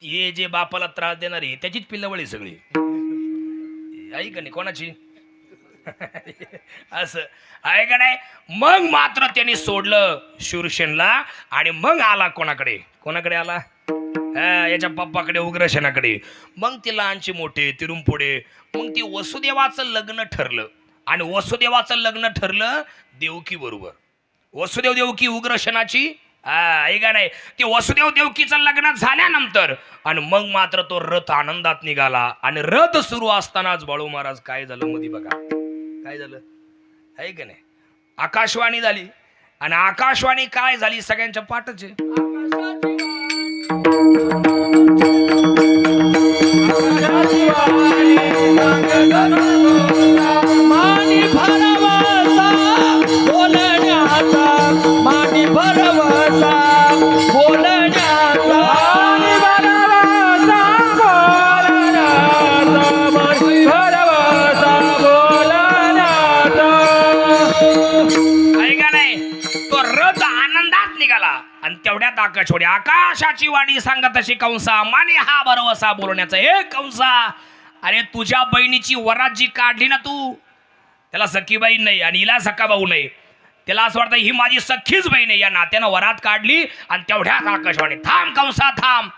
हे जे बापाला त्रास देणारे त्याचीच पिल्लवळी सगळी आई का नाही कोणाची असं आहे का नाही. मग मात्र त्यांनी सोडलं शूरसेनला आणि मग आला कोणाकडे कोणाकडे आला याच्या पप्पाकडे उग्रसेनाकडे. मग ती लहानची मोठे तिरुमपुढे मग ती वसुदेवाचं लग्न ठरलं आणि वसुदेवाचं लग्न ठरलं देवकी बरोबर. वसुदेव देवकी उग्रसेनाची ऐका नाही ते वसुदेव देवकीचं लग्न झाल्यानंतर आणि मग मात्र तो रथ आनंदात निघाला आणि रथ सुरू असतानाच बाळू महाराज काय झालं मध्ये बघा काय झालं आहे का नाही. आकाशवाणी झाली आणि आकाशवाणी काय झाली सगळ्यांच्या पाठच आहे. आणि तेवढ्यात आकाशवाणी आकाशाची वाणी सांगत अशी कंसा माने हा भरवसा बोलण्याचा हे कंसा. अरे तुझ्या बहिणीची वरात जी काढली ना तू त्याला सखी बहीण नाही आणि हिला सखा भाऊ नाही त्याला असं वाटतं ही माझी सखीच बहीण आहे या नात्यानं वरात काढली. आणि तेवढ्यात आकाशवाणी थांब कंसा थांब.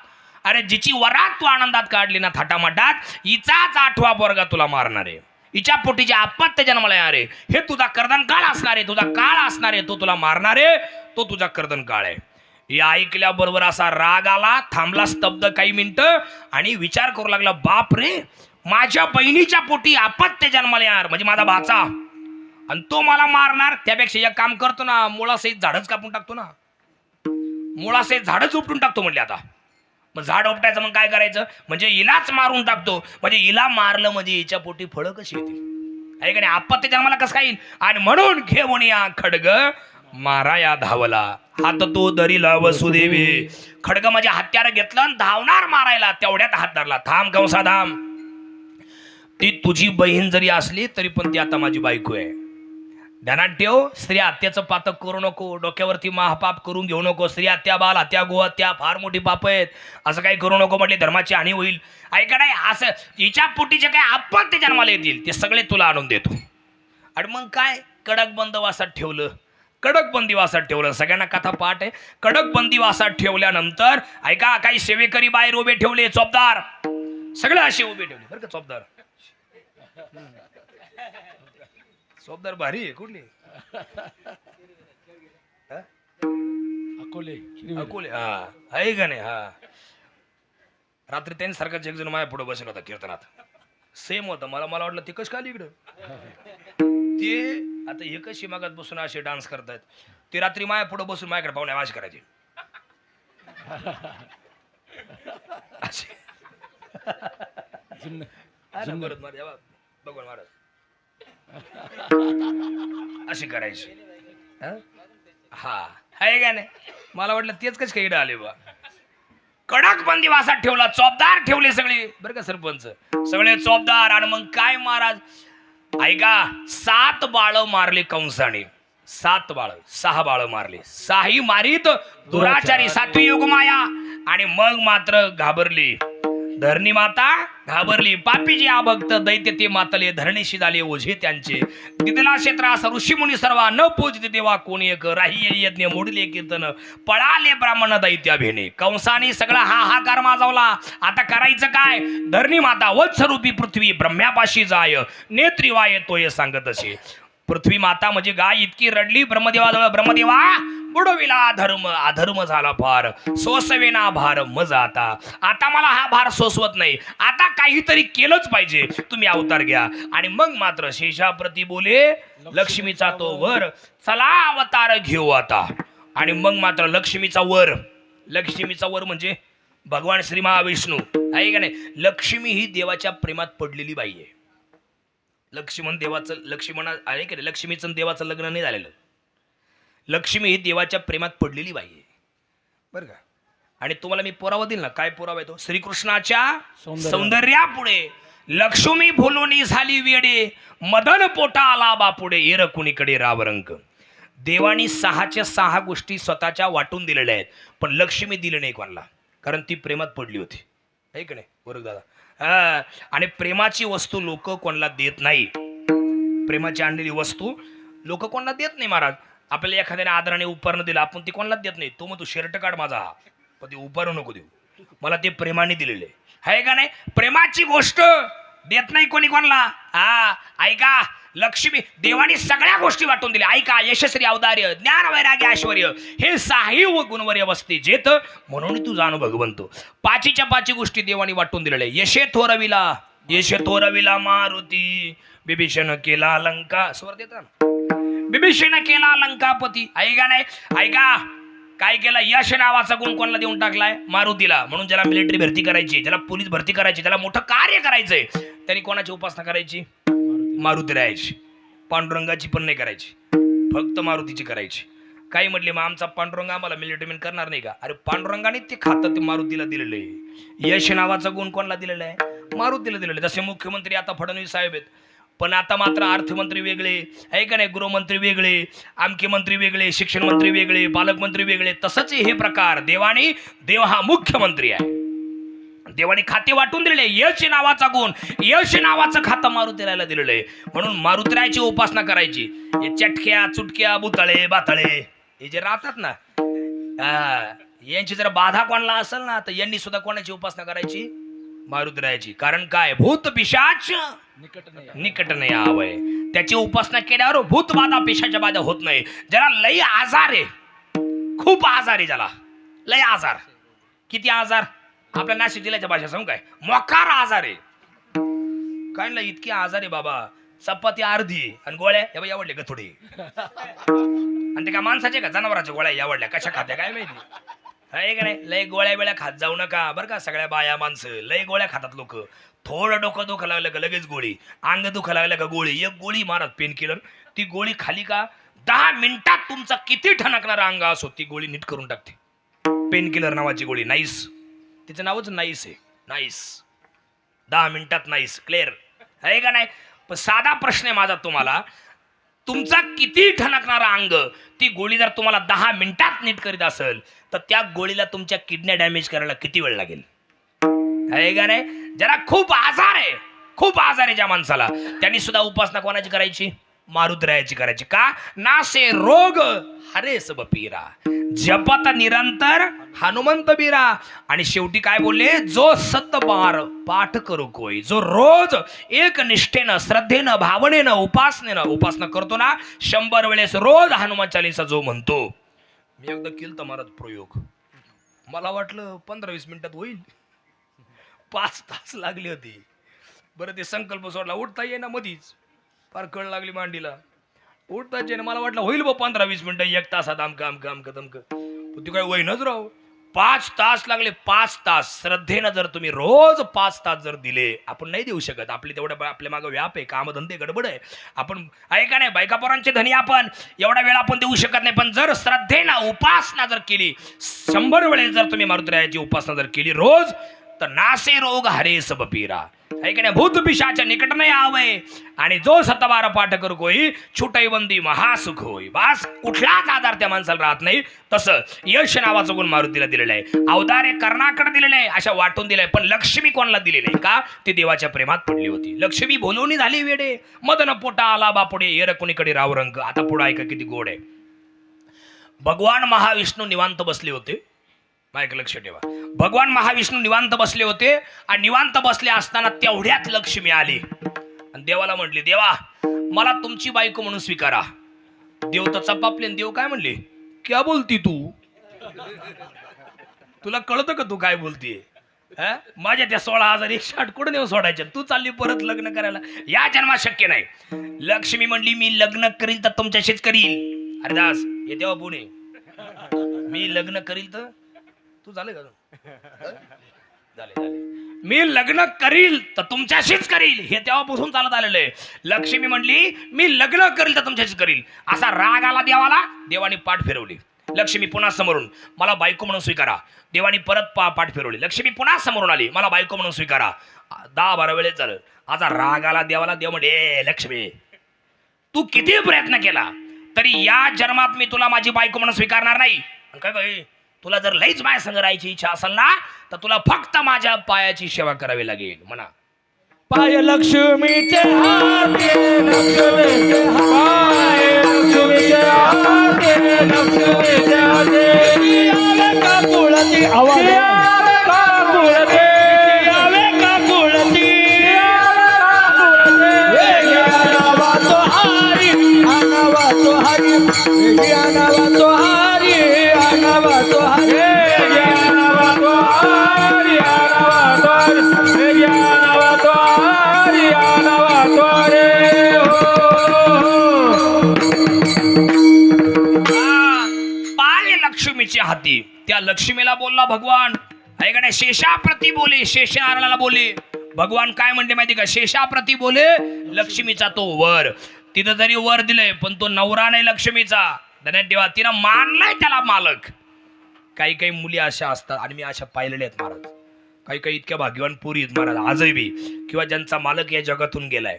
अरे जिची वरात तू आनंदात काढली ना थाटामाटात हिचाच 8वा पोरगा तुला मारणार आहे. हिच्या पोटीचे आपत्य जन्माला येणार आहे. हे तुझा कर्दन काळ असणार आहे तुझा काळ असणार आहे तो तुला मारणार आहे तो तुझा कर्दन काळ आहे. हे ऐकल्याबरोबर असा राग आला थांबला स्तब्ध काही मिनिटं आणि विचार करू लागला बाप रे माझ्या बहिणीच्या पोटी आपत्य जन्माला येणार म्हणजे माझा भाचा आणि तो मला मारणार. त्यापेक्षा एक काम करतो ना मुळासहित झाडच कापून टाकतो ना मुळासहित झाडच उपटून टाकतो म्हणले. आता मग झाड उपटायचं मग काय करायचं म्हणजे हिलाच मारून टाकतो म्हणजे हिला मारलं म्हणजे हिच्या पोटी फळं कशी येतील आहे का नाही. आपत्य जन्माला कसं काय येईल. आणि म्हणून घेऊन या खडग माराया धावला हात तो धरिला वसुदेवी. खडग म्हणजे हत्यार घेतलं आणि धावणार मारायला तेवढ्यात हात धरला. थांब कंसा थांब. ती तुझी बहीण जरी असली तरी पण ती आता माझी बायको आहे. ध्यानात ठेव स्त्री हत्याचं पातक करू नको डोक्यावरती महापाप करून घेऊ नको. स्त्री हत्या बाल हत्या गोहत्या फार मोठी पाप आहेत असं काही करू नको म्हटले धर्माची हानी होईल. ऐका नाही असं हिच्या पोटीचे काय आपत्य जन्माला येतील ते सगळे तुला आणून देतो. आणि मग काय कडक बंदवासात ठेवलं कडक बंदिवासात ठेवलं. सगळ्यांना कथा पाठ आहे. कडक बंदिवासात ठेवल्यानंतर ऐका काही सेवेकरी बाहेर उभे ठेवले चोपदार सगळे असे उभे ठेवले बरं का. चोपदार चोपदार भारी आहे कुठली अकोले अकोले हा आहे का नाही. हा रात्री त्यांनी सारखा एक जण माझ्या पुढे बसला होता कीर्तनात सेम होतं. मला वाटलं ते कश खाली इकडं ते आता हे कशी मागात बसून असे डान्स करतायत. ते रात्री माया पुढे बसून माझ्याकडे पाहुणे आवाज करायचे भगवान महाराज अशी करायची. हा आहे का नाही. मला वाटलं तेच कस काही आले बा. कडक बंदिवासात ठेवला चोपदार ठेवले सगळे बरं का सरपंच सगळे चोपदार. आणि मग काय महाराज ऐका 7 बाळ मारले कंसाने 7 बाळ 6 बाळ मारले 6ही मारीत दुराचारी 7वी युगमाया. आणि मग मात्र घाबरली धरणी माता घाबरली. पापी जे अभक्त दैत्य ते मातले धरणीशी झाले ओझे त्यांचे. दिदला क्षेत्रास ऋषीमुनी सर्वा न पूजित देवा कोणी एक राही यज्ञ मोडले कीर्तन पळाले ब्राह्मण दैत्या भेणे. कंसाने सगळा हाहाकार माजवला. आता करायचं काय. धरणी माता वत्सरूपी पृथ्वी ब्रह्म्यापाशी जाय नेत्रीवाय तोय सांगत असे. पृथ्वी माता म्हणजे गाय इतकी रडली ब्रह्मदेवाजवळ. ब्रह्मदेवा बुडविला अधर्म झाला फार सोसवेना भार मज आता मला हा भार सोसवत नाही. आता काहीतरी केलंच पाहिजे तुम्ही अवतार घ्या. आणि मग मात्र शेषाप्रती बोले लक्ष्मीचा तो वर चला अवतार घेऊ आता. आणि मग मात्र लक्ष्मीचा वर म्हणजे भगवान श्री महाविष्णू आहे का नाही. लक्ष्मी ही देवाच्या प्रेमात पडलेली बाई आहे. लक्ष्मण आहे की लक्ष्मीचं देवाचं लग्न नाही झालेलं. लक्ष्मी ही देवाच्या प्रेमात पडलेली बाई आहे बरं का. आणि तुम्हाला मी पुरावा देईल ना. काय पुरावा येतो श्रीकृष्णाच्या सौंदर्यापुढे लक्ष्मी भुलोनी झाली वेडे मदन पोटा आला बापुढे एरकुणीकडे कुणीकडे रावरंक. देवानी 6च्या 6 गोष्टी स्वतःच्या वाटून दिलेल्या आहेत पण लक्ष्मी दिले नाही कोणाला. कारण ती प्रेमात पडली होती, आहे की नाही बरोबर दादा? हा, आणि प्रेमाची वस्तू लोक कोणाला देत नाही. प्रेमाची आणलेली वस्तू लोक कोणाला देत नाही महाराज. आपल्याला एखाद्याने आदराने उपहार दिला, आपण ती कोणाला देत नाही. तो मग तू शर्ट काढ माझा, पण ते उपहार नको देऊ, मला ते प्रेमाने दिलेले आहे का नाही? प्रेमाची गोष्ट देत नाही कोणी कोणाला. हा ऐका, लक्ष्मी देवाने सगळ्या गोष्टी वाटून दिल्या. ऐका, यशस्वी, औदार्य, ज्ञान, वैराग्य, ऐश्वर्य हे साही गुणवर्य वस्ती जेत, म्हणून तू जाणू भगवंत. पाचीच्या पाची गोष्टी देवाने वाटून दिलेल्या. यशे थोरविला मारुती, बिभीषण केला लंका, स्वर देता बिभीषण केला लंकापती. ऐका नाही, ऐका काय केलं? यश नावाचा गुण कोणाला देऊन टाकलाय? मारुतीला. म्हणून ज्याला मिलिटरी भरती करायची, ज्याला पोलीस भरती करायची, ज्याला मोठं कार्य करायचंय, त्यांनी कोणाची उपासना करायची? मारुती राहायची. पांडुरंगाची पण नाही करायची, फक्त मारुतीची करायची. काही म्हटले मग आमचा पांडुरंग आम्हाला मिलिटरीमेंट करणार नाही का? अरे पांडुरंगाने ते खातं ते मारुतीला दिलेलं आहे. यश नावाचा गुण कोणाला दिलेला आहे? मारुतीला दिलेलं आहे. जसे मुख्यमंत्री आता फडणवीस साहेब आहेत, पण आता मात्र अर्थमंत्री वेगळे आहे का नाही, गृहमंत्री वेगळे, आमके मंत्री वेगळे, शिक्षण मंत्री वेगळे, पालकमंत्री वेगळे. तसंच हे प्रकार देव हा मुख्यमंत्री आहे. देवाने खाते वाटून दिलेले. यश नावाचा गुण, यश नावाचं खातं मारुतीरायला दिलेलं आहे. म्हणून मारुतीरायची उपासना करायची. हे चटक्या चुटक्या बुतळे बातळे हे जे राहतात ना, यांची जर बाधा कोणाला असेल ना, तर यांनी सुद्धा कोणाची उपासना करायची? मारुतीरायाची. कारण काय? भूत पिशाच निकट नाही यावय. त्याची उपासना केल्यावर भूत बाधा पिशाच्या बाधा होत नाही. ज्याला लय आजार आहे, खूप आजार आहे, ज्याला लय आजार. किती आजार? आपल्या नाशिक जिल्ह्याच्या भाषा सांगू काय? मोकार आजार आहे. काय ना इतके आजार आहे बाबा. चपाती अर्धी आणि गोळ्या यावडले का थोडी, आणि ते का माणसाचे का जनावरांच्या गोळ्या यावडल्या? कशा खात्या काय माहिती, आहे का नाही? लय गोळ्या वेळ्या खात जाऊ नका बरं का. सगळ्या बाया माणसं लय गोळ्या खातात लोक. थोडं डोकं दुखा लागलं का लगेच गोळी, अंग दुखा लागलं का गोळी. एक गोळी मारत पेन किलर, ती गोळी खाली का 10 मिनिटात तुमचा किती ठणकणारा अंग असो ती गोळी नीट करून टाकते. पेन किलर नावाची गोळी, नाईस, तिचं नावच नाईस आहे. नाईस 10 मिनिटात नाईस क्लिअर, आहे का नाही? पण साधा प्रश्न आहे माझा तुम्हाला, तुमचा किती ठणकणारा अंग ती गोळी जर तुम्हाला 10 मिनिटात नीट करीत असेल, तर त्या गोळीला तुमच्या किडन्या डॅमेज करायला किती वेळ लागेल? आहे का नाही? ज्याला खूप आजार आहे, खूप आजार आहे ज्या माणसाला, त्यांनी सुद्धा उपासना कोणाची करायची? मारुतीरायाची करायची. का? नासे रोग हरे सब पीरा, जपत निरंतर हनुमंत बीरा. आणि शेवटी काय बोलले? जो सतबार पाठ करू कोई, जो रोज एक निष्ठेनं, श्रद्धेनं, भावनेनं, उपासना करतो ना, 100 वेळेस रोज हनुमान चालीसा जो म्हणतो. मी एकदा केलं तर महाराज प्रयोग, मला वाटलं 15-20 मिनिटात होईल, 5 तास लागली होती. बरं ते संकल्प सोडला, उठता येईना मधीच, फार कळ लागली मांडीला, उठताच येईना. मला वाटलं होईल बा 15-20 मिनिटं, 1 तासात आमक ती काय वहीनच राव. 5 तास लागले. 5 तास श्रद्धेनं जर तुम्ही रोज 5 तास जर दिले, आपण नाही देऊ शकत, आपली तेवढं आपल्या मागं व्याप आहे, कामधंदे गडबड आहे, आपण आहे का नाही, बायकापोरांचे धनी, आपण एवढा वेळ आपण देऊ शकत नाही. पण जर श्रद्धेनं उपासना जर केली, 100 वेळेस जर तुम्ही मारुतीरायाची उपासना जर केली रोज, तर नासे रोग हरे सब पीरा, है की नाही? भूत पिशाच निकट नाही आवय, आणि जो सतबार पाठ करू कोई, छुटई बंदी महासुख होई. बास कुठलाच आधार त्या माणसाला राहत नाही. तसं यश नावाचं गुण मारुतीला दिलेलं आहे, औदार्य कर्णाकडे दिलेलं आहे, अशा वाटून दिलंय. पण लक्ष्मी कोणाला दिली नाही? का? ती देवाच्या प्रेमात पडली होती. लक्ष्मी बोलवणी झाली वेडे, मदन पोटा आला बापुडे, येर कोणीकडे राव रंग. आता पुढे ऐका किती गोड आहे. भगवान महाविष्णू निवांत बसले होते. माईक लक्ष ठेवा. भगवान महाविष्णू निवांत बसले होते, आणि निवांत बसले असताना तेवढ्यात लक्ष्मी आली आणि देवाला म्हटली, देवा मला तुमची बायको म्हणून स्वीकारा. देव तर चपापले. देव काय म्हणले? क्या बोलती तू? तुला कळतं का तू काय बोलतीये? माझ्या त्या 16,108 कुठं नेऊन सोडायच्या? तू चालली परत लग्न करायला? या जन्मात शक्य नाही. लक्ष्मी म्हणली, मी लग्न करील तर तुमच्याशीच करील. अरे दास हे तेव्हा पुणे, मी लग्न करील तर तू झाले का? झाले. मी लग्न करील तर तुमच्याशीच करील, हे तेव्हापासून चालत आलेलं आहे. लक्ष्मी म्हणली, मी लग्न करील तर तुमच्याशीच करील. असा राग आला देवाला. देवाने पाठ फिरवली. लक्ष्मी पुन्हा समोरून, मला बायको म्हणून स्वीकारा. देवानी परत पाठ फिरवली. लक्ष्मी पुन्हा समोरून आली, मला बायको म्हणून स्वीकारा. 10-12 वेळेस झालं. आता राग आला देवाला. देव म्हणजे, लक्ष्मी तू किती प्रयत्न केला तरी या जन्मात मी तुला माझी बायको म्हणून स्वीकारणार नाही. काय तुला जर लईच माझ्या संग राहायची इच्छा असेल ना तर तुला फक्त माझ्या पायाची सेवा करावी लागेल म्हणा. पाय लक्ष्मीचे हाते लक्ष्मीचे पाय लक्ष्मीचे हाते लक्ष्मीचे हाते आवे का कुळती आवाज आवे का कुळती आवे का कुळती आनावा तो हरी आनावा तो हरी आनावा तो हरी आनावा तो हरी आनावा तो हरी आनावा तो हरी आनावा तो हरी आनावा तो रे पाय लक्ष्मीच्या हाती. त्या लक्ष्मीला बोलला भगवान ऐकणे शेषाप्रती बोले. शेषनारायणाला बोले. भगवान काय म्हणते माहिती का? शेषाप्रती बोले लक्ष्मीचा तो वर. तिथं जरी वर दिलंय पण तो नवरा नाही लक्ष्मीचा. ध्यानात ठेवा तिनं मानलाय त्याला मालक. काही काही मुली अशा असतात आणि मी अशा पाहिलेल्या आहेत महाराज. काही काही इतक्या भाग्यवान पुरी आहेत महाराज आजही बी, किंवा ज्यांचा मालक या जगातून गेलाय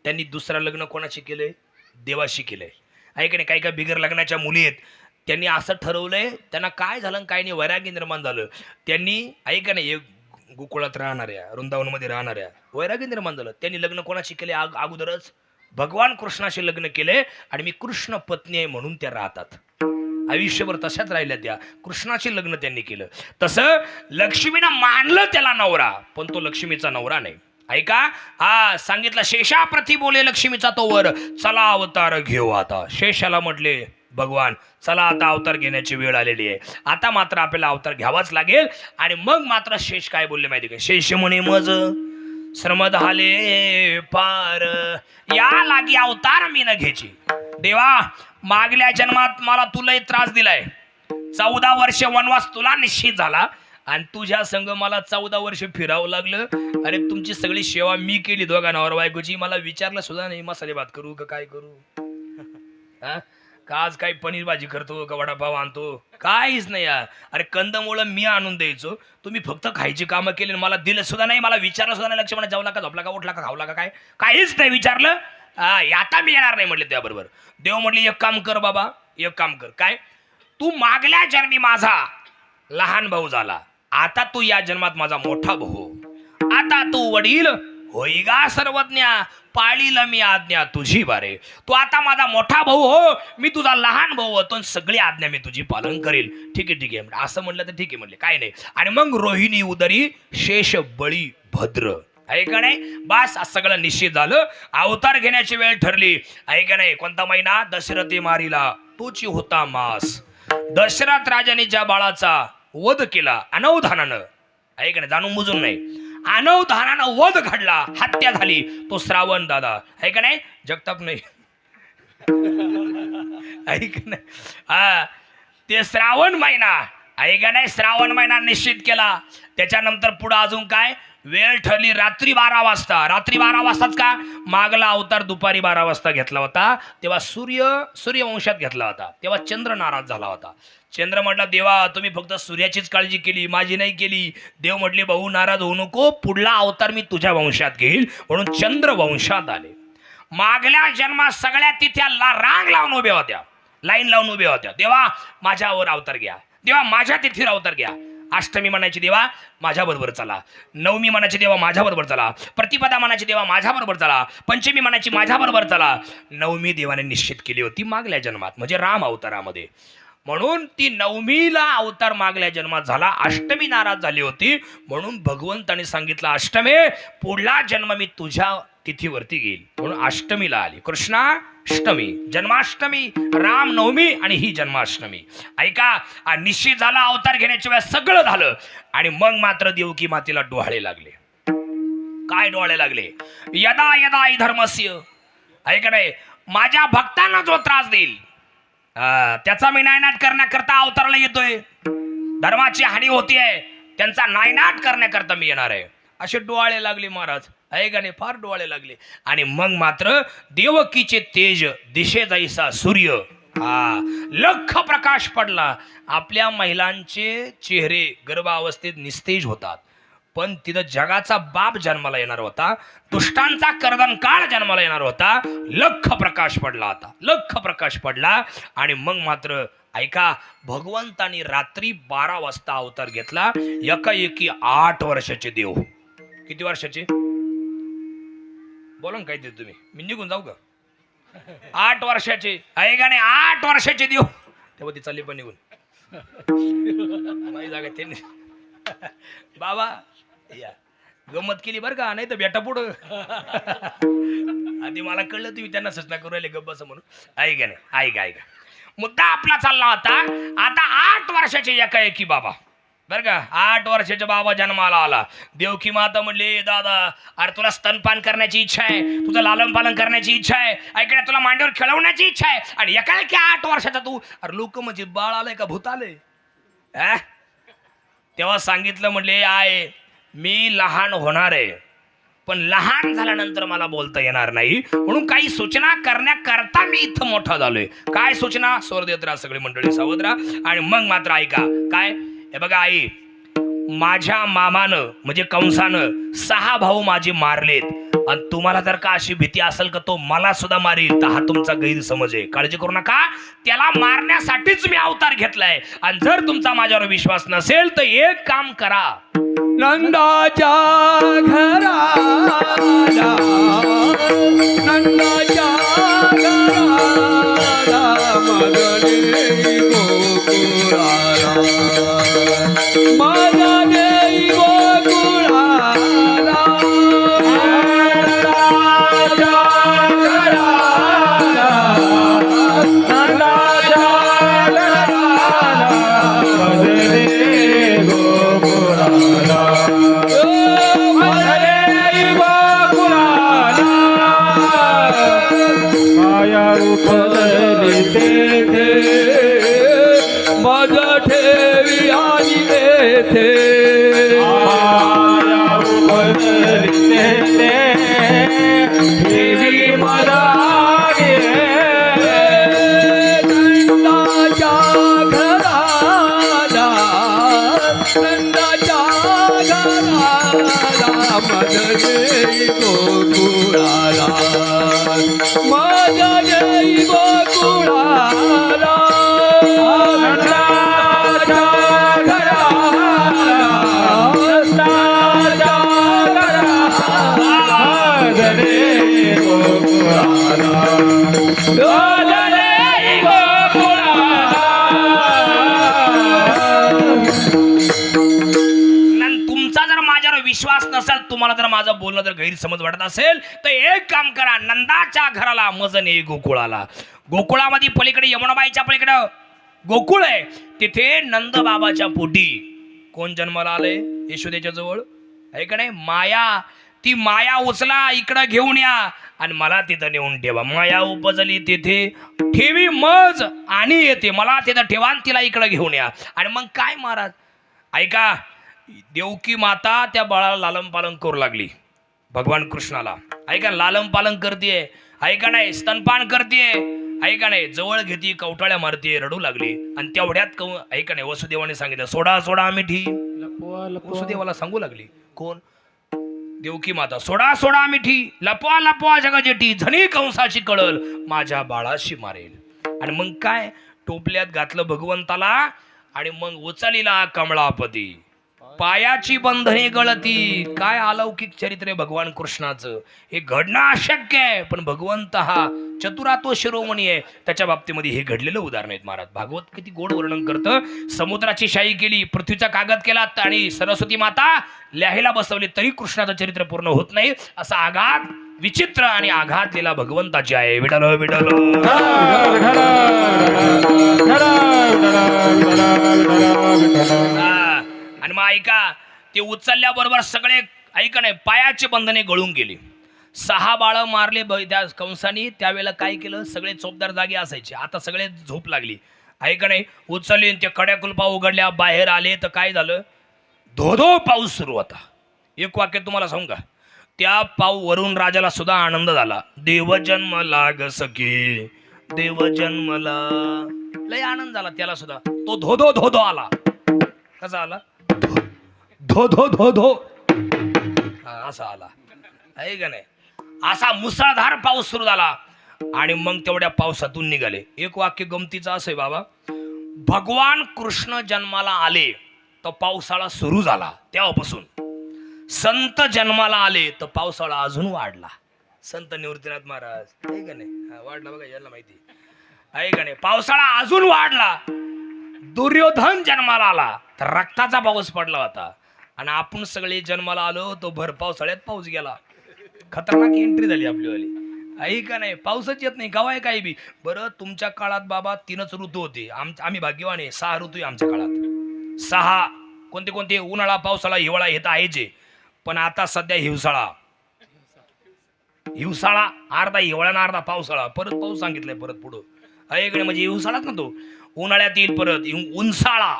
त्यांनी दुसरं लग्न कोणाशी केलंय? देवाशी केलंय. ऐकणे काही काही बिगर लग्नाच्या मुली आहेत त्यांनी असं ठरवलंय, त्यांना काय झालं काय नाही वैराग्य निर्माण झालं. त्यांनी ऐका नाही गोकुळात राहणाऱ्या वृंदावनमध्ये राहणाऱ्या वैराग्य निर्माण झालं. त्यांनी लग्न कोणाशी केले? अगोदरच भगवान कृष्णाशी लग्न केले आणि मी कृष्ण पत्नी आहे म्हणून त्या राहतात. आयुष्यभर तशाच राहिल्या त्या. कृष्णाशी लग्न त्यांनी केलं. तसं लक्ष्मीनं मानलं त्याला नवरा पण तो लक्ष्मीचा नवरा नाही. ऐका हा सांगितलं शेषाप्रती बोले लक्ष्मीचा तो वर. चला अवतार घेऊ आता. शेषाला म्हटले भगवान चला आता अवतार घेण्याची वेळ आलेली आहे. आता मात्र आपल्याला अवतार घ्यावाच लागेल. आणि मग मात्र शेष काय बोलले माहिती का? शेष म्हणे मज श्रम झाले पार या लागी अवतार मी न घ्यायची. देवा मागल्या जन्मात मला तुलाही त्रास दिलाय. 14 वर्ष वनवास तुला निश्चित झाला आणि तुझ्या संग मला 14 वर्ष फिरावं लागलं. अरे तुमची सगळी सेवा मी केली दोघा नवरा बायकोची. मला विचारलं सुद्धा नाही मसाले भात करू का काय करू, का आज काही पनीर भाजी करतो का वडापाव आणतो, काहीच नाही यार. अरे कंदमुळं मी आणून द्यायचो, तुम्ही फक्त खायची कामं केली मला दिलं सुद्धा नाही. मला विचारलं सुद्धा नाही. लक्ष्मण जेवला का झोपला का उठला का खावला का काय काहीच नाही विचारलं. आता मी येणार नाही म्हटले त्याबरोबर. देव म्हटली एक काम कर बाबा एक काम कर. काय? तू मागल्या जन्मी माझा लहान भाऊ झाला, आता तू या जन्मात माझा मोठा भाऊ. आता तू वडील होई गा सर्वज्ञा पाळील मी आज्ञा तुझी बारे. तू आता माझा मोठा भाऊ हो, मी तुझा लहान भाऊ होतो. सगळी आज्ञा मी तुझी पालन करेल. ठीक आहे ठीक आहे असं म्हटलं तर ठीक आहे म्हणले काय नाही. आणि मग रोहिणी उदरी शेष बळी भद्र. आहे का नाही? बस सगळं निश्चित झालं. अवतार घेण्याची वेळ ठरली. आहे का नाही? कोणता महिना? दशरथी मारिला तोची होता मास. दशरथ राजाने ज्या बाळाचा वध केला अनवधानानं, आहे का नाही जाणून बुजून नाही, अनवधानानं वध घडला हत्या झाली तो श्रावण दादा. आहे का नाही? जगताप नाही ऐक नाही हा ते श्रावण महिना आहे का नाही? श्रावण महिना निश्चित केला. त्याच्यानंतर पुढे अजून काय वेळ ठरली? रात्री 12 वाजता. रात्री 12 वाजताच का? मागला अवतार दुपारी 12 वाजता घेतला होता तेव्हा सूर्यवंशात घेतला होता. तेव्हा चंद्र नाराज झाला होता. चंद्र म्हटला देवा तुम्ही फक्त सूर्याचीच काळजी केली माझी नाही केली. देव म्हटले भाऊ नाराज होऊ नको, पुढला अवतार मी तुझ्या वंशात घेईल म्हणून चंद्र वंशात आले. मागल्या जन्मात सगळ्या तिथ्या रांग लावून उभ्या होत्या, लाईन लावून उभ्या होत्या. देवा माझ्यावर अवतार घ्या, देवा माझ्या तिथीवर अवतार घ्या. अष्टमी म्हणायची देवा माझ्या बरोबर चला, नवमी म्हणायची देवा माझ्या बरोबर चला, प्रतिपदा म्हणायची देवा माझ्या बरोबर चला, पंचमी म्हणायची माझ्या बरोबर चला. नवमी देवाने निश्चित केली होती मागल्या जन्मात म्हणजे राम अवतारामध्ये. म्हणून ती नवमीला अवतार मागल्या जन्मात झाला. अष्टमी नाराज झाली होती म्हणून भगवंताने सांगितलं अष्टमी पुढला जन्म मी तुझ्या तिथीवरती घेईल म्हणून अष्टमीला आली. कृष्णाष्टमी, जन्माष्टमी, रामनवमी आणि ही जन्माष्टमी. ऐका निश्चित झाला अवतार घेण्याच्या वेळेस सगळं झालं. आणि मग मात्र देवकी मातेला डोहाळे लागले. काय डोहाळे लागले? यदा यदा धर्मस्य. ऐका नाही माझ्या भक्तांना जो त्रास देईल त्याचा मी नायनाट करण्याकरता अवताराला येतोय. धर्माची हानी होतीये त्यांचा नायनाट करण्याकरता मी येणार आहे. असे डोहाळे लागले महाराज. आहे का नाही? फार डोहाळे लागले. आणि मग मात्र देवकीचे तेज दिशे जाईसा सूर्य लख प्रकाश पडला. आपल्या महिलांचे चेहरे गर्भावस्थेत निस्तेज होतात पण तिथं जगाचा बाप जन्माला येणार होता, दुष्टांचा कर्दन काळ जन्माला येणार होता. लख प्रकाश पडला. आता लख प्रकाश पडला आणि मग मात्र ऐका, भगवंतानी रात्री 12 वाजता अवतार घेतला. एकाएकी 8 वर्षाचे देव. किती वर्षाचे बोला ना काय ते तुम्ही, मी निघून जाऊ का? 8 वर्षाचे. ऐका नाही, 8 वर्षाचे देव. तेव्हा ती चालली पण निघून माझी जागा त्यांनी. बाबा या गमत केली बरं का, नाही तर बेटा पुढं. आधी मला कळलं तुम्ही त्यांना सूचना करू राहिले गप्प बसा म्हणून. ऐका नाही, ऐका मुद्दा आपला चालला होता. आता 8 वर्षाचे एकाएकी बाबा बरं का, 8 वर्षाचा बाबा जन्माला आला. देवकी माता म्हणले, दादा अरे तुला स्तनपान करण्याची इच्छा आहे, तुझं लालन पालन करण्याची इच्छा आहे, ऐकण्या तुला मांडीवर खेळवण्याची इच्छा आहे, आणि एकाएकी 8 वर्षाचा तू. अरे लोक म्हणजे बाळ आलंय का भूत आलंय? तेव्हा सांगितलं, म्हणले आहे मी लहान होणार आहे, पण लहान झाल्यानंतर मला बोलता येणार नाही, म्हणून काही सूचना करण्याकरता मी इथं मोठा झालोय. काय सूचना? स्वर देत राहा सगळी मंडळी, सावध राहा. आणि मग मात्र ऐका. काय? हे बघा आई, माझ्या मामानं म्हणजे कंसानं 6 भाऊ माझे मारलेत, आणि तुम्हाला जर का अशी भीती असेल का तो मला सुद्धा मारील, तर हा तुमचा गैरसमज आहे. काळजी करू नका, त्याला मारण्यासाठीच मी अवतार घेतलाय. आणि जर तुमचा माझ्यावर विश्वास नसेल तर एक काम करा, नंदाच्या घराला, नंदाच्या घराला मदने गोकुळाला, मदने गोकुळाला, नंदाच्या घराला, नंदाच्या घराला मदने गोकुळाला. मज ठेवी आणि येथे ठेवी मला नंदाच्या घराला, नंदाच्या घराला मदने गोकुळाला, मदने गोकुळाला, नंदाच्या घराला, नंदाच्या घराला मदने गोकुळाला, मदने गोकुळाला. तुमचा जर माझ्यावर विश्वास नसेल, तुम्हाला जर माझं बोलणं जर गैरसमज वाटत असेल, तर एक काम करा, नंदाच्या घराला मजने गोकुळाला. गोकुळामध्ये पलीकडे यमुनाबाईच्या पलीकडे गोकुळ आहे, तिथे नंद बाबाच्या पोटी कोण जन्माला आले? यशोदेच्या जवळ आहे का नाही? माया. ती माया उचला, इकडं घेऊन या आणि मला तिथं नेऊन ठेवा. माया उपजली तिथे ठेवी मज आणि येते, मला तिथं ठेवा आणि तिला इकडं घेऊन या. आणि मग काय महाराज ऐका, देवकी माता त्या बाळाला लालन पालन करू लागली. भगवान कृष्णाला ऐका लालन पालन करते, ऐका नाही स्तनपान करते, ऐका नाही जवळ घेते, कवटाळ्या मारते, रडू लागली. आणि तेवढ्यात ऐका नाही वसुदेवाने सांगितलं, सोडा सोडा मिठी. वसुदेवाला सांगू लागली कोण? देवकी माता. सोडा सोडा मिठी, लपवा लपवा जगजेठी, झणी कंसाची कळल माझ्या बाळाशी मारेल. आणि मग काय टोपल्यात घातलं भगवंताला, आणि मग उचलीला कमळापती, पायाची बंधने गळती. काय अलौकिक चरित्र आहे भगवान कृष्णाचं. हे घडणं अशक्य आहे, पण भगवंत हा चतुरातो शिरोमणी आहे, त्याच्या बाबतीमध्ये हे घडलेलं उदाहरण आहेत महाराज. भागवत किती गोड वर्णन करतं. समुद्राची शाही केली, पृथ्वीचा कागद केला, आणि सरस्वती माता लिहायला बसवली, तरी कृष्णाचं चरित्र पूर्ण होत नाही. असा आघात विचित्र आणि आघात दिला भगवंताची आहे. Widal Widal. आणि मग ऐका, ते उचलल्याबरोबर सगळे ऐका नाही पायाचे बंधने गळून गेली. 6 बाळं मारले त्या कंसानी. त्यावेळेला काय केलं, सगळे चोपदार जागे असायचे, आता सगळे झोप लागली. ऐका नाही उचलली, ते कड्या कुलपा उघडल्या, बाहेर आले तर काय झालं, धोधो पाऊस सुरू होता. एक वाक्य तुम्हाला सांगू का, त्या वरून राजाला सुद्धा आनंद झाला. देव जन्मला ग सखी, देव जन्मला, लय आनंद झाला त्याला सुद्धा. तो धोधो धोधो आला. कसा आला? धो धो धो धो असा आला आहे का नाही. असा मुसळधार पाऊस सुरू झाला. आणि मग तेवढ्या पावसातून निघाले. एक वाक्य गमतीचं असं आहे बाबा, भगवान कृष्ण जन्माला आले तर पावसाळा सुरू झाला तेव्हापासून. संत जन्माला आले तर पावसाळा अजून वाढला. संत निवृत्तीनाथ महाराज आहे का नाही, वाढला बघा, याला माहिती आहे का नाही. पावसाळा अजून वाढला. दुर्योधन जन्माला आला तर रक्ताचा पाऊस पडला होता. आणि आपण सगळे जन्माला आलो तो भर पावसाळ्यात पाऊस गेला. खतरनाक एंट्री झाली आपलीवाली आहे का नाही. पाऊसच येत नाही गाव आहे काही बी. बरं तुमच्या काळात बाबा 3च ऋतू होते. आम्ही भाग्यवान आहे, 6 ऋतू आहे आमच्या काळात. 6 कोणते कोणते? उन्हाळा, पावसाळा, हिवाळा हे तर आहेच आहे. पण आता सध्या हिवसाळा अर्धा हिवाळा ना अर्धा पावसाळा. परत पाऊस सांगितलाय परत पुढं आहे का नाही. म्हणजे हिवसाळाच ना तो. उन्हाळ्यात येईल परत उन्हाळा,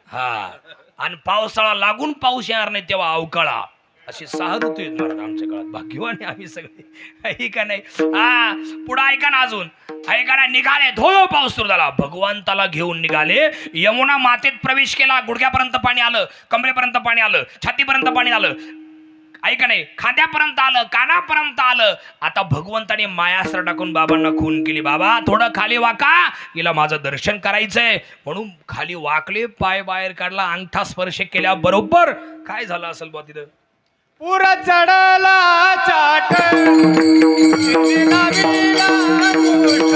हा, आणि पावसाळा लागून पाऊस येणार नाही तेव्हा अवकाळा. असे 6 ऋतू आहेत महाराज आमच्या काळात. भाग्यवान आम्ही सगळे आहे का नाही. हा पुढे ऐका ना, अजून ऐका ना. निघाले, धो पाऊस सुरू झाला. भगवंताला घेऊन निघाले. यमुना मातेत प्रवेश केला. गुडघ्यापर्यंत पाणी आलं, कमरेपर्यंत पाणी आलं, छातीपर्यंत पाणी आलं, ऐका नाही, खांद्यापर्यंत आलं, कानापर्यंत आलं. आता भगवंताने मायास्त्र टाकून बाबांना खून केली. बाबा थोडं खाली वाका, हिला माझं दर्शन करायचंय. म्हणून खाली वाकले, पाय बाहेर काढला, अंगठा स्पर्श केल्या बरोबर काय झालं असेल बा तिथं. पुरा चढला चाट नावीला मुठ,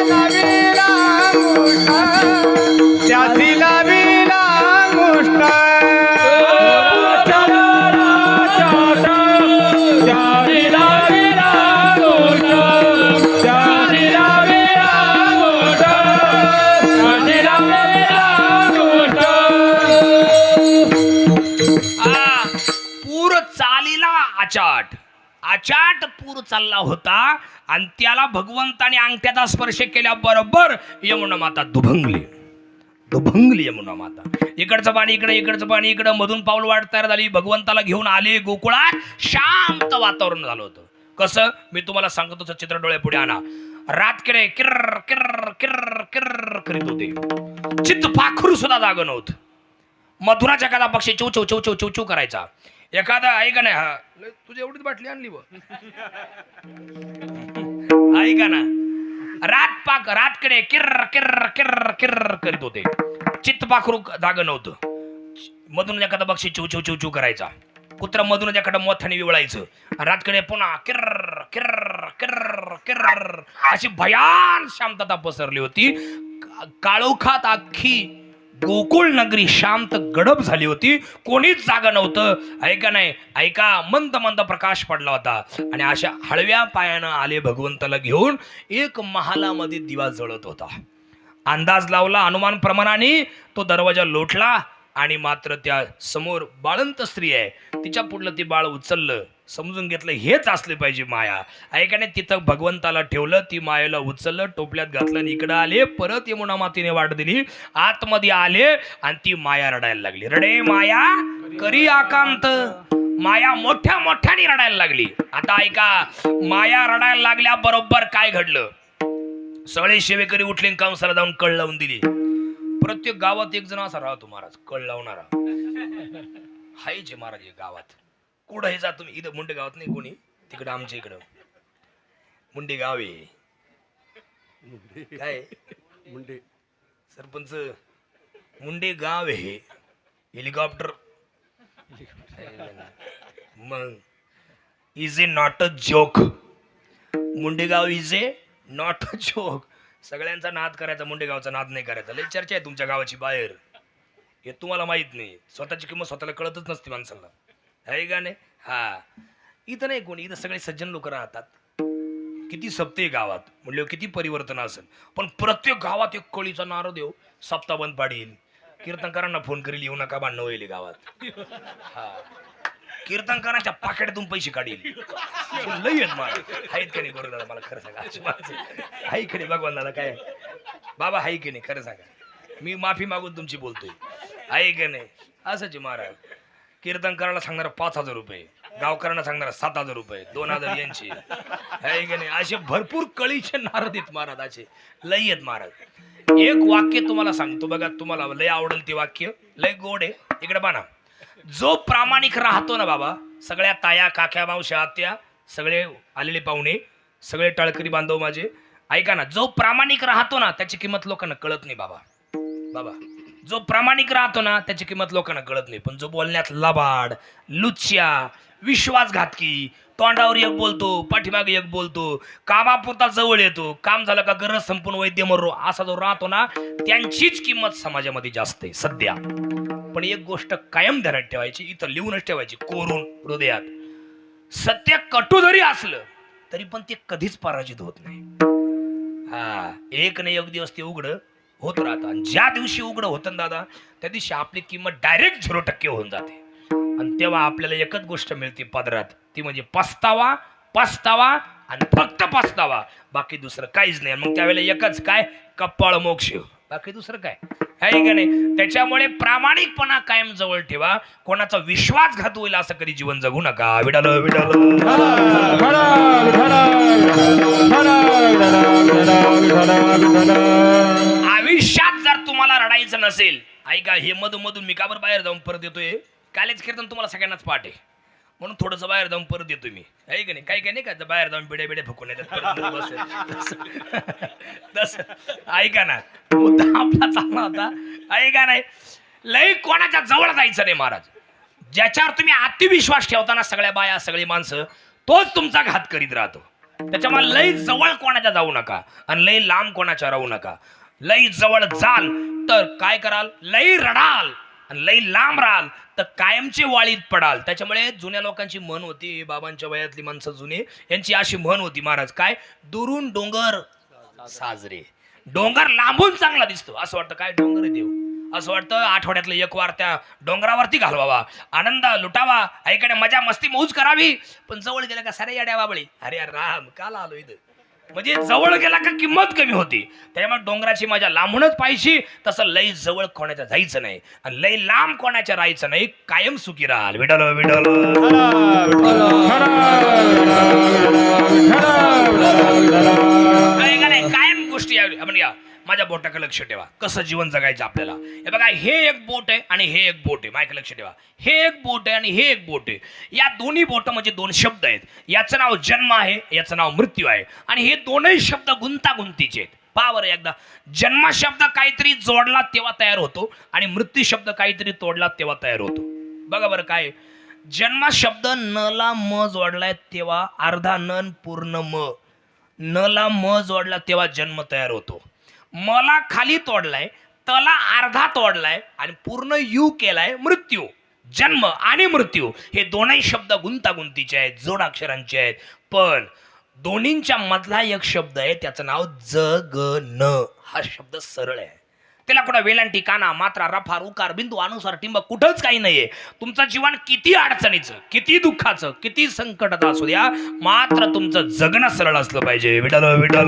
नावीला मुठ, त्याची लावीला मुष्ट. आचाट पूर चालला होता आणि त्याला भगवंताने अंगठ्याचा स्पर्श केल्याबरोबर यमुना माता दुभंगली यमुना माता. इकडचं पाणी इकडे, इकडचं पाणी इकडं, मधून पाऊल वाट तयार झाली. भगवंताला घेऊन आले गोकुळात. शांत वातावरण झालं होतं. कसं मी तुम्हाला सांगतो तसं चित्र डोळे पुढे आणा. रातकडे किर्र किर्र किर्र किर्र करीत होते. चित्त पाखरू सुद्धा जागं नव्हतं. मधुराच्या एखादा पक्षी चौ चौ चौ चौ चौ चौ करायचा. एखादा ऐका नाही, हा तुझी एवढीच बाटली आणली व ऐका ना. रातकडे किर्र किर्र किर्र किर्र करीत होते. चित्त पाखरू जागं नव्हतं. मधून एखादा पक्षी चौ चौ चौ चौ करायचा. कुत्रा मधून एखादा मोठ्याने विवळायचं. रातकडे पुन्हा किर्र किर्र किर्र किर्र अशी भयान शांतता पसरली होती. काळोखात अख्खी गोकुळ नगरी शांत गडप झाली होती. कोणीच जागा नव्हतं. ऐका नाही, ऐका, मंद मंद प्रकाश पडला होता. आणि अशा हळव्या पायानं आले भगवंताला घेऊन. एक महालामध्ये दिवा जळत होता. अंदाज लावला अनुमान प्रमाणाने. तो दरवाजा लोटला आणि मात्र त्या समोर बाळंत स्त्री आहे. तिच्या पुढलं ते बाळ उचललं. समजून घेतलं हेच असले पाहिजे माया. ऐकाने तिथं भगवंताला ठेवलं. ती मायेला उचललं, टोपल्यात घातलं आणि इकडं आले. परत यमुना मातेने वाट दिली. आतमध्ये आले आणि ती माया रडायला लागली. रडे माया करी आकांत. माया मोठ्या मोठ्याने रडायला लागली. आता ऐका, माया रडायला लागल्या बरोबर काय घडलं. सगळे सेवेकरी उठले, कंसाला जाऊन कळ लावून दिली. प्रत्येक गावात एक जण असा राहतो महाराज, कळ लावणारा. हायचे महाराज हे गावात. कुठं हे जा तुम्ही. इथं मुंडे गावात नाही कोणी, तिकडं आमच्या इकडं मुंडे गाव आहे. काय मुंडे सरपंच मुंडे गाव आहे. हेलिकॉप्टर मग is a not a joke. Munde गाव is a not a joke. सगळ्यांचा नाद करायचा, मुंडे गावचा नाद नाही करायचा. लय चर्चा आहे तुमच्या गावाची बाहेर. हे तुम्हाला माहित नाही. स्वतःची किंमत स्वतःला कळतच नसते माणसाला, आहे का नाही. हा इथं नाही कोणी, इथं सगळे सज्जन लोक राहतात. किती सप्ते गावात म्हणले किती परिवर्तन असेल. पण प्रत्येक गावात एक कळीचा नारळ देव. सप्ताह बंद पाडील. कीर्तनकारांना फोन करील, येऊ नका भांडणं होईल गावात. हा कीर्तनकारांच्या पाकिटातून पैसे काढील. लई आहेत मला. आहेत का नाही करू दादा, मला खरं सांगा. हाय की नाही भगवान दादा, काय बाबा हाय की नाही खरं सांगा. मी माफी मागून तुमची बोलतोय, आहे की नाही. असंच महाराज. कीर्तनकाराला सांगणार 5,000 रुपये, गावकऱ्यांना सांगणार 7,000 रुपये, 2,000 यांची, आहे की नाही. असे भरपूर कळीचे नारद आहेत महाराज. असे लई आहेत महाराज. एक वाक्य तुम्हाला सांगतो बघा, तुम्हाला लय आवडेल ते वाक्य. लय गोड आहे. इकडे बाना. जो प्रामाणिक राहतो ना बाबा, सगळ्या ताया काक्या मावश्या आत्या, सगळे आलेले पाहुणे, सगळे टाळकरी बांधव माझे, ऐका ना, जो प्रामाणिक राहतो ना त्याची किंमत लोकांना कळत नाही बाबा. बाबा, जो प्रामाणिक राहतो ना त्याची किंमत लोकांना कळत नाही. पण जो बोलण्यात लबाड, लुच्च्या, विश्वासघातकी, तोंडावर एक बोलतो, पाठीमागे एक बोलतो, कामापुरता जवळ येतो, काम झालं का गरज संपून वैद्य मरो, असा जो राहतो ना त्यांचीच किंमत समाजामध्ये जास्त आहे सध्या. पण एक गोष्ट कायम ध्यानात ठेवायची, इथं लिहूनच ठेवायची कोरून हृदयात. सत्य कटू जरी असलं तरी पण ते कधीच पराजित होत नाही. हा, एक नाही एक दिवस ते उघड होत राहतं. आणि ज्या दिवशी उघड होतं दादा त्या दिवशी आपली किंमत डायरेक्ट 0% होऊन जाते. आणि तेव्हा आपल्याला एकच गोष्ट मिळते पदरात, ती म्हणजे पस्तावा, पस्तावा आणि फक्त पस्तावा, बाकी दुसरं काहीच नाही. मग त्यावेळेला एकच काय, कपाळ मोक्ष, बाकी दुसरं काय आहे का नाही. त्याच्यामुळे प्रामाणिकपणा कायम जवळ ठेवा. कोणाचा विश्वासघात होईल असं कधी जीवन जगू नका. विडाल विडाल. आयुष्यात जर तुम्हाला रडायचं नसेल, ऐका, हे मधून मी का बरं बाहेर जाऊन परत येतोय, कालेज कीर्तन तुम्हाला सगळ्यांनाच पाठ आहे म्हणून थोडंसं बाहेर जाऊन परत येतो मी, आहे का नाही. काही नाही का बाहेर जाऊन बिड्या बिड्या फुकून येतात परत मध्ये बसेल तसं. ऐका ना, मुद्दा आपला चांगला होता. ऐका नाही, लई कोणाच्या जवळ जायचं नाही महाराज. ज्याच्यावर तुम्ही अतिविश्वास ठेवताना सगळ्या बाया सगळी माणसं, तोच तुमचा घात करीत राहतो. त्याच्यामुळे लई जवळ कोणाच्या जाऊ नका आणि लई लांब कोणाच्या राहू नका. लई जवळ जाल तर काय कराल, लई रडाल, आणि लई लांब राहाल तर कायमचे वाळीत पडाल. त्याच्यामुळे जुन्या लोकांची म्हण होती, बाबांच्या वयातली माणसं जुने, यांची अशी म्हण होती महाराज, काय, दुरून डोंगर साजरे. डोंगर लांबून चांगला दिसतो, असं वाटतं काय डोंगर आहे देव, असं वाटतं आठवड्यातलं एक वार त्या डोंगरावरती घालवावा, आनंद लुटावा, ऐकडे मजा मस्ती मौज करावी. पण जवळ गेला का सारे याड्या बाबळी, अरे राम काला आलो इथं, म्हणजे जवळ गेला का किंमत कमी होती. त्याच्यामुळे डोंगराची मजा लांबूनच पाहिजे. तसं लई जवळ कोणाच्या जायचं नाही आणि लई लांब कोणाच्या राहायचं नाही. कायम सुखी राहाल. Widal Widal. कायम गोष्टी आपण या माझ्या बोटाकडे लक्ष ठेवा, कसं जीवन जगायचं आपल्याला. हे बघा, हे एक बोट आहे आणि हे एक बोट आहे. माझ्याकडे लक्ष ठेवा, हे एक बोट आहे आणि हे एक बोट आहे. या दोन्ही बोट म्हणजे दोन शब्द आहेत. याचं नाव जन्म आहे, याचं नाव मृत्यू आहे. आणि हे दोनही शब्द गुंतागुंतीचे आहेत. पावर एकदा, जन्म शब्द काहीतरी जोडला तेव्हा तयार होतो आणि मृत्यू शब्द काहीतरी तोडला तेव्हा तयार होतो. बघा बरं, काय, जन्म शब्द न ला म जोडलाय तेव्हा अर्धा नन पूर्ण म, न ला म जोडला तेव्हा जन्म तयार होतो. मला खाली तोडलाय, तला अर्धा तोडलाय आणि पूर्ण यू केलाय मृत्यू. जन्म आणि मृत्यू हे दोनही शब्द गुंतागुंतीचे आहेत, जोडाक्षरांचे आहेत. पण दोन्हींच्या मधला एक शब्द आहे, त्याचं नाव जगन. हा शब्द सरळ आहे, त्याला कुठं वेलांटी, काना, मात्रा, रफार, उकार, बिंदू, अनुसार, टिंबक कुठंच काही नाहीये. तुमचं जीवन किती अडचणीचं, किती दुःखाचं, किती संकटाचं असू द्या, मात्र तुमचं जगणं सरळ असलं पाहिजे. विठ्ठल विठ्ठल.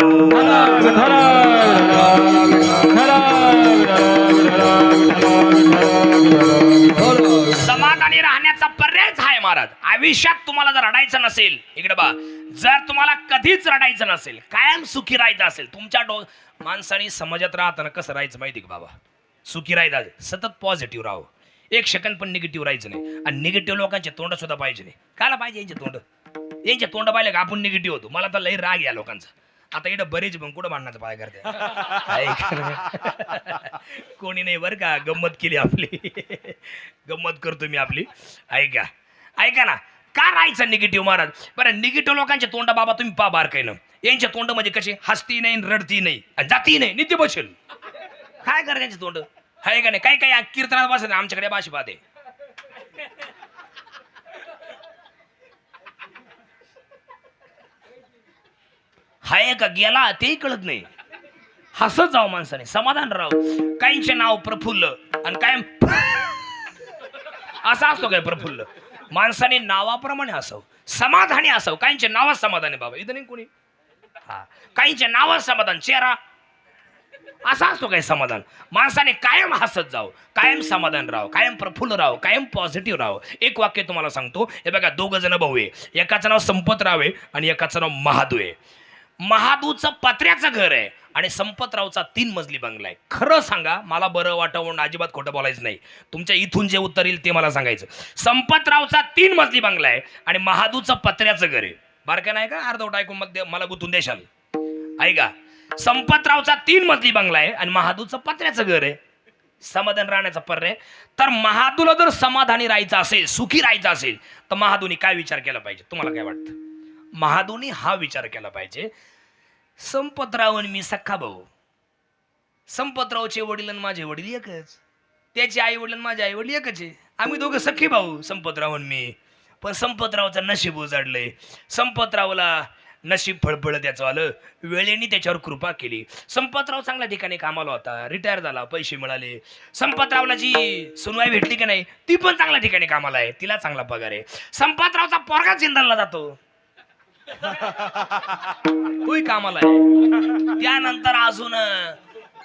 समाधानी राहण्याचा पर्यायच आहे महाराज. आयुष्यात तुम्हाला जर रडायचं नसेल, इकडे बा, जर तुम्हाला कधीच रडायचं नसेल, कायम सुखी राहायचं असेल, तुमच्या माणसाने समाजात राहताना कसं राहायचं माहिती का बाबा, सुखी राहायचं, सतत पॉझिटिव्ह राहावं, एक सेकंड पण निगेटिव्ह राहायचं नाही. आणि निगेटिव्ह लोकांचे तोंड सुद्धा पाहिजे नाही. कायला पाहिजे यांचे तोंड पाहिले का आपण निगेटिव्ह होतो. मला तर लई राग या लोकांचा. आता इकडं बरेच पण कुठं भांडण्याचं पाय करते कोणी नाही बरं का, गंमत केली आपली गंमत करतो मी आपली. ऐका ऐका ना, का राहायचं निगेटिव्ह महाराज. बरं, निगेटिव्ह लोकांचे तोंड बाबा तुम्ही पा बारकाईनं, यांचे तोंड म्हणजे कसे, हसती नाही, रडती नाही, जाती नाही, नित्य बसेल. काय कर त्यांचे तोंड, आहे का नाही. काही काही कीर्तनात बसत आमच्याकडे भाषा पाहते. हाय का गेला तेही कळत नाही. हसत जाऊ माणसाने, समाधान राहू. काहींचे नाव प्रफुल्ल आणि कायम असा असतो काय प्रफुल्ल. माणसाने नावाप्रमाणे असावं, समाधानी असावं. काहींचे नाव समाधानी बाबा, इथं नाही कोणी. हा, काहींचे नाव समाधान, चेहरा असा असतो काय समाधान. माणसाने कायम हसत जावं, कायम समाधान राहावं, कायम प्रफुल्ल राहावं, कायम पॉझिटिव्ह राहावं. एक वाक्य तुम्हाला सांगतो. हे बघा, दोघं जण भाऊ आहे, एकाचं नाव संपतराव आहे आणि एकाचं नाव महादू आहे. महादूचं पत्र्याचं घर आहे आणि संपतरावचा 3 मजली बंगला आहे. खरं सांगा, मला बरं वाटवून अजिबात खोटं बोलायचं नाही. तुमच्या इथून जे उत्तर येईल ते मला सांगायचं. संपतरावचा 3 मजली बंगला आहे आणि महादूचं पत्र्याचं घर आहे. बारका नाही का, अर्धवट ऐकून मग मला गुंतून देशाल. ऐका, संपतरावचा 3 मजली बंगला आहे आणि महादूचं पत्र्याचं घर आहे, समाधान राहण्याचा पर्याय. तर महादूला जर समाधानी राहायचं असेल, सुखी राहायचं असेल, तर महादूनी काय विचार केला पाहिजे? तुम्हाला काय वाटतं? महादूनी हा विचार केला पाहिजे, संपतराव आणि मी सख्खा भाऊ. संपतरावचे वडील आणि माझे वडील एकच, त्याचे आई वडील आणि माझे आई वडील एकच आहे. आम्ही दोघं सख्खे भाऊ, संपतराव आणि मी. पण संपतरावचं नशीब उजाडलंय. संपतरावला नशीब फळफळ त्याचं आलं, वेळेने त्याच्यावर कृपा केली. संपतराव चांगल्या ठिकाणी कामाला होता, रिटायर झाला, पैसे मिळाले. संपतरावला जी सुनवाई भेटली की नाही, ती पण चांगल्या ठिकाणी कामाला आहे, तिला चांगला पगार आहे. संपतरावचा पोरगा जिंदालला जातो, तोही कामाला आहे. त्यानंतर अजून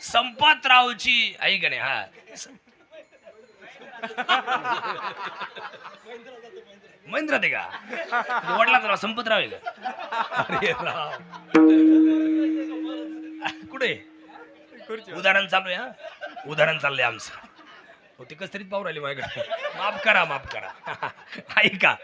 संपतरावची आई का नाही, हा महेंद्र ते का वडिलांचं नाव संपतराव आहे का? अरे राव, कुठे उदाहरण चालू आहे? उदाहरण चाललंय आमचं. ते कस तरी पाहू राहिले माझ्याकडे, माफ करा माफ करा. ऐका,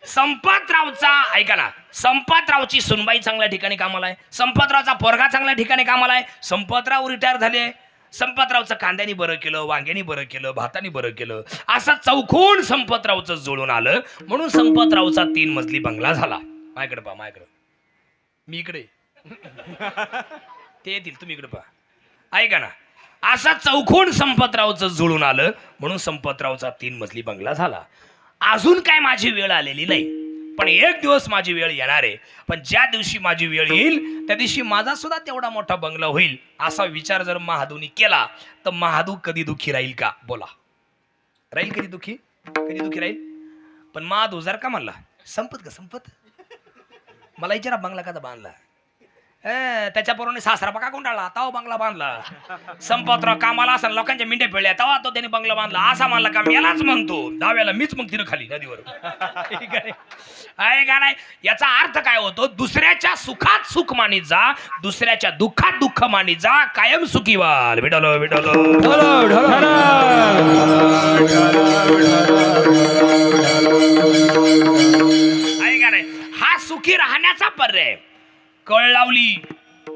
संपतरावचा, ऐका ना, संपतरावची सुनबाई चांगल्या ठिकाणी कामाला आहे, संपतरावचा पोरगा चांगल्या ठिकाणी कामाला आहे, संपतराव रिटायर झाले. संपतरावचं कांद्याने बरं केलं, वांग्याने बरं केलं, भाताने बरं केलं, असं चौकोन संपतरावचं जुळून आलं. म्हणून संपतरावचा 3 मजली बंगला झाला. माझ्याकडे पहा, माझ्याकडे, मी इकडे, ते येतील, तुम्ही इकडे पहा. ऐका ना, असा चौकोन संपतरावचं जुळून आलं, म्हणून संपतरावचा 3 मजली बंगला झाला. अजून काय माझी वेळ आलेली नाही, पण एक दिवस माझी वेळ येणार आहे. पण ज्या दिवशी माझी वेळ येईल, त्या दिवशी माझा सुद्धा तेवढा मोठा बंगला होईल. असा विचार जर महादूनी केला, तर महादू कधी दुखी राहील का? बोला, राहील कधी दुखी? कधी दुखी राहील? पण महादू जर का म्हणला संपत का संपत, मला विचारा बंगला कसा बांधला? त्याच्या पोराने सासरा बघा गुंडाळला, तवा बंगला बांधला. संपतराव कामाला असा लोकांच्या मिंड्या पिळल्या, तवा तो त्याने बंगला बांधला. असा म्हणला का यालाच म्हणतो, दहाव्याला मीच मग तिनं खाली नदीवर. आहे का नाही? याचा अर्थ काय होतो? दुसऱ्याच्या सुखात सुख मानित जा, दुसऱ्याच्या दुःखात दुःख मानित जा, कायम सुखी व्हाल. विठलो विठलो आहे का नाही? हा सुखी राहण्याचा पर्याय. कळ लावली,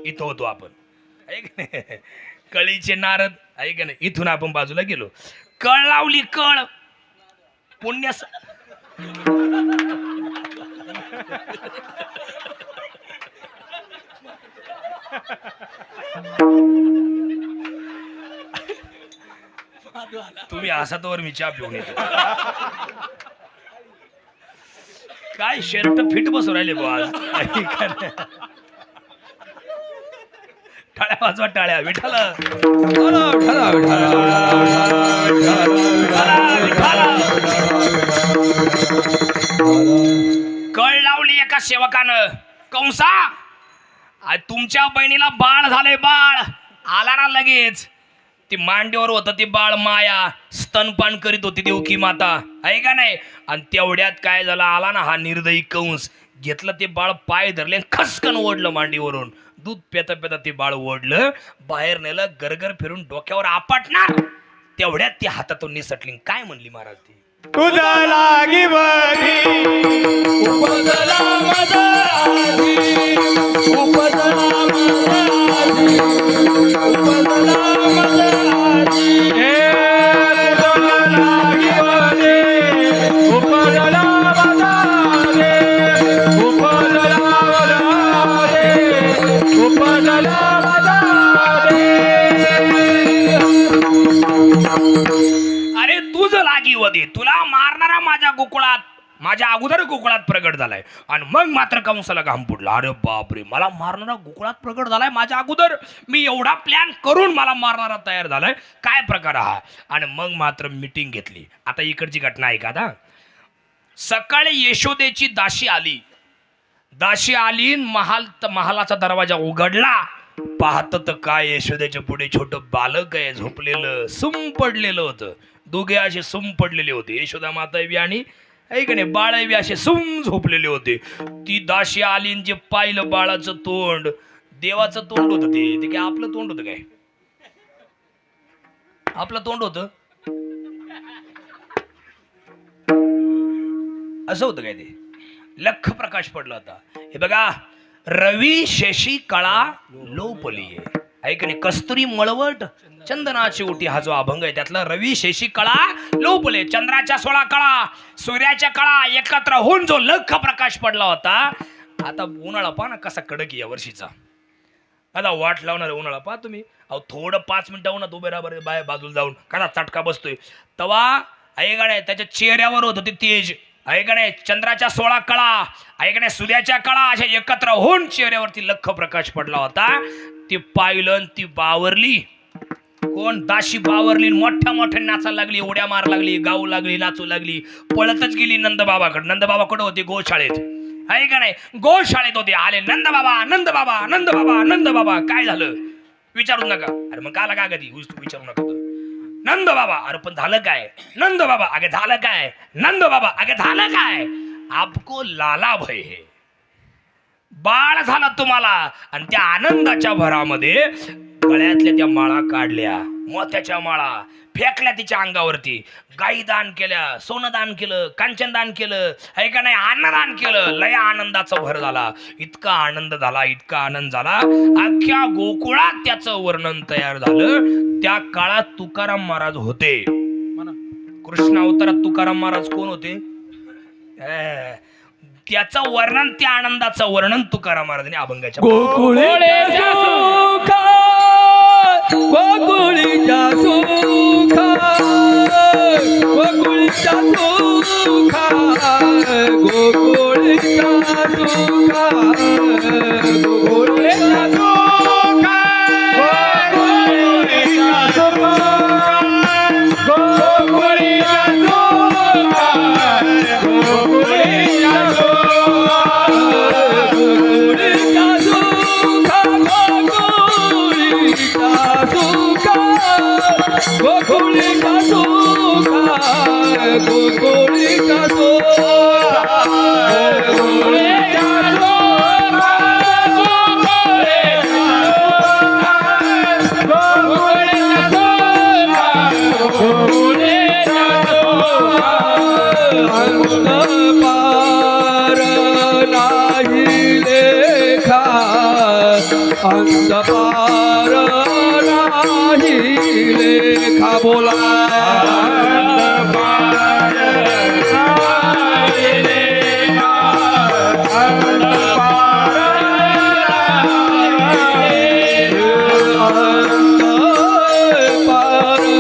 इथं होतो आपण, कळीचे नारद, आहे का नाही? इथून आपण बाजूला गेलो. कळ लावली, कळ पुण्य. तुम्ही असा तोवर मी चहा पिऊन येतो. काय शर्ट फिट बसू राहिले बुवा. टाळ्या वाजवा, टाळ्या. विठाला कळ लावली एका सेवकानं. कंसा, तुमच्या बहिणीला बाळ झालंय, बाळ आला ना लगेच. ती मांडीवर होतं ते बाळ, माया स्तनपान करीत होती देवकी माता, आहे का नाही? आणि तेवढ्यात काय झालं, आला ना हा निर्दयी कंस, घेतलं ते बाळ, पाय धरले, खसकन ओढलं मांडीवरून. दूध पेता पेता ते बाळ ओढलं, बाहेर नेलं, गरगर फिरून डोक्यावर आपटणार. तेवढ्यात ती हातातून निसटली. काय म्हणली महाराज ती? तुझा लागी बरी उपजला माझा आधी, उपजला माझा आधी, उपजला माझा आधी. तुझा लागी बरी उपजला माझा आधी, उपजला माझा आधी, उपजला माझा आधी. अरे तुझ लागी वदे, तुला मारणारा माझ्या गोकुळात, माझ्या अगोदर गोकुळात प्रगट झालाय. आणि मग मात्र कंसाला घाम फुटला. अरे बापरे, मला मारणारा गोकुळात प्रगट झालाय माझ्या अगोदर, मी एवढा प्लॅन करून मला मारणारा तयार झालाय, काय प्रकार हा? आणि मग मात्र मीटिंग घेतली. आता इकडची घटना आहे का? आता सकाळी यशोदेची दासी आली. दासी आली, महालाचा दरवाजा उघडला. पाहत तर काय, यशोदेच्या पुढे छोट बालक आहे, झोपलेलं, सुम पडलेलं होतं. दोघे असे सुम पडलेले होते, यशोदा माता बी आणि ऐकणे बाळ बी असे सुम झोपलेले होते. ती दासी आली, जे पाहिलं बाळाचं तोंड, देवाचं तोंड होतं. ते काय आपलं तोंड होतं? काय आपलं तोंड होतं? असं होतं काय? ते लख प्रकाश पडला होता. हे बघा, रवी शशी कळा लोपली ऐक नाही कस्तुरी मळवट चंदनाची ओटी हा जो अभंग आहे त्यातला रवी शेशी कळा लोपले चंद्राच्या 16 कळा सूर्याच्या कळा एकत्र होऊन जो लख प्रकाश पडला होता. आता उन्हाळा पहा ना कसा कडक या वर्षीचा. आता वाट लावणार उन्हाळा पहा तुम्ही. अहो थोडं 5 मिनिटं उन्हात उभे राहा बरं बाय बाजूला जाऊन कसा चटका बसतोय. तवा ऐकणे त्याच्या चेहऱ्यावर होत होते तेज ऐकणे चंद्राच्या 16 कळा ऐकणे सूर्याच्या कळा अशा एकत्र होऊन चेहऱ्यावरती लख प्रकाश पडला होता. ती पाहिलं ती बावरली कोण दाशी बावरली मोठ्या मोठ्या नाचायला लागली उड्या मार लागली गाऊ लागली नाचू लागली पळतच गेली नंदबाबाकडे. नंदबाबा कुठे होते गोशाळेत आहे का नाही गोशाळेत होते. आले नंदबाबा नंदबाबा नंदबाबा नंदबाबा काय झालं विचारू नका. अरे मग काला का कधी विचारू नका नंदबाबा. अरे पण झालं काय नंदबाबा अगे झालं काय नंदबाबा अगे झालं काय. आपको लाला भय है बाळ झाला तुम्हाला. आणि त्या आनंदाच्या भरामध्ये गळ्यातल्या त्या माळा काढल्या मोत्याच्या माळा फेकल्या तिच्या अंगावरती. गाई दान केल्या सोनं दान केलं कांचन दान केलं आहे का नाही अन्नदान केलं. लय आनंदाचा भर झाला. इतका आनंद झाला इतका आनंद झाला अख्ख्या गोकुळात त्याचं वर्णन तयार झालं. त्या काळात तुकाराम महाराज होते. कृष्ण अवतारात तुकाराम महाराज कोण होते. त्याचं वर्णन त्या आनंदाचं वर्णन तुकाराम महाराजांनी अभंगाच्या गोकुळीच्या सुखा गोकुळीच्या सुखा गोकुळीच्या सुखा गोकुळीच्या सुखा गोकुळीच्या सुखा गोकुळीच्या सुखा गोकुळीच्या सुखा गोकुळीच्या गोकुळीच्या सुखा गोकुळीच्या पार नाही लेखा अंत पार नाही लेखा बोला पार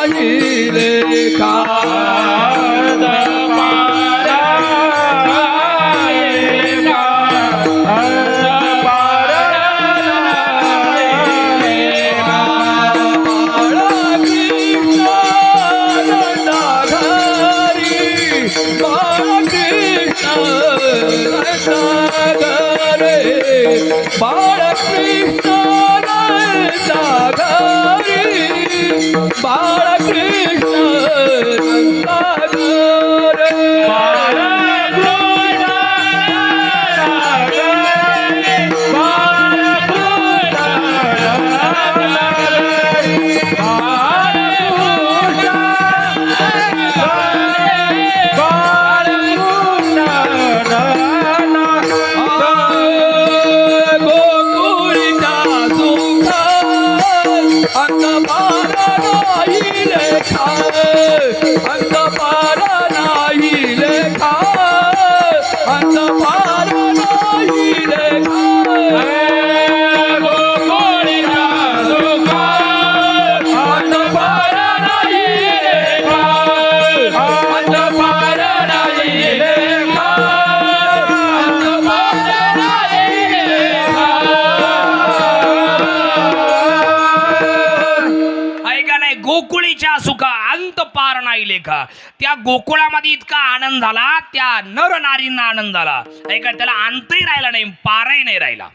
नाही लेखा बाळकृष्ण बाळकृष्ण गोकुळीच्या सुखा अंत पार नाही लेखा. त्या गोकुळामध्ये इतका आनंद झाला त्या नर नारींना आनंद झाला ऐका त्याला अंतही राहिला नाही पारही नाही राहिला.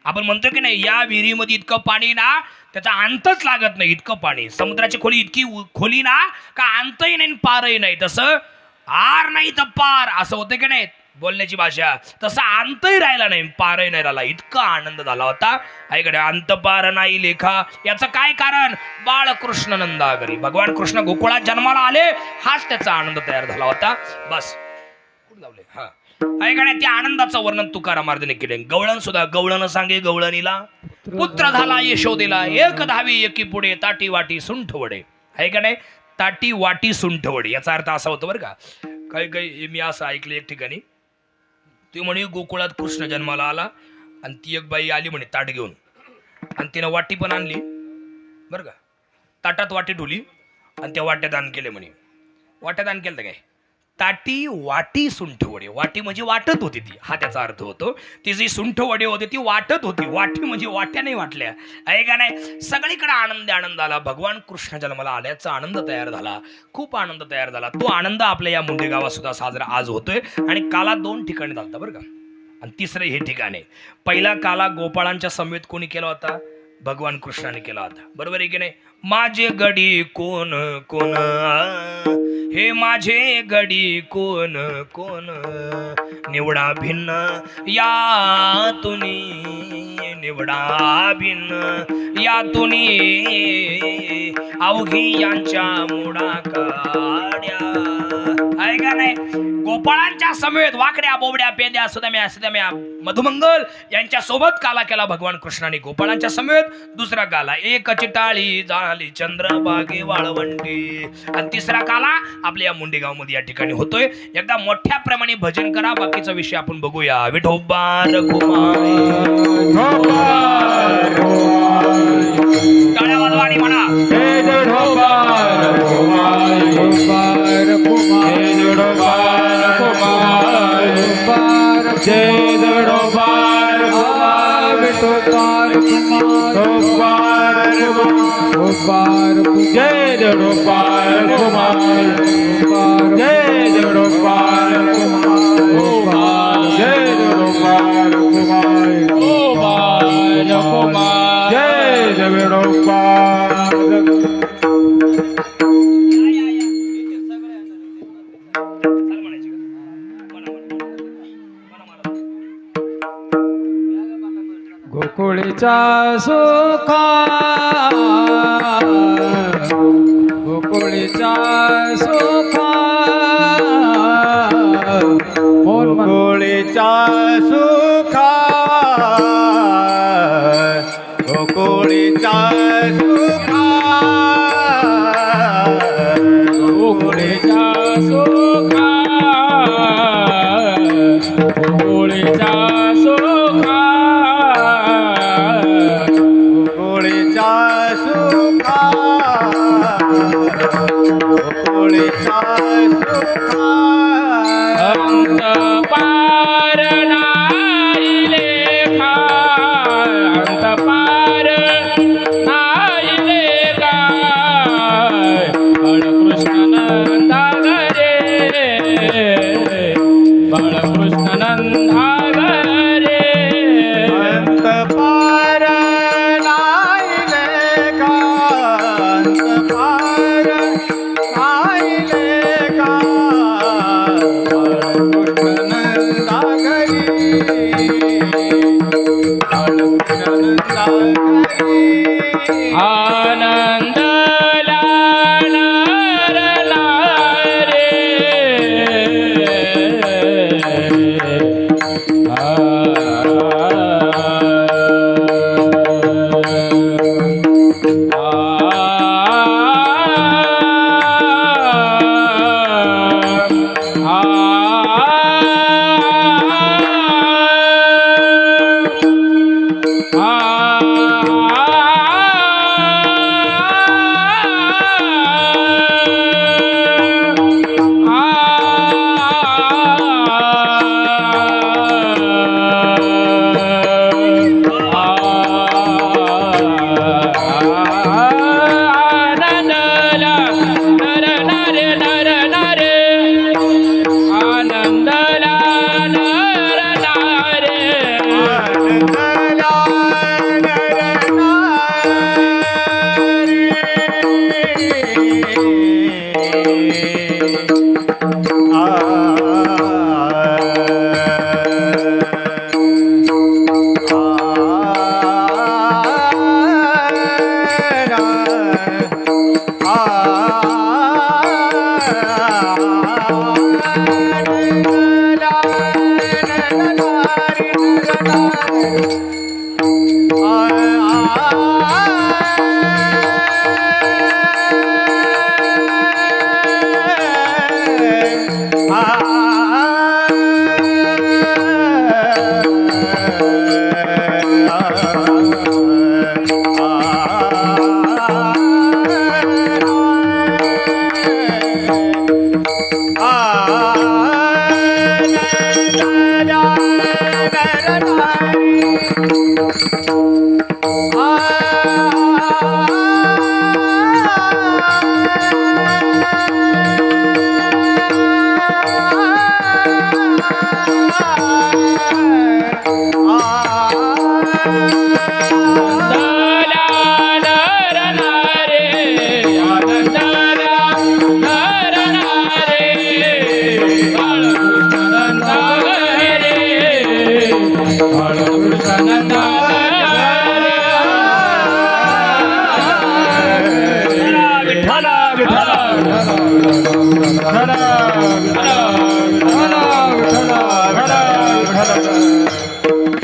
आपण म्हणतो की नाही या विहिरीमध्ये इतकं पाणी ना त्याचा अंतच लागत नाही इतकं पाणी. समुद्राची खोली इतकी खोली ना का अंतही नाही पारही नाही. तसं आर नाही तर पार असं होतं की नाही. बोलण्याची भाषा. तसा अंतही राहिला नाही, पारही नाही राहिला. इतका आनंद झाला होता. ऐकडे अंत पार नाही लेखा. याचं काय कारण? बाळकृष्ण नंदागरी, भगवान कृष्ण गोकुळात जन्माला आले, हाच त्याचा आनंद तयार झाला होता. बस कुठे लावले? हा, ऐकडे त्या आनंदाचं वर्णन तुकाराम महाराजांनी केले. गवळण सुद्धा, गवळण सांगे गवळणीला पुत्र झाला यशोदेला, एक धावी एकी पुढे ताटी वाटी सुंठ वडे. ऐकडे ताटी वाटी सुंठ वडे याचा अर्थ असा होतो बरं का. काही काही मी असं ऐकलं एक ठिकाणी, ती म्हणे गोकुळात कृष्ण जन्माला आला आणि ती एक बाई आली म्हणे ताट घेऊन, आणि तिनं वाटी पण आणली बरं का. ताटात वाटी ठेवली आणि त्या वाट्यात दान केले म्हणे. वाट्यात दान केलं तर काय? ताटी वाटी सुंठ वडे. वाटी म्हणजे वाटत होती ती, हा त्याचा अर्थ होतो. ती जी सुंठ वडे होते ती वाटत होती. वाटी म्हणजे वाट्या नाही वाटल्या. आहे का नाही? सगळीकडे आनंद आनंद आला. भगवान कृष्ण जन्माला आल्याचा आनंद तयार झाला. खूप आनंद तयार झाला. तो आनंद आपल्या या मुंडे गावात सुद्धा साजरा आज होतोय. आणि काला 2 ठिकाणी झालता बरं का, आणि तिसरं हे ठिकाण आहे. पहिला काला गोपाळांच्या समवेत कोणी केला होता? भगवान कृष्णाने केला होता. बरोबर आहे की नाही? माझे गडी कोण कोण, हे माझे गडी कोण कोण, निवडा भिन्न यातुनी, निवडा भिन्न यातुनी, अवघी यांच्या मुडा काड्या. आहे का नाही? गोपाळांच्या समेत वाकड्या बोबड्या पेद्या सुदम्या सुदम्या मधुमंगल यांच्या सोबत काला केला भगवान कृष्णाने गोपाळांच्या समेत. दुसरा काला एक चिटाळी झाली चंद्रबागे वाळवंटी, आणि तिसरा काला आपल्या या मुंडेगाव मध्ये या ठिकाणी होतोय. एकदा मोठ्या प्रमाणे भजन करा. बाकीचा विषय आपण बघूया. विठोबार टाळ्या वाजवाणी म्हणा. जय दडोबार विठोबार कुमार, जय दडोबार कुमार, जय दडोबार कुमार, जय दडोबार कुमार, जय दडोबार. गोकुळीचा सुखा, गोकुळीचा सुखा, गोकुळीचा सुखा, गोकुळीचा सुखा, गोकुळीचा सुखा, गोकुळीचा सुखा, गोकुळीचा सुखा, गोकुळीचा सुखा. अंत पार नाही लेखा, अंत पार नाही लेखा, बाळकृष्ण नंदा रे, बाळकृष्ण नंदा रे. अंत पार नाही लेखा, अंत पार नाही लेखा, बाळकृष्ण नंदा बाळकृष्ण नंदा आनंद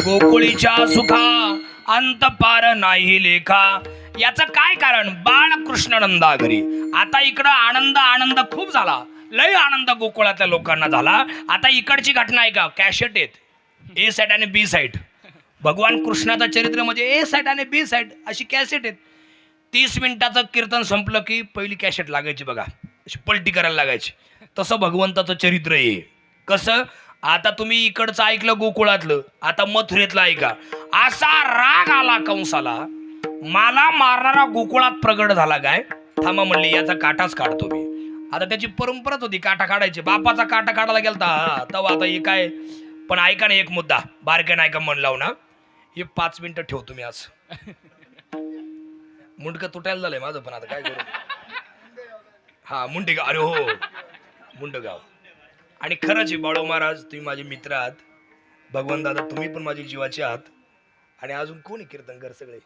गोकुळीच्या सुखा अंत पार नाही लेखा. याचं काय कारण? बाळकृष्ण नंदा घरी. आता इकडं आनंद आनंद खूप झाला, लय आनंद गोकुळातल्या लोकांना झाला. आता इकडची घटना आहे का, कॅसेट आहेत, ए साईड आणि बी साईड. भगवान कृष्णाचं चरित्र म्हणजे ए साईड आणि बी साईड अशी कॅसेट आहेत. 30 मिनिटाचं कीर्तन संपलं की पहिली कॅसेट लागायची बघा, अशी पलटी करायला लागायची. तसं भगवंताचं चरित्र आहे. कसं? आता तुम्ही इकडचं ऐकलं गोकुळातलं, आता मथुरेतलं ऐका. असा राग आला कंसाला, मला मारणारा गोकुळात प्रगट झाला काय. थांबा म्हणले, याचा काटाच काढतो मी. आता त्याची परंपराच होती काटा काढायची. बापाचा काटा काढायला गेलता तेव्हा आता हे काय. पण ऐका ना एक मुद्दा, बारक्या नायका मन लावू ना, हे 5 मिनिटं ठेवतो मी आज. मुंडकं तुटायला झालंय माझं, पण आता काय करू. हा मुंडेगाव, अरे हो मुंडगाव. आणि खरंच आहे बाळू महाराज, तुम्ही माझे मित्र आहात. भगवान दादा तुम्ही पण माझे जीवाचे आहात. आणि अजून कोणी कीर्तनकार सगळे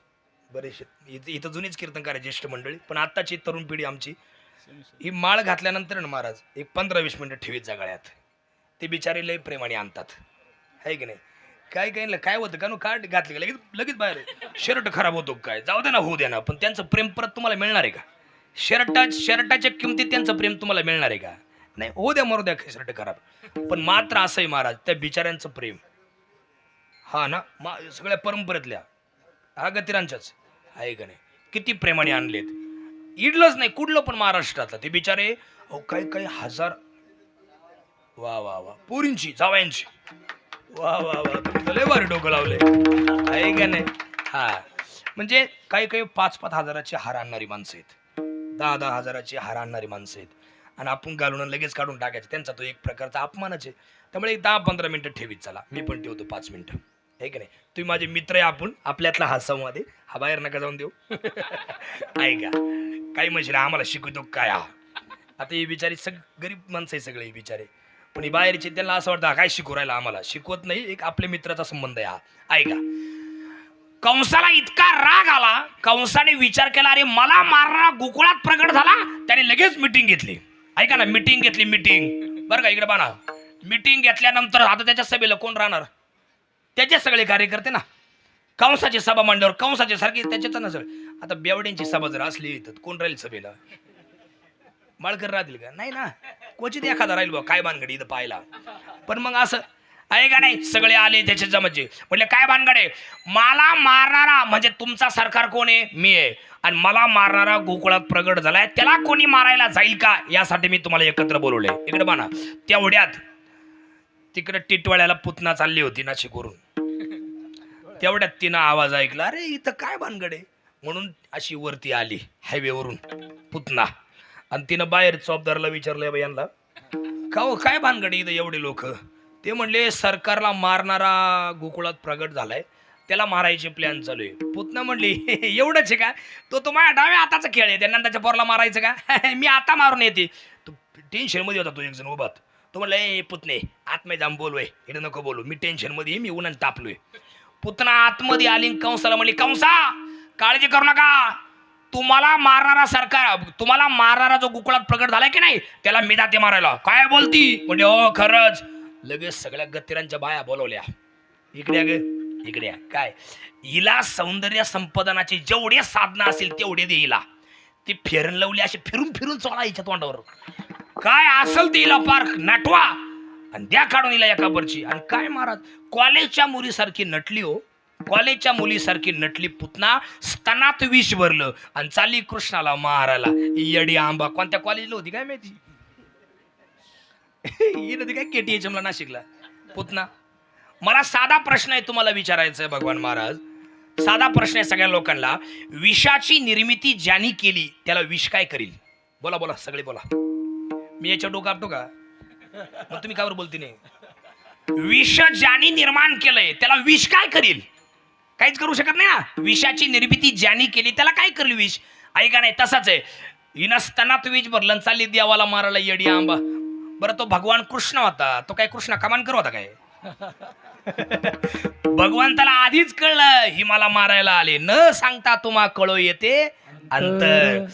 बरेचसे इथं जुनीच कीर्तनकार ज्येष्ठ मंडळी. पण आत्ताची तरुण पिढी आमची ही माळ घातल्यानंतर ना महाराज एक 15-20 मिनिटं ठेवीत जागळ्यात. ते बिचारे लय प्रेमाने आणतात, है की नाही. काय काय काय होतं का नो, कार्ड घातले का लगेच लगेच बाहेर शर्ट खराब होतो काय, जाऊ दे ना, होऊ दे ना. पण त्यांचं प्रेम परत तुम्हाला मिळणार आहे का? शर्टाच्या किमतीत त्यांचं प्रेम तुम्हाला मिळणार आहे का? नाही, होऊ द्या मरू द्या शर्ट खराब. पण मात्र असं आहे महाराज, त्या बिचाऱ्यांचं प्रेम हा ना सगळ्या परंपरेतल्या हा गतिरांच्याच आहे का नाही. किती प्रेमाने आणलेत. इडलंच नाही कुठलं पण महाराष्ट्रातलं ते बिचारे. अहो काही काही हजार, वा वा वा, पोरींची जावयांची, वा वा वा, तुम्ही लय भारी डोकं लावले आहे का नाही. हा म्हणजे काही काही 5-5 हजाराचे हार आणणारी माणसं आहेत, 10-10 हजाराचे हार आणणारी माणसं आहेत. आणि आपण घालून लगेच काढून टाकायचे. त्यांचा तो एक प्रकारचा अपमानच आहे. त्यामुळे 10-15 मिनिटं ठेवीत चला, मी पण ठेवतो 5 मिनिटं, आहे की नाही. तुम्ही माझे मित्र आहे, आपण आपल्यातला हा संवाद आहे, हा बाहेर नका जाऊन देऊ. ऐका काही म्हणशील आम्हाला शिकवतो काय हा. आता हे बिचारे गरीब माणसं आहे सगळे हे बिचारे, पण ही बाहेरचे त्यांना असं वाटतं काय शिकू राहिला, आम्हाला शिकवत नाही. एक आपल्या मित्राचा संबंध आहे हा. ऐका कंसाला इतका राग आला, कंसाने विचार केला अरे मला मारणारा गोकुळात प्रगट झाला. त्याने लगेच मिटिंग घेतली. ऐका ना, मिटिंग घेतली, मिटिंग बरं का, इकडे बाना. मिटिंग घेतल्यानंतर आता त्याच्या सभेला कोण राहणार? त्याचे सगळे कार्यकर्ते ना. कंसाची सभा मांडल्यावर कंसाचे सारखे त्याच्यात ना सगळे. आता बेवड्यांची सभा जर असली तर कोण राहील सभेला? माळकर राहतील का? नाही ना, क्वचित एखादा राहील बा, काय भानगडी इथं पाहायला. पण मग असं आहे का नाही, सगळे आले त्याच्या जमाचे. म्हटले काय भानगड आहे? मला मारणारा म्हणजे तुमचा सरकार कोण आहे? मी आहे. आणि मला मारणारा गोकुळात प्रगट झालाय, त्याला कोणी मारायला जाईल का, यासाठी मी तुम्हाला एकत्र बोलवले. इकडे बाना. तेवढ्यात तिकडे टिटवाळ्याला पुतना चालली होती नाशिकवरून. तेवढ्यात तिनं आवाज ऐकला, अरे इथं काय भानगड आहे म्हणून अशी वरती आली हायवेवरून पुतना. आणि तिनं बाहेर चौबदारला विचारलंय बा यांना, का हो काय भानगड इथं एवढे लोक? ते म्हणले सरकारला मारणारा गोकुळात प्रगट झालाय, त्याला मारायचे प्लॅन चालू आहे. पुतना म्हणली एवढंच आहे का? तो माझ्या डाव्या हाताचा खेळ आहे, त्या नंदाच्या पोरला मारायचं का? मी आता मारून येते. तो टेन्शनमध्ये होता तो एक जण उभात. तो म्हणलं ए पुतणे आतमध्ये जाऊन बोलूय, इकडे नको बोलू, मी टेन्शनमध्ये, मी उन्हात तापलोय. पुतना आतमध्ये आली, कंसाला म्हणली कंसा काळजी करू नका, तुम्हाला मारणारा सरकार, तुम्हाला मारणारा जो गोकुळात प्रगट झालाय की नाही, त्याला मी जाते मारायला. काय बोलती? म्हणजे हो खरंच. लगेच सगळ्या गतिरांच्या बाया बोलवल्या. इकडे ग इकडे. काय हिला सौंदर्य संपादनाचे जेवढे साधनं असेल तेवढे दे हिला. ती फेरन लावली अशी फिरून फिरून चोळा हिच्या तोंडावर, काय असेल ते हिला पार्क नटवा आणि द्या काढून हिला एका बरची. आणि काय महाराज कॉलेजच्या मुलीसारखी नटली हो, कॉलेजच्या मुलीसारखी नटली पुतना. स्तनात विष भरलं आणि चालली कृष्णाला मारायला. येडी आंबा कोणत्या कॉलेजला होती काय माहिती, ही नदी काय KTHM नाशिकला पुतना. मला साधा प्रश्न आहे तुम्हाला विचारायचा आहे भगवान महाराज, साधा प्रश्न आहे सगळ्या लोकांना. विषाची निर्मिती ज्याने केली त्याला विष काय करील? बोला बोला सगळे बोला. मी याच्या डोकं आपटो का? मग तुम्ही कावर बोलती नाही? विष ज्याने निर्माण केलंय त्याला विष काय करील? काहीच करू शकत नाही ना. विषाची निर्मिती ज्याने केली त्याला काय करेल विष? ऐका नाही तसाच आहे. हिनं स्तनात विष भरलं चालली देवाला मारायला येडी आंबा. बरं तो भगवान कृष्ण होता, तो काय कृष्ण कमानकर होता काय? भगवंताला आधीच कळलं ही मला मारायला आले, न सांगता तुम्हा कळो येते अंतर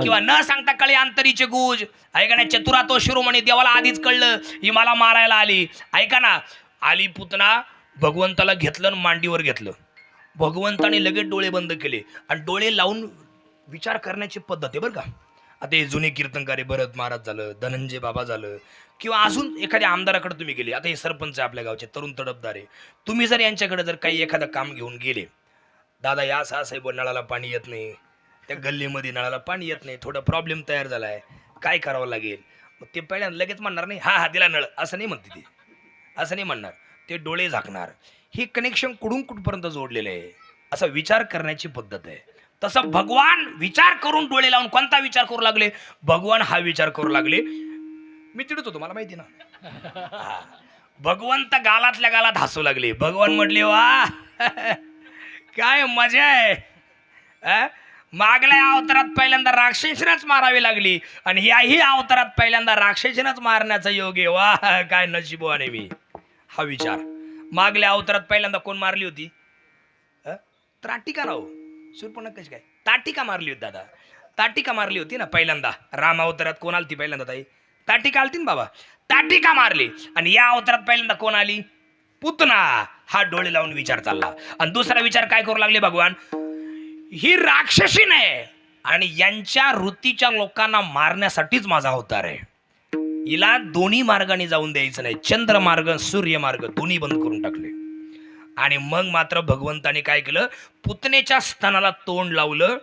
किंवा न सांगता कळे अंतरीचे गुज. ऐका ना, चतुरा तो शिरोमणी, देवाला आधीच कळलं ही मला मारायला आली. ऐका ना, आली पुतना, भगवंताला घेतलं आणि मांडीवर घेतलं. भगवंताने लगेच डोळे बंद केले आणि डोळे लावून विचार करण्याची पद्धत आहे बरं का. आता हे जुने कीर्तनकारी भरत महाराज झालं, धनंजय बाबा झालं, किंवा अजून एखाद्या आमदाराकडे तुम्ही गेले. आता हे सरपंच आहे आपल्या गावचे, तरुण तडफदार आहे. तुम्ही जर यांच्याकडे जर काही एखादं काम घेऊन गेले, दादा या साहेब नळाला पाणी येत नाही, त्या गल्लीमध्ये नळाला पाणी येत नाही, थोडा प्रॉब्लेम तयार झाला आहे, काय करावं लागेल. मग ते पहिल्यांदा लगेच म्हणणार नाही हा दिला नळ, असं नाही म्हणते ते, असं नाही म्हणणार. ते डोळे झाकणार. हे कनेक्शन कुठून कुठपर्यंत जोडलेलं आहे, असा विचार करण्याची पद्धत आहे. तसं भगवान विचार करून डोळे लावून, कोणता विचार करू लागले, भगवान हा विचार करू लागले. मी तिडत होतो, मला माहिती ना. भगवंत गालातल्या गालात हसू लागले. भगवान म्हटले वा काय मजा आहे. मागल्या अवतारात पहिल्यांदा राक्षसीनच मारावी लागली आणि याही अवतारात पहिल्यांदा राक्षसीनच मारण्याचा योग आहे. वा काय नशिबवान मी. हा विचार. मागल्या अवतारात पहिल्यांदा कोण मारली होती, त्राटिका राव, शूर्पणखाच काय ताटिका मारली होती दादा, ताटिका मारली होती ना पहिल्यांदा. राम अवतारात कोण आलती पहिल्यांदा ताई, ताटिका आलती ना बाबा, ताटिका मारली. आणि या अवतारात पहिल्यांदा कोण आली, पुतना. हा डोळे लावून विचार चालला. आणि दुसरा विचार काय करू लागले भगवान, ही राक्षसी नाही आणि यांच्या वृत्तीच्या लोकांना मारण्यासाठीच माझा अवतार आहे. हिला दोन्ही मार्गाने जाऊन द्यायचं नाही, चंद्र मार्ग सूर्य मार्ग दोन्ही बंद करून टाकले. आणि मग मात्र भगवंताने काय केलं, पुतनेच्या स्तनाला तोंड लावलं.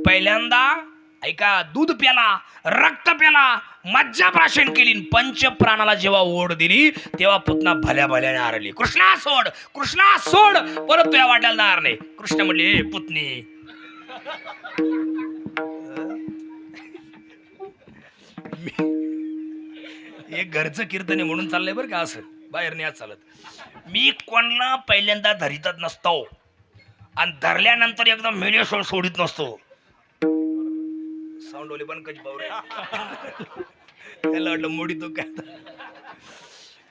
पहिल्यांदा ऐका, दूध प्याला, रक्त प्याला, मज्जा प्राशन केली. पंच प्राणाला जेव्हा ओढ दिली तेव्हा पुतना भल्या भल्याने आरली. कृष्णा सोड, कृष्णा सोड, परत तुला वाटायला जाणार नाही. कृष्ण म्हणले पुतनी हे घरचं कीर्तन आहे म्हणून चाललंय बरं का, असं बाहेर नाही आज चालत. मी कोणाला पहिल्यांदा धरितच नसतो आणि धरल्यानंतर एकदम मेलेश्वर सोडित नसतो. साऊंड ओले पण कधी पावरे त्याला वाटलं मोडी तो काय.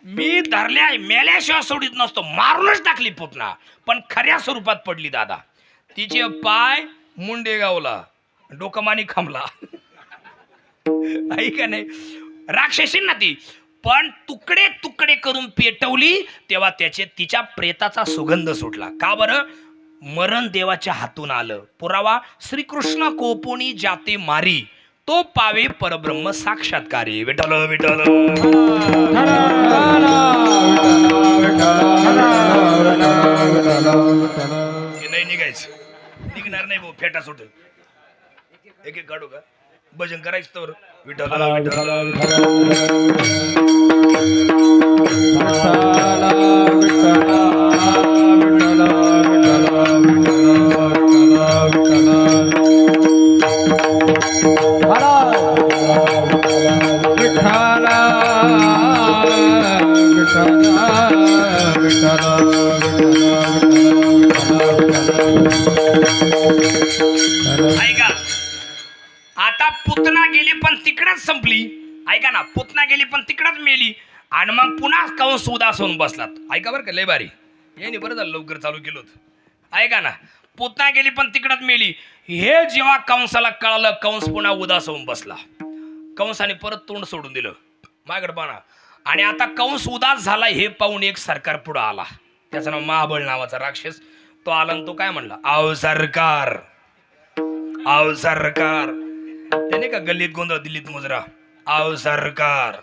मी धरल्या मेल्याशिवाय सोडित नसतो. मारूनच टाकली पुतना, पण खऱ्या स्वरूपात पडली दादा. तिचे पाय मुंडे गावला, डोकमानी खांबला. ऐका नाही, राक्षसींना ती पण तुकडे तुकडे करून पेटवली तेव्हा तिच्या प्रेताचा सुगंध सुटला. का बरं, मरण देवाच्या हातून आलं. पुरावा, श्रीकृष्ण कोपोनी जाते मारी, तो पावे परब्रह्म साक्षात्कारी. विठ्ठल विठ्ठल नाही निघायचं, निघणार नाही भाऊ, फेटा सुटेल. एक एक काढू का, भजन करायचं तर विठ्ठल ऐका. आता पुतना गेली पण तिकडच संपली. ऐका ना, पुतना गेली पण तिकडच मेली आणि मग पुन्हा कंस उदास होऊन बसलात. ऐका बरं का, लय भारी. याने बरं झालं लवकर चालू केलं होतं. ऐका ना, पुतना गेली पण तिकडच मेली. हे जेव्हा कंसाला कळालं, कंस पुन्हा उदास होऊन बसला. कंसाने परत तोंड सोडून दिलं माझ्याकडे पाना. आणि आता कंस उदास झाला हे पाहून एक सरकार पुढं आला. त्याचं नाव महाबळ नावाचा राक्षस. तो आला आणि तो काय म्हणला, आव सरकार, आव सरकार. त्याने का गल्लीत गोंधळ, दिल्लीत मुजरा, आव सरकार,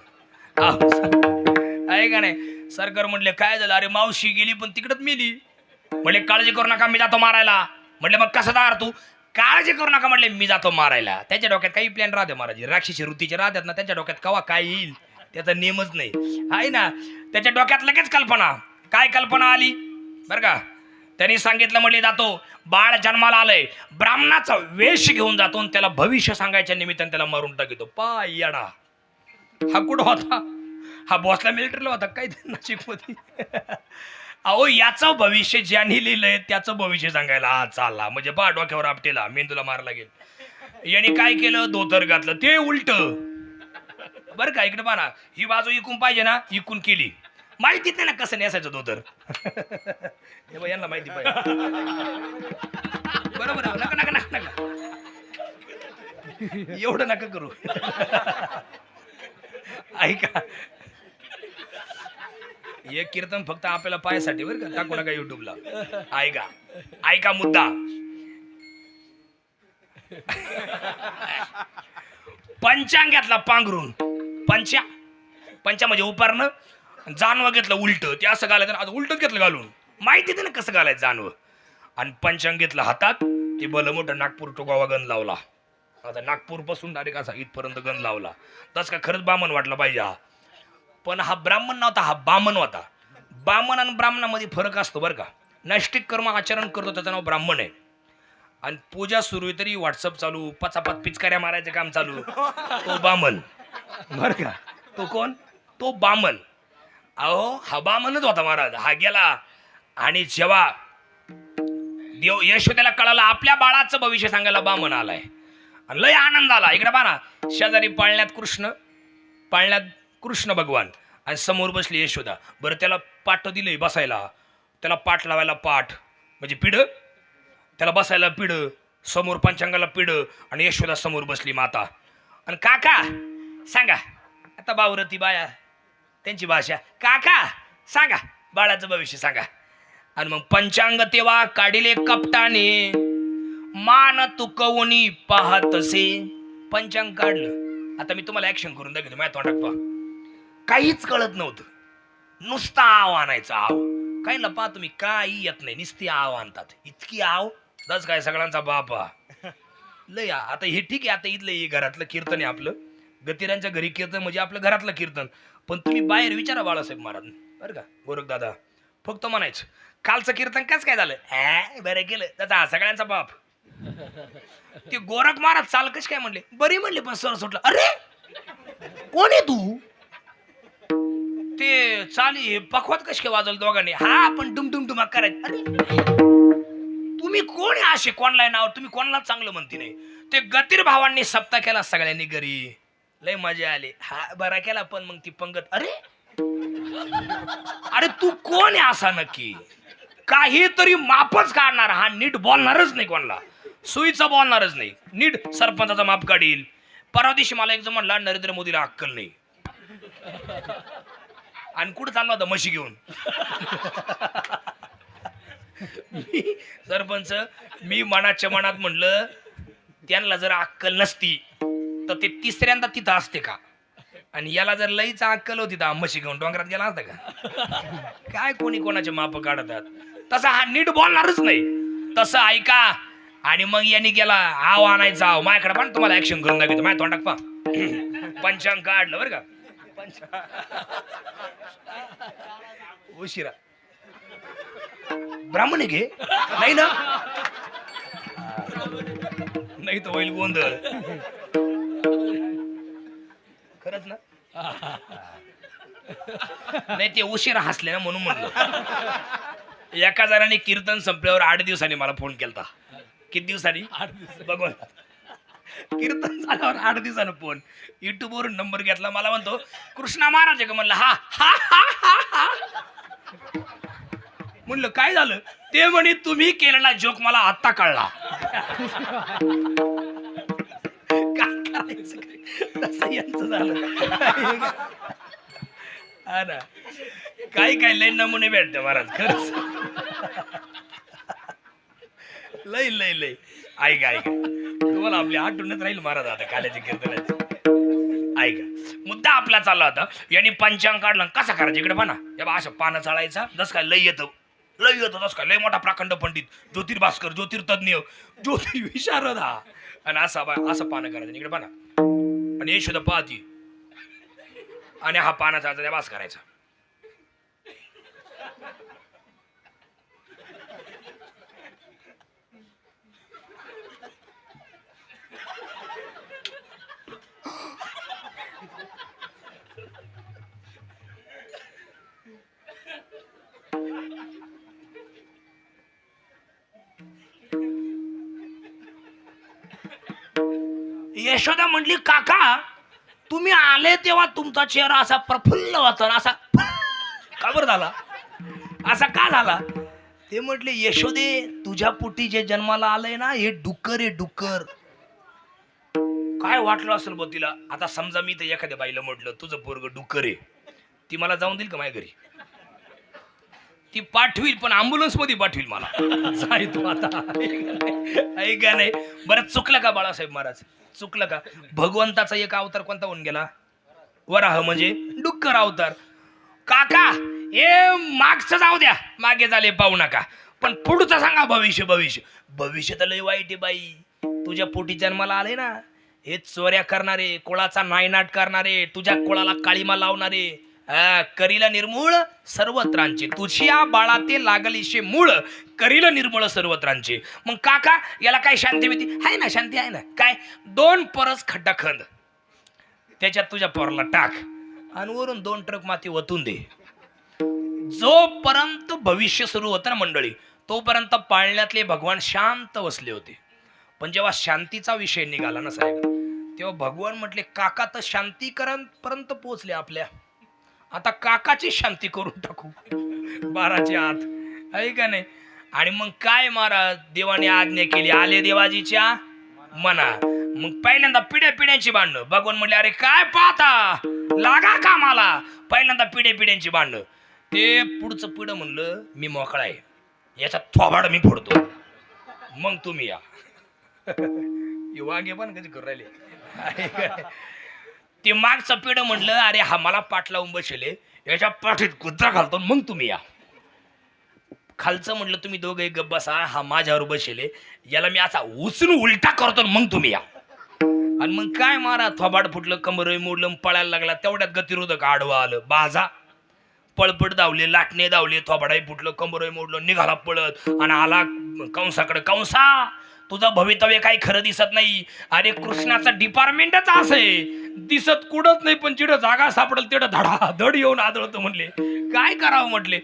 आव सरकार. आहे का नाही. सरकार म्हटले काय झालं, अरे मावशी गेली पण तिकडच मेली. म्हणले काळजी करू नका, मी जातो मारायला. म्हटले मग कसं जाणार तू, काळजी करू नका, म्हटले मी जातो मारायला. त्याच्या डोक्यात काही प्लॅन राहते महाराज, राक्षसी वृत्तीचे राहतात ना, त्यांच्या डोक्यात कवा काय येईल त्याचा नियमच नाही आहे ना. त्याच्या डोक्यात लगेच कल्पना. काय कल्पना आली बरं का, त्यांनी सांगितलं, म्हटले जातो, बाळ जन्माला आलंय, ब्राह्मणाचा वेश घेऊन जातो आणि त्याला भविष्य सांगायच्या निमित्ताने त्याला मारून टाकतो. पाय येडा, हा कुठं होता, हा बॉसला मिलिटरीला होता काय नाशिकमध्ये. अहो याचं भविष्य ज्यांनी लिहिलंय त्याचं भविष्य सांगायला हा चालला. म्हणजे बा डोक्यावर आपटेला, मेंदूला मार लागेल. याने काय केलं, धोतर घातलं, ते उलट बरं का. इकडे पाहा, ही बाजू इकून पाहिजे ना, इकून केली. माहितीच नाही ना कसं नेसायचं धोतर. यांना माहिती पाहिजे बरोबर. नका नका नका नका एवढं नका करू. ऐका, एक कीर्तन फक्त आपल्याला पायासाठी बरं का, टाकू नका युट्यूबला. ऐका ऐका मुद्दा. पंचांगातला पांघरून पंचा पंचा म्हणजे उपारणं, जानवं घेतलं उलट, ते असं घालायचं. आता उलटच घेतलं घालून, माहिती आहे ना कसं घालायचं जानवं. आणि पंचांग घेतलं हातात, ते भलं मोठं नागपूर टू गोवा गण लावला. आता नागपूर पासून डायरेक्ट असा इथपर्यंत गण लावला. तस का खरंच बामण वाटला पाहिजे हा. पण हा ब्राह्मण नव्हता, हा बामण होता. बामण आणि ब्राह्मणामध्ये फरक असतो बरं का. नैष्टिक कर्म आचरण करतो त्याचं नाव ब्राह्मण आहे. आणि पूजा सुरू आहे तरी व्हॉट्सअप चालू, पचापच पिचकाऱ्या मारायचं काम चालू, तो बामण बरं का. तो कोण? तो बामण. अहो हा बामणच होता महाराज. हा गेला आणि जेव्हा देव यशोदेला कळालं आपल्या बाळाचं भविष्य सांगायला बामण आलाय, आणि लय आनंद आला. इकडे पहा ना, शेजारी पाळण्यात कृष्ण भगवान आणि समोर बसली यशोदा. बरं त्याला पाट दिलंय बसायला, त्याला पाठ लावायला पाठ म्हणजे पिढ, त्याला बसायला पिढ, समोर पंचांगाला पिढ, आणि यशोदा समोर बसली माता. आणि काका सांगा, आता बावरती बाया त्यांची भाषा, काका सांगा बाळाचं भविष्य सांगा. आणि मग पंचांग तेव्हा काढिले कपटाने, मान तुकवणी पाहतसे. पंचांग काढलं. आता मी तुम्हाला ऍक्शन करून दाखवतो माझ्या तोंडात पहा. काहीच कळत नव्हतं, नुसता आव आणायचं आव. काही लपा तुम्ही काही येत नाही, नुसती आव आणतात. इतकी आव दस काय सगळ्यांचा बापा लय. आता हे ठीक आहे, आता इथलं हे घरातलं कीर्तन आहे आपलं, गतिरांच्या घरी कीर्तन म्हणजे आपलं घरातलं कीर्तन. पण तुम्ही बाहेर विचारा बाळासाहेब महाराज बरं का, गोरख दादा, फक्त म्हणायचं कालचं कीर्तन कसं काय झालं, बरं केलं, त्याचा सगळ्यांचा बाप. ते गोरख महाराज चाल कशी काय म्हणले, बरी म्हणले, पण सर सुटलं. अरे कोण आहे तू? ते चाली पखवात कशी काय वाजवलं दोघांनी. हा आपण डुमडुम करायचं. अरे तुम्ही कोण आहे असे, कोणला नाव, तुम्ही कोणाला चांगलं म्हणते नाही. ते गतीर भावांनी सप्ताह केला सगळ्यांनी घरी, लय मजा आली. हा बरा केला, पण मग ती पंगत, अरे तू कोण आहे असा नक्की, काहीतरी मापच काढणार. हा नीट बोलणारच नाही, कोणाला सुईचा बोलणारच नाही, नीट सरपंचाचा माप काढील. परवा दिवशी मला एक जण म्हणला नरेंद्र मोदीला अक्कल नाही, आणि कुठं चालला होता म्हशी घेऊन. सरपंच मी मनाच्या मनात म्हणलं, त्यांना जर अक्कल नसती तर ते तिसऱ्यांदा तिथं असते का, आणि याला जर लईच अक्कल होती तर म्हशी घेऊन डोंगरात गेला असता का. काय कोणी कोणाचे माप काढतात. तसा हा नीट बोलणारच नाही. तसं ऐका. आणि मग यांनी गेला आव आणायचा आव. माझ्याकडे पण तुम्हाला ऍक्शन करून दाखवतो, माझ्या तोंडात पा. पंचांग काढलं बरं का, उशिरा. ब्राह्मण आहे घे नाही ना, नाही तर होईल गोंधळ. खरंच ना, नाही ते उशिरा हसले ना म्हणून म्हणलं. एका जणाने कीर्तन संपल्यावर 8 दिवसांनी मला फोन केलता. किती दिवसांनी? 8 दिवस. बघून कीर्तन झाल्यावर 8 दिवसानं फोन, युट्यूब वरून नंबर घेतला. मला म्हणतो कृष्णा महाराज का, म्हणलं हा हा हा हा हा. म्हणलं काय झालं? ते म्हणे तुम्ही केलेला जोक मला आत्ता कळला. काय करायचं, तसं यांचं झालं. हा ना, काही लय नमुने भेटते महाराज, खरंच लय लय लय. ऐका तुम्हाला आपली आठवणच राहील महाराज आता काल्याच्या कीर्तनाची. ऐका, मुद्दा आपला चालला होता. यांनी पंचांग काढलं, कसा करायचं इकडे पहा ना. असं पानं चाळायचा, जस काय लय येतं तस काय लय मोठा प्रखंड पंडित, ज्योतिर्भास्कर, ज्योतिर्तज्ञ, ज्योतिर्विशारद हा. आणि असं पानं करायचं इकडे पहा ना. आणि यशोदा पाहती, आणि हा पाना चालता बास करायचा. यशोदा म्हटली, काका तुम्ही आले तेव्हा तुमचा चेहरा असा प्रफुल्ल होता, असा का बरं झाला, असा का झाला? ते म्हटले, यशोदे तुझ्या पोटी जे जन्माला आलंय ना, हे डुक्कर आहे, डुक्कर. काय वाटलं असेल बघ तिला. आता समजा मी तर एखाद्या बाईला म्हटलं तुझं पोरग डुक्कर आहे, ती मला जाऊन देईल का माझ्या घरी? ती पाठवील, पण अँब्युलन्स मध्ये पाठवील मला. जाय तू आता. आहे का नाही? बरं चुकलं का बाळासाहेब महाराज? चुकलं का? भगवंताचा एक अवतार कोणता होऊन गेला? वराह म्हणजे डुक्कर अवतार. काका हे मागचं जाऊ द्या, मागे झाले पाहू नका, पण पुढचं सांगा. भविष्य भविष्य भविष्य तर लय वाईट आहे बाई. तुझ्या पोटी जन्माला आले ना हे चोऱ्या करणारे, कुळाचा नायनाट करणारे, तुझ्या कुळाला काळीमा लावणारे, करील निर्मूळ सर्वत्रांचे. तुझ्या बाळा ते लागलीशे मूळ, करील निर्मूळ सर्वत्रांचे. मग काका याला काय शांती मिळते? आहे ना, शांती आहे ना. काय? 2 परस खड्डाखंड त्याच्यात तुझ्या पोराला टाक आणि वरून 2 ट्रक माती वतून दे. जोपर्यंत भविष्य सुरू होतं ना मंडळी, तोपर्यंत पाळण्यातले भगवान शांत बसले होते. पण जेव्हा शांतीचा विषय निघाला ना साहेब, तेव्हा भगवान म्हटले काका तर शांतीकरण पोहोचले आपल्या, आता काकाची शांती करून टाकू 12च्या आत. आहे का नाही? आणि मग काय महाराज, देवाने आज्ञा केली, आले देवाजीच्या मना. मग पहिल्यांदा पिढ्यांची भांडणं. भगवान म्हणले अरे काय पाहता, लागा कामाला. पहिल्यांदा पिढ्यांची भांडणं. ते पुढचं पिढं म्हणलं मी मोकळा आहे, याचा थोबाड मी फोडतो, मग तुम्ही या. वागे पण कधी करू राहिले. ते मागचं पिढं म्हणलं अरे हा मला पाठ लावून बसले, याच्या पाठीत कुत्रा घालतो, मग तुम्ही या. खालचं म्हटलं तुम्ही दोघे गप्प बसा, हा माझ्यावर बसले, याला मी असा उचलून उलटा करतो, मग तुम्ही या. आणि मग काय मारा, थोबाड फुटलं, कमर मोडलं, पळायला लागला. तेवढ्यात गतिरोधक आडवं आलं, बाजा पळपट धावले, लाटणे धावले, थोबाडाही फुटलं, कमरही मोडलं, निघाला पळत आणि आला कंसाकडे. कंसा तुझं भवितव्य काही खरं दिसत नाही. अरे कृष्णाचं डिपार्टमेंटच असं आहे, दिसत कुडत नाही, पण जिडं जागा सापडेल तिडं धडाधड येऊन आदळतं. म्हणले काय करावं? म्हटले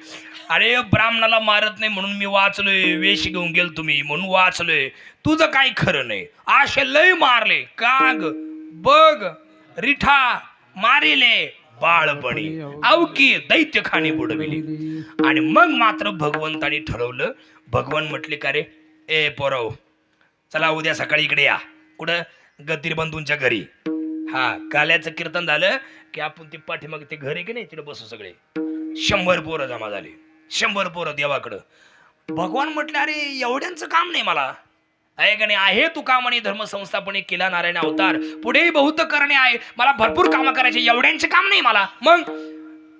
अरे ब्राह्मणाला मारत नाही म्हणून मी वाचलोय, वेश घेऊन गेल तुम्ही म्हणून वाचलोय, तुझं काही खरं नाही. आशे लय मारले, काग बग रिठा मारिले, बाळपणी अवकी दैत्य खाणी बुडविली. आणि मग मात्र भगवंतानी ठरवलं. भगवान म्हटले का रे ए पोरव, चला उद्या सकाळी इकडे या. कुठं? गतीर बंधूंच्या घरी. हा, काल्याचं कीर्तन झालं की आपण ते पाठीमाग ते घर आहे की नाही, तिकडे बसू. सगळे 100 पोरं जमा झाले, 100 पोरं देवाकडं. भगवान म्हटलं अरे एवढ्यांचं काम नाही मला. आहे का नाही? आहे तू काम आणि धर्म संस्थापने केला नारायण अवतार, पुढेही बहुत करणे आहे, मला भरपूर कामं करायचे, एवढ्यांचे काम नाही मला. मग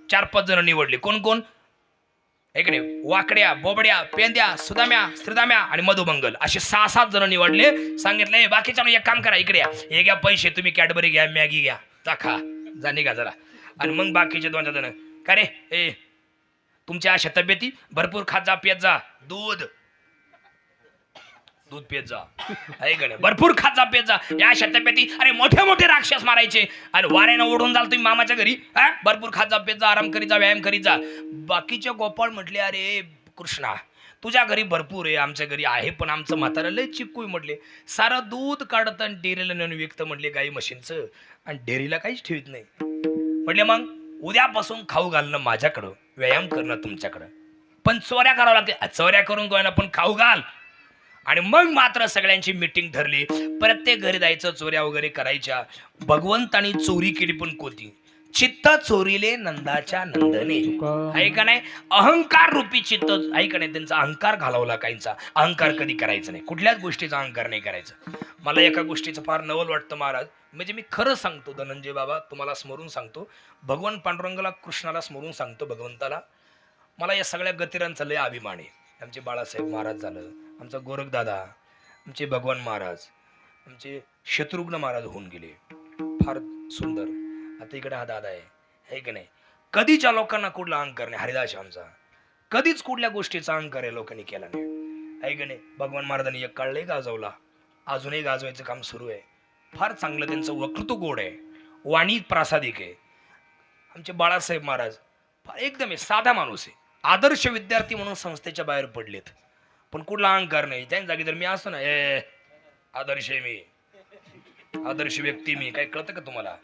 4-5 जण निवडले. कोण कोण? आहे नाही? वाकड्या, बोबड्या, पेंद्या, सुदाम्या, श्रीदाम्या आणि मधुमंगल, असे 6-7 जण निवडले. सांगितले बाकीच्या एक काम करा, इकडे या, हे घ्या पैसे, तुम्ही कॅडबरी घ्या, मॅगी घ्या, चाखा, जा निघा जरा. आणि मग बाकीचे 2 जण का रे ए तुमच्या अशा तब्येती भरपूर खात जा, पियत जा, दूध पियत जा. आहे का नाही? भरपूर खात जा, पियत जा, या अशा तब्येती. अरे मोठे मोठे राक्षस मारायचे आणि वाऱ्यानं ओढून जाल तुम्ही मामाच्या घरी. भरपूर खात जा, पियत जा, आराम करीत जा, व्यायाम करीत जा. बाकीचे गोपाळ म्हटले अरे कृष्णा तुझ्या घरी भरपूर आहे, आमच्या घरी आहे, पण आमचं म्हातारा लय चिक्कू. म्हटले सारं दूध काढत आणि डेअरीला नेऊन विकतं म्हटले गाई म्हशींचं, आणि डेअरीला काहीच ठेवत नाही. म्हटले मग उद्यापासून खाऊ घालणं माझ्याकडं, व्यायाम करणं तुमच्याकडं, पण चोऱ्या करावं लागते. चोऱ्या करून कोणा पण खाऊ घाल. आणि मग मात्र सगळ्यांची मीटिंग ठरली, प्रत्येक घरी जायचं, चोऱ्या वगैरे करायच्या. भगवंतानी चोरी केली पण कोणती? चित्त चोरीले नंदाच्या नंदने. आहे का नाही? अहंकार रूपी चित्त, आहे का नाही? त्यांचा अहंकार घालवला. काहींचा अहंकार कधी करायचा नाही, कुठल्याच गोष्टीचा अहंकार नाही करायचा. मला एका गोष्टीचं फार नवल वाटतं महाराज, म्हणजे मी खरं सांगतो धनंजय बाबा, तुम्हाला स्मरून सांगतो, भगवान पांडुरंगाला, कृष्णाला स्मरून सांगतो, भगवंताला, मला या सगळ्या गतिरांचा लय अभिमान आहे. आमचे बाळासाहेब महाराज झालं, आमचा गोरखदादा, आमचे भगवान महाराज, आमचे शत्रुघ्न महाराज होऊन गेले, फार सुंदर. आता इकडे हा दादा आहे की नाही? कधीच्या लोकांना कुठला अहंकार नाही. हरिदास आमचा कधीच कुठल्या गोष्टीचा अहंकार या लोकांनी केला नाही. आहे की नाही? भगवान महाराजांनी एक काळ लय गाजवला, अजूनही गाजवायचं काम सुरू आहे. फार चांगलं त्यांचं वक्तृत्व गोड आहे, वाणी प्रासादिक आहे. आमचे बाळासाहेब महाराज फार एकदम आहे, साधा माणूस आहे, आदर्श विद्यार्थी म्हणून संस्थेच्या बाहेर पडलेत, पण कुठला अहंकार नाही. त्यांच्या जागी जर मी असतो ना, आदर्श आहे मी, आदर्श व्यक्ती मी, काय कळतं का तुम्हाला?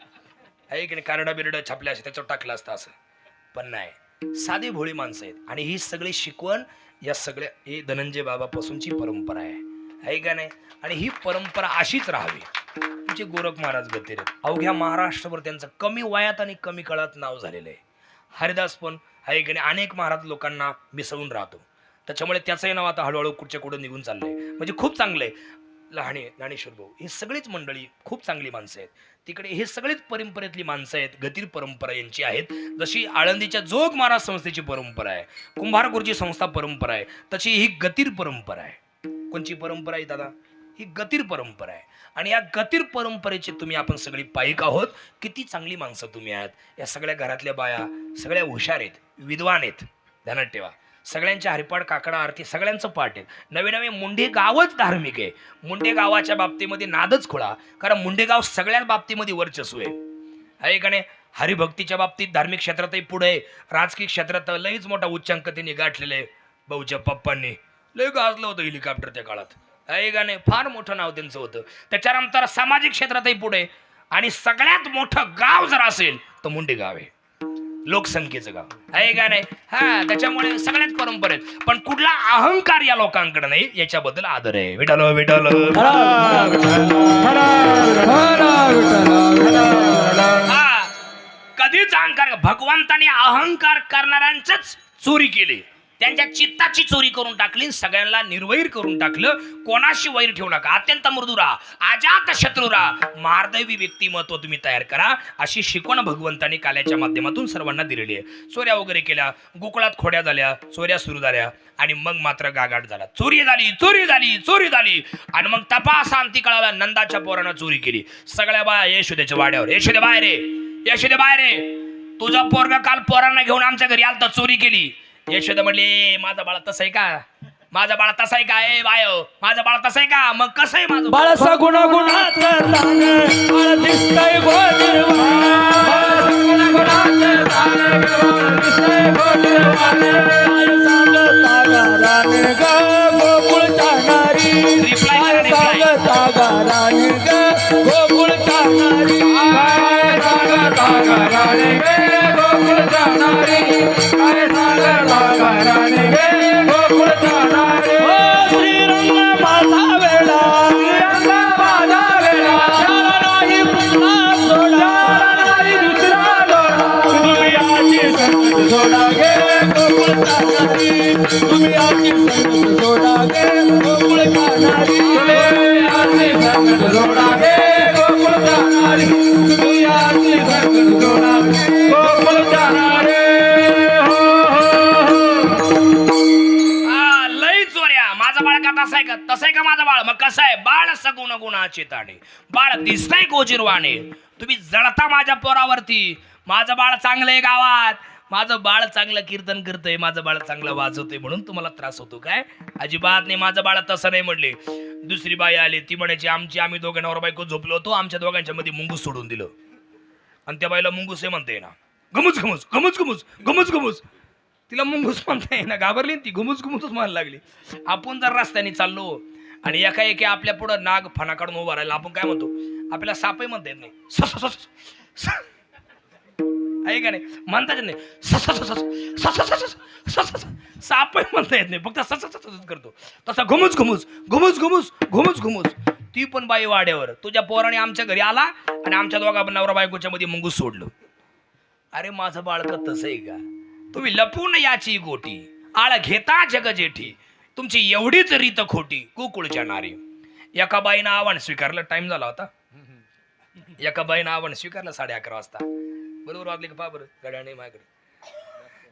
आहे की नाही? कारडा बिरडा छापल्या असे त्याच्यावर टाकलं असतं असं, पण नाही, साधी भोळी माणसं आहेत. आणि ही सगळी शिकवण या सगळ्या हे धनंजय बाबापासूनची परंपरा आहे का नाही? आणि ही परंपरा अशीच राहावी. तुळजापूरचे गोरख महाराज गतीर आहेत. अवघ्या महाराष्ट्रभर त्यांचं कमी वयात आणि कमी काळात नाव झालेलं आहे. हरिदास पण आहे की नाही, अनेक महाराज लोकांना मिसळून राहतो. त्याच्यामुळे त्याचंही नाव आता हळूहळू कुठच्या कुठं निघून चाललंय. म्हणजे खूप चांगलं आहे. ज्ञानेश्वर भाऊ ही सगळीच मंडळी खूप चांगली माणसं आहेत. तिकडे हे सगळीच परंपरेतली माणसं आहेत. गतीर परंपरा यांची आहेत. जशी आळंदीच्या जोग महाराज संस्थेची परंपरा आहे, कुंभार गुरुजी संस्था परंपरा आहे, तशी ही गतीर परंपरा आहे. कोणची परंपरा आहे दादा? ही गतीर परंपरा आहे. आणि या गतीर परंपरेचे तुम्ही आपण सगळी पाईक आहोत. किती चांगली माणसं तुम्ही आहात. या सगळ्या घरातल्या बाया सगळ्या हुशार आहेत, विद्वान आहेत. ध्यानात ठेवा, सगळ्यांच्या हरिपाठ काकडा आरती सगळ्यांचं पाठ आहे. नवे नवे मुंडे गावच धार्मिक आहे. मुंडे गावाच्या बाबतीमध्ये नादच खुळा, कारण मुंडे गाव सगळ्याच बाबतीमध्ये वर्चस्व आहे का नाही. हरिभक्तीच्या बाबतीत धार्मिक क्षेत्रातही पुढे आहे. राजकीय क्षेत्रात लईच मोठा उच्चांक त्यांनी गाठलेला आहे. भाऊच्या पप्पांनी लय गाजलं होतं हेलिकॉप्टर त्या काळात, आहे का नाही. फार मोठं नाव त्यांचं होतं. त्याच्यानंतर सामाजिक क्षेत्रातही पुढे. आणि सगळ्यात मोठं गाव जर असेल तर मुंडे गाव आहे, लोकसंख्येचं गाव, आहे का नाही. हा, त्याच्यामुळे सगळ्याच परंपरेत. पण कुठला अहंकार या लोकांकडे नाही, याच्याबद्दल आदर आहे. विठ्ठल विठ्ठल. हा, कधीच अहंकार, भगवंताने अहंकार करणाऱ्यांचीच चोरी केली. त्यांच्या चित्ताची चोरी करून टाकली, सगळ्यांना निर्वैर करून टाकलं. कोणाशी वैर ठेवू नका. अत्यंत मृदू राहा, अजात शत्रू राहा, मार्दवी व्यक्तिमत्व तुम्ही तयार करा. अशी शिकवण भगवंताने काल्याच्या माध्यमातून सर्वांना दिलेली आहे. चोऱ्या वगैरे केल्या, गोकुळात खोड्या झाल्या, चोऱ्या सुरू झाल्या, आणि मग मात्र गागाट झाला. चोरी झाली, चोरी झाली, चोरी झाली. आणि मग तपास अंती कळाला, नंदाच्या पोरानं चोरी केली. सगळ्या बाया यशोदेच्या वाड्यावर, यशोदे बाहेर रे, यशोदे बाहेर रे, तुझा पोरगा काल पोरांना घेऊन आमच्या घरी आलता, चोरी केली. यशोदा म्हणली, माझा बाळा तसं आहे का? माझा बाळा तसं आहे का? ए बाय, माझा बाळा तसं आहे का? मग कसं आहे माझं बाळ? सगुण गुणाचं दान, बाळ दिसतंय गोडीरवाण, बाळ सगुण गुणाचं दान, बाळ दिसतंय गोडीरवाण. काय सांगता गाराने ग गोकुळच्या नारी, काय सांगता गाराने ग गोकुळच्या नारी, काय सांगता गाराने ग गोकुळच्या नारी, काय सांगता गाराने ग गोकुळच्या नारी. श्रीरंग माझा वेळा, श्रीरंग माझा वेळा, त्याला नाही पुन्हा सोडा, नाही दुसरा लोडा. तुम्ही आजी संगत सोडा गे गोकुळच्या नारी, तुम्ही आजी संगत सोडा गे गोकुळच्या नारी, तुम्ही आजी संगत सोडा गे गोकुळच्या नारी, तुम्ही आजी संगत सोडा गे गोकुळच्या नारी. माझा बाळ का तसा आहे का? तसं आहे का माझं बाळ? मग कसं आहे? बाळ सगुण गुणाचे ताडे, बाळ दिसतंय गोजीरवाणे. तुम्ही जळता माझ्या पोरावरती. माझं बाळ चांगलं आहे गावात, माझं बाळ चांगलं कीर्तन करतंय, माझं बाळ चांगलं वाजवतंय, म्हणून तुम्हाला त्रास होतो काय? अजिबात नाही. माझं बाळ तसं नाही म्हणले. दुसरी बाई आली, ती म्हणायची आम्ही दोघं नवरा बायको झोपलो होतो, आमच्या दोघांच्या मध्ये मुंगूस सोडून दिलं. आणि त्या बाईला मुंगूस हे म्हणते ना, घमुस घमुस घमुस घमुस घमुस घमुस. तिला मुंगूस म्हणता येईना, घाबरली ती, घुमुस घुमुसच म्हणायला लागली. आपण जर रस्त्याने चाललो आणि एकाएकी आपल्या पुढं नाग फणा काढून उभा राहिला, आपण काय म्हणतो? आपल्याला सापही म्हणता येत नाही, आहे का नाही? म्हणताच नाही, सापही म्हणता येत नाही, फक्त सस करतो. तसा घुमुस घुमुस घुमुस घुमुस घुमुस घुमुस. ती पण बाई वाड्यावर, तुझ्या पोराने आमच्या घरी आला आणि आमच्या दोघा नवरा बायकोच्या मध्ये मुंगूस सोडलं. अरे माझं बाळक तसं आहे का? तुम्ही लपून याची गोटी, आळ घेता जग जेठी, तुमची एवढीच रीत खोटी गोकुळच्या नारी. एका बाईनं आव्हान स्वीकारलं. टाइम झाला होता. एका बाईनं आव्हान स्वीकारलं 11:30 वाजता. बरोबर वाजले का? पहा बरं, गड्या नाही माझ्याकडे.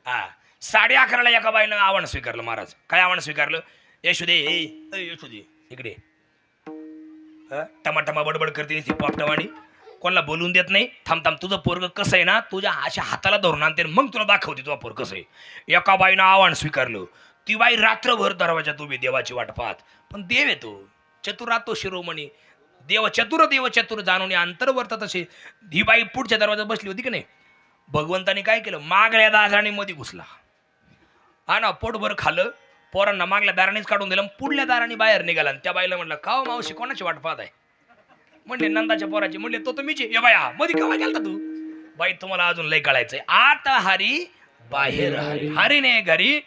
हा, 11:30ला एका बाईनं आव्हान स्वीकारलं. महाराज काय आव्हान स्वीकारलं? यशोदे, यशोदे इकडे. टमाटमा बडबड करते ती पापटवाणी, कोणाला बोलून देत नाही. थांब थांब, तुझं पोरग कसं आहे ना, तुझ्या अशा हाताला धरून आणते, मग तुला दाखवते तुझा पोरग कसं आहे. एका बाईनं आव्हान स्वीकारलं. ती बाई रात्रभर दरवाजात उभी, देवाची वाट पाहत. पण देव येतो, चतुरातो शिरोमणी, देव चतुर जाणून अंतर्वर्त. तसे ही बाई पुढच्या दरवाजात बसली होती की नाही. भगवंताने काय केलं? मागल्या दाराने मध्ये घुसला. हा ना, पोटभर खाल्लं, पोरांना मागल्या दारानेच काढून दिलं, पुढल्या दाराने बाहेर निघाला. त्या बाईला म्हटलं, खाओ मावशी, कोणाची वाट पाहत आहे? म्हणले नंदाच्या पोराची. म्हणले तो मीच आहे. बाया मध्ये केव्हा गेलता तू? बाई तुम्हाला अजून लय कळायचंय. आता हरी बाहेर हरी, हरी ने घरी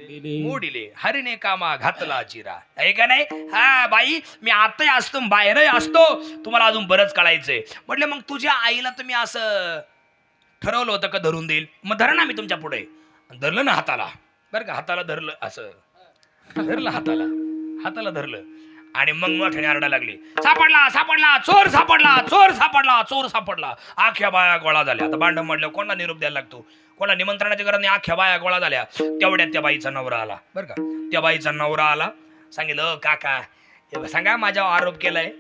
मोडिले हरिने कामा घातला चिरा आहे का नाही. हा बाई मी आताही असतो बाहेरही असतो, तुम्हाला अजून बरंच कळायचंय. म्हटलं मग तुझ्या आईला तुम्ही असं ठरवलं होतं का धरून देईल. मग धरा ना मी तुमच्या पुढे. धरलं ना हाताला, बरं का, हाताला धरलं, असं धरलं हाताला धरलं आणि मग मोठ्याने आरडा लागली, सापडला सापडला, चोर सापडला, चोर सापडला, चोर सापडला. आख्या बाया गोळा झाल्या. आता भांडण म्हटलं कोणाला निरोप द्यायला लागतो, कोणा निमंत्रणाची गरज नाही. आख्या बाया गोळा झाल्या. तेवढ्यात त्या बाईचा नवरा आला, बरं का. त्या बाईचा नवरा आला, सांगितलं काका हे सांगा माझ्यावर आरोप केलाय,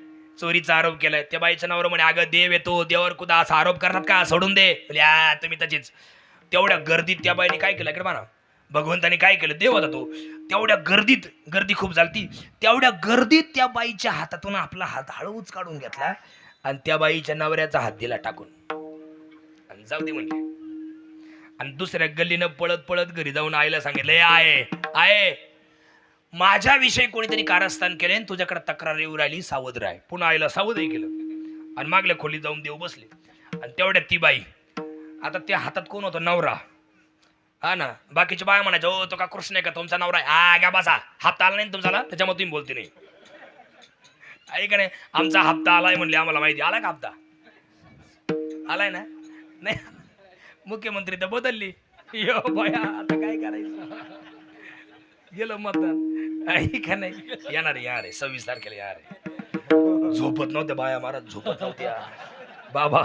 चोरीचा आरोप केलाय. त्या बाईचा नवरा म्हणे अगं देव येतो, देवावर कुदा असा आरोप करतात का, सोडून दे. तुम्ही तशीच. तेवढ्या गर्दीत त्या बाईने काय केलं इकडे म्हणा, भगवंताने काय केलं, देव होता तो. तेवढ्या गर्दीत, गर्दी खूप झालती, तेवढ्या गर्दीत त्या बाईच्या हातातून आपला हात हळूच काढून घेतला आणि त्या बाईच्या नवऱ्याचा हात दिला टाकून आणि जाऊ दे म्हणले. आणि दुसऱ्या गल्लीनं पळत पळत घरी जाऊन आईला सांगितलं, आहे माझ्याविषयी कोणीतरी कारस्थान केले, तुझ्याकडे तक्रार येऊ राहिली, सावध राह. पुन्हा आईला सावधही केलं आणि मागल्या खोलीत जाऊन देव बसले. आणि तेवढ्यात ती बाई, आता त्या हातात कोण होतं, नवरा. हा ना, बाकीची बाया म्हणायचं हो तो का कृष्ण आहे का तुमचा नवरा आहे. हा गा बसा, हप्ता आला नाही तुमचा, त्याच्यामुळे तुम्ही बोलते नाही. ऐका नाही, आमचा हप्ता आलाय म्हणले, आम्हाला माहिती. आलाय का हप्ता, आलाय ना. नाही मुख्यमंत्री तर बदलली. यो बाया आता काय करायचं, गेलं मतदान. ऐका नाही, येणार आहे 26 तारखेला यार. झोपत नव्हत्या बाया महाराज, झोपत नव्हत्या बाबा.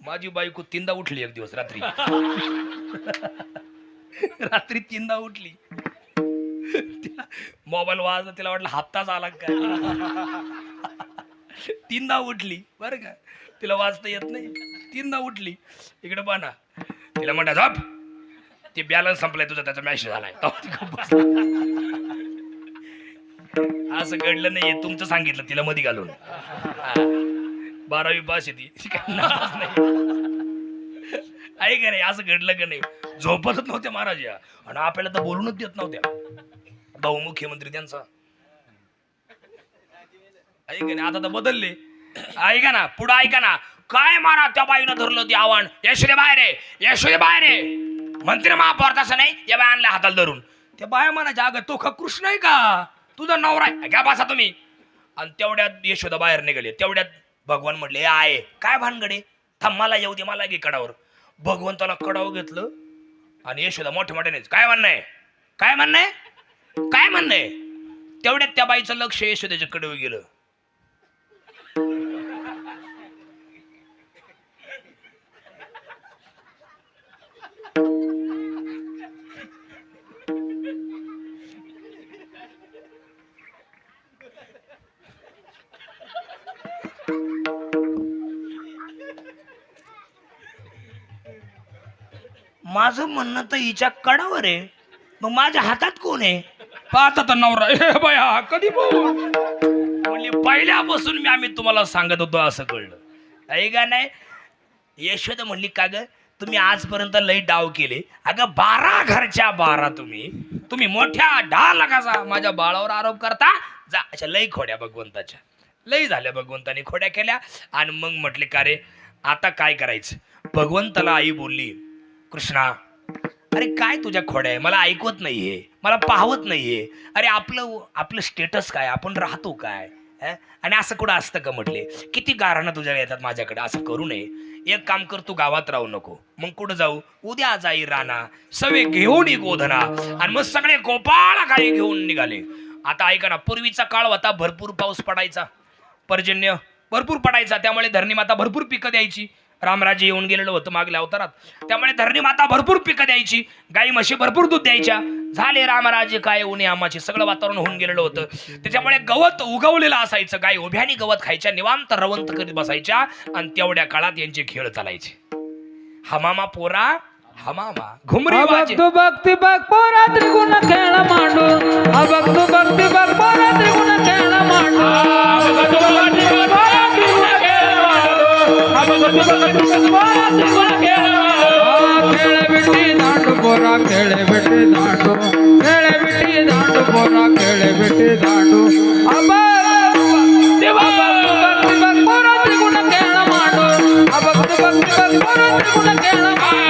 माझी बायको 3दा उठली एक दिवस रात्री. रात्री 3दा उठली. मोबाईल वाजला, तिला वाटलं हप्ताच आला काय. 3दा उठली बरं का, तिला वाजता येत नाही. 3दा उठली. इकडे पाना, तिला म्हणता झोप, ते बॅलन्स संपलाय तुझा, त्याचा मॅसेज आलाय. असं घडलं नाहीये, तुमचं सांगितलं तिला मध्ये घालून. 12वी पास आहे ती. आहे का नाही, असं घडलं का नाही. झोपतच नव्हत्या महाराज या, आणि आपल्याला तर बोलूनच देत नव्हत्या. भाऊ मुख्यमंत्री त्यांचा, ऐका नाही, आता तर बदलले. ऐका ना, पुढं ऐका ना, काय मारा त्या बाईनं धरलं ते आव्हान, यशोदे बाहेर आहे, यशोदे बाहेर आहे. मंत्री महापौर तसं नाही, या बाय आणल्या हाताला धरून. त्या बाया म्हणायच्या अगं तो का कृष्ण आहे का, तुझा नवरा आहे, घ्या बसा तुम्ही. आणि तेवढ्यात यशोदा बाहेर निघाले. तेवढ्यात भगवान म्हटले आहे काय भानगडे, थांब मला येऊ दे, मला घे कडावर. भगवंताला कडावर घेतलं आणि यशोदा मोठ्या मोठ्यानेच काय म्हणणं आहे, काय म्हणणं आहे, काय म्हणणं आहे. तेवढ्यात त्या बाईचं लक्ष यशोदेच्या कडावर गेलं. माझं म्हणणं तर हिच्या कडावर आहे, मग माझ्या हातात कोण आहे. पाहता तर नवरा, बाया कधी म्हणजे पहिल्यापासून आम्ही तुम्हाला सांगत होतो असं कळलं आहे का नाही. यशोदा म्हणली का ग तुम्ही आजपर्यंत लई डाव केले, अगं 12 घरच्या 12 तुम्ही मोठ्या ढाल लगाचा माझ्या बाळावर आरोप करता. जा अशा लई खोड्या भगवंताच्या, लई झाल्या भगवंताने खोड्या केल्या. आणि मग म्हटले का रे आता काय करायचं. भगवंताला आई बोलली, कृष्णा अरे काय तुझ्या खोड्या आहे, मला ऐकवत नाहीये, मला पाहवत नाहीये. अरे आपलं स्टेटस काय, आपण राहतो काय, आणि असं कुठं असतं का. म्हटले किती गाराणं तुझ्या येतात माझ्याकडे, असं करू नये. एक काम कर, तू गावात राहू नको. मग कुठं जाऊ, उद्या जाई राणा सवे घेऊन गोधना. आणि मग सगळे गोपाळ गाई घेऊन निघाले. आता ऐका ना, पूर्वीचा काळ होता, भरपूर पाऊस पडायचा, पर्जन्य भरपूर पडायचा, त्यामुळे धरणी माता भरपूर पिकं द्यायची. रामराजे येऊन गेलेलं होतं मागल्या अवतारात, त्यामुळे धरणी माता भरपूर पिकं द्यायची, गाई म्हशी भरपूर दूध द्यायच्या. झाले रामराजे काय उन्हे आमाचे, सगळं वातावरण होऊन गेलेलं होतं. त्याच्यामुळे गवत उगवलेलं असायचं, गाई उभ्यानी गवत खायच्या, निवांत रवंत करीत बसायच्या. आणि तेवढ्या काळात यांचे खेळ चालायचे. हमामा पोरा हमामा घुमरी वाजे, भक्ती बघ पोरा त्रिगुण खेळ मांडू, भक्ती भक्ती बघ पोरा त्रिगुण खेळ मांडू, खेळ बिट्टी दांडू पोरा, खेळ बिट्टी दांडू, खेळ बिट्टी दांडू पोरा, खेळ बिट्टी दांडू. भक्ती बघ पोरा त्रिगुण खेळ मांडू, भक्ती बघ पोरा त्रिगुण खेळ मांडू.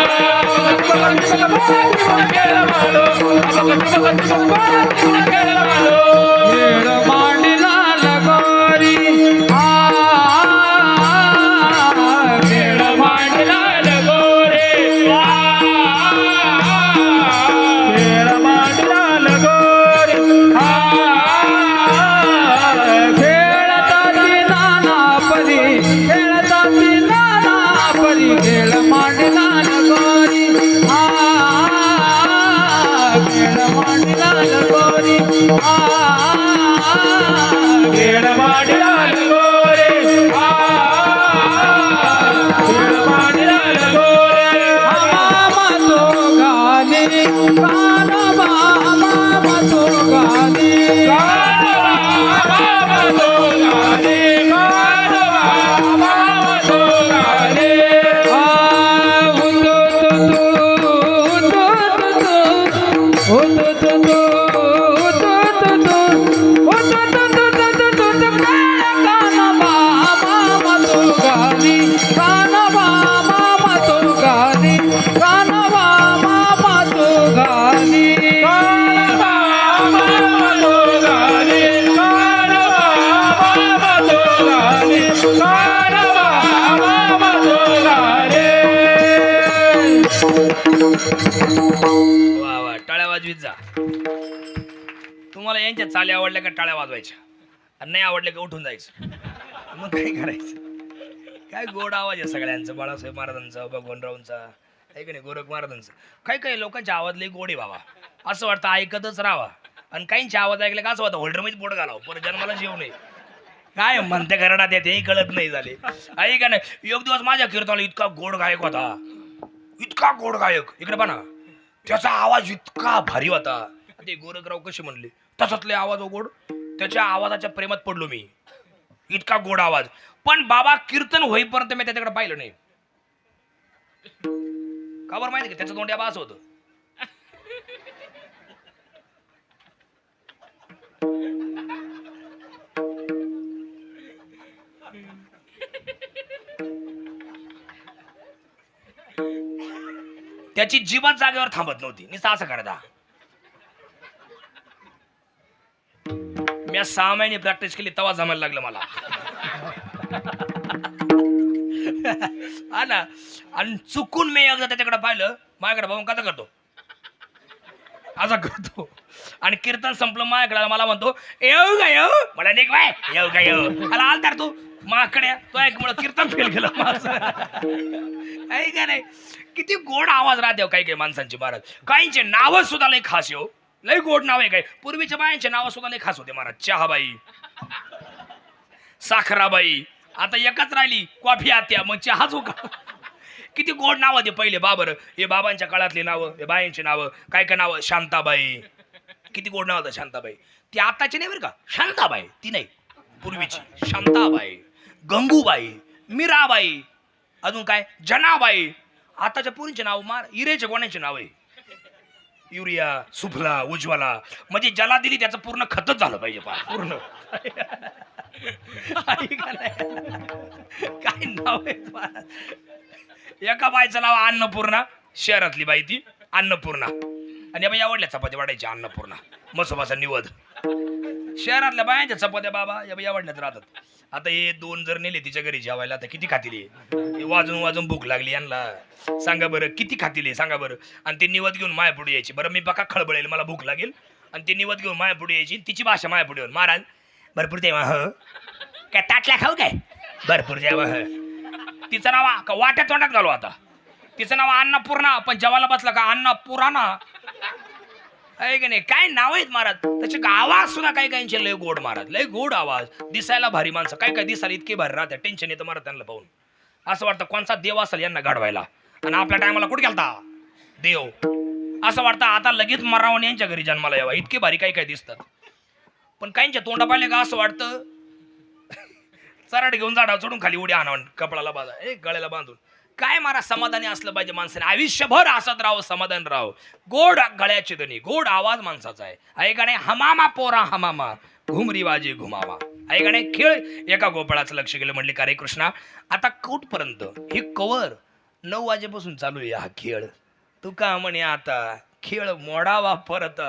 वा वा, टाळ्या वाजवीत जा. तुम्हाला यांच्या चाली आवडल्या का टाळ्या वाजवायच्या, आणि नाही आवडल्या का उठून जायचं. मग काय करायचं. काय गोड आवाज आहे सगळ्यांचं, बाळासाहेब महाराजांचा, भगवानरावांचा, आहे की नाही, गोरख महाराजांचं. काही काही लोकांचे आवाज लई गोड आहे बाबा, असं वाटतं ऐकतच राहावा. आणि काहींचे आवाज ऐकले का असं वाटतं होल्डरमध्ये बोट घालावं, परत जन्माला जेवू नये. काय म्हणते करण्यात येते कळत नाही झाले. आहे का नाही. एक दिवस माझ्या कीर्तनाला इतका गोड गायक होता, इतका गोड गायक, इकडे पहा ना, त्याचा आवाज इतका भारी होता. ते गोरखराव कसे म्हणले, तसातले आवाज गोड, त्याच्या आवाजाच्या प्रेमात पडलो मी. इतका गोड आवाज. पण बाबा कीर्तन होईपर्यंत मी त्याच्याकडे पाहिलं नाही. का बरं माहिती का, त्याचं तोंड असं होतं. त्याची जीवात जागेवर थांबत नव्हती, नुसतं असं करता. मी 6 महिने प्रॅक्टिस केली तेव्हा जमायला लागलं मला. हा ना. आणि चुकून मी एकदा त्याच्याकडे पाहिलं, माझ्याकडे बघून कसा करतो, असा करतो. आणि कीर्तन संपलं, माझ्याकडे मला म्हणतो येऊ का येऊ, मला निघ बाय, येऊ का येऊ, मला आलतार तू माकडे, तो एक मुळे कीर्तन फेल केलं माझं. आहे का नाही. किती गोड आवाज राहते काही काही माणसांची महाराज. काहींचे नाव सुद्धा लय खास हो, लय गोड नाव आहे. काय पूर्वीच्या बायांचे नाव सुद्धा लय खास होते महाराज. चहाबाई, साखराबाई, आता एकच राहिली कॉफी आत्या, मग चहाच हो का. किती गोड नाव होते पहिले बाबर. हे बाबांच्या काळातली नावं, हे बायांची नावं, काय काय नावं. शांताबाई, किती गोड नाव होतं शांताबाई. ती आताची नाही बरं का, शांताबाई ती नाही, पूर्वीची शांताबाई, गंगूबाई, मीराबाई, अजून काय जनाबाई. आताच्या पुरीचे नाव मार इरेचे कोणाचे नाव आहे, युरिया, सुफला, उज्ज्वला. म्हणजे ज्याला दिली त्याचं पूर्ण खतच झालं पाहिजे पूर्ण. काय नाव आहे. एका बाईचं नाव अन्नपूर्णा, शहरातली बाई ती अन्नपूर्णा. आणि बाई आवडल्या चपात्या वाढायची अन्नपूर्णा, मसोबाचा निवद. शहरातल्या बायांच्या चपात्या बाबा या बाई आवडल्यात राहतात. आता हे 2 जर नेले तिच्या घरी जेवायला, आता किती खातील. वाजून वाजून भूक लागली यांना, सांगा बरं किती खातील सांगा बरं. आणि ते निवद घेऊन माया पुढे यायची. बरं मी बघा खळबळेल, मला भूक लागेल, आणि ते निवद घेऊन माया पुढे यायची. तिची भाषा माया पुढे येऊन, महाराज भरपूर तेव्हा ह काय ताटल्या खाऊ काय, भरपूर जेव्हा ह. तिचं नाव का वाट्या तोंडात घालू आता. तिचं नाव अन्नपूर्णा, पण जेवायला बसला का अन्नपुराणा. आहे की नाही. काय नाव आहेत महाराज. त्याचे आवाज सुद्धा काही काहींचे लय गोड महाराज, लय गोड आवाज. दिसायला भारी माणसं, काय काय दिसायला इतके भारी राहतात. टेन्शन येतं महाराज त्यांना पाहून. असं वाटतं कोणचा देव असेल यांना घडवायला. आणि आपल्या टायमाला कुठे गेलता देव, असं वाटतं आता लगेच मरावून यांच्या घरी जन्माला यावा. इतके भारी काही काय दिसतात. पण काहींच्या तोंडा पाहिले का असं वाटतं चराड घेऊन झाडा चढून खाली उड्या आणावून कपडाला बांधा, गळ्याला बांधून. काय मारा समाधानी असलं पाहिजे माणसाने, आयुष्यभर हसत राहावं, समाधान राहावं. गोड गळ्याचे धनी, गोड आवाज माणसाचा आहे का नाही. हमामा पोरा हमामा, घुमरी वाजे घुमावा. आहे का नाही. खेळ एका गोपाळाचं लक्ष गेलं, म्हणले का रे कृष्णा आता कुठपर्यंत हे कवर 9 वाजेपासून चालू आहे हा खेळ. तू का म्हणे आता खेळ मोडावा परत.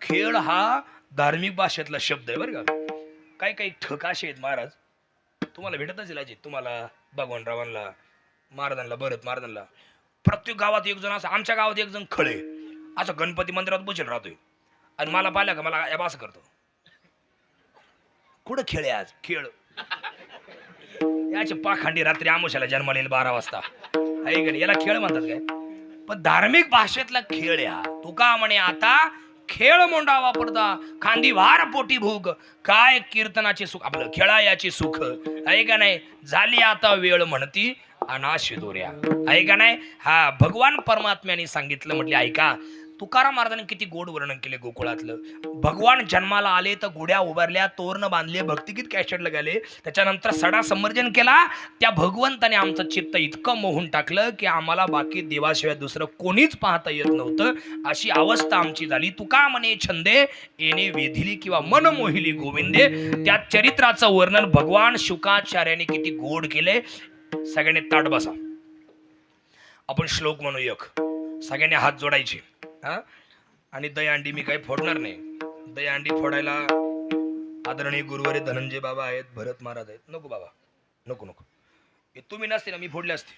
खेळ हा धार्मिक भाषेतला शब्द आहे बरं का. काही काही ठक असे आहेत महाराज, तुम्हाला भेटतच येईल. तुम्हाला भगवानरावांना, महाराजांना, भरत महाराजांना. प्रत्येक गावात एक जण असं, आमच्या गावात एक जण खळे असं गणपती मंदिरात बसेल राहतोय. आणि मला पाहिलं का मला या असं करतो, कुठं खेळ आहे आज, खेळ याचे पाखांडी रात्री आमुषाला जन्माला येईल 12 वाजता. ऐक याला खेळ म्हणतात काय. पण धार्मिक भाषेतला खेळ आहे हा. तू का म्हणे आता खेळ मोंडा वापरता, खांदी भार पोटी भूक, काय कीर्तनाचे सुख आपलं खेळायाचे सुख. आहे का नाही. झाली आता वेळ म्हणती अनाशी दोऱ्या. आहे का नाही. हा भगवान परमात्म्याने सांगितलं, म्हटले ऐका. तुकाराम महाराजांनी किती गोड वर्णन केले गोकुळातलं. भगवान जन्माला आले तर गुड्या उभारल्या, तोरण बांधले, भक्तिगीत कॅसेटला गेले, त्याच्यानंतर सडा संवर्जन केला. त्या भगवंताने आमचं चित्त इतकं मोहून टाकलं की आम्हाला बाकी देवाशिवाय दुसरं कोणीच पाहता येत नव्हतं. अशी अवस्था आमची झाली. तुका म्हणे छंदे येणे वेधिली किंवा मन मोहिली गोविंदे. त्या चरित्राचं वर्णन भगवान शुकाचार्याने किती गोड केले. सगळ्यांनी ताट बसा, आपण श्लोक म्हणू एक. सगळ्यांनी हात जोडायचे हा. आणि दहीहंडी मी काही फोडणार नाही. दहीहंडी फोडायला आदरणीय गुरुवारी धनंजय बाबा आहेत, भरत महाराज आहेत. नको बाबा, नको नको. हे तुम्ही नसते ना मी फोडले असते.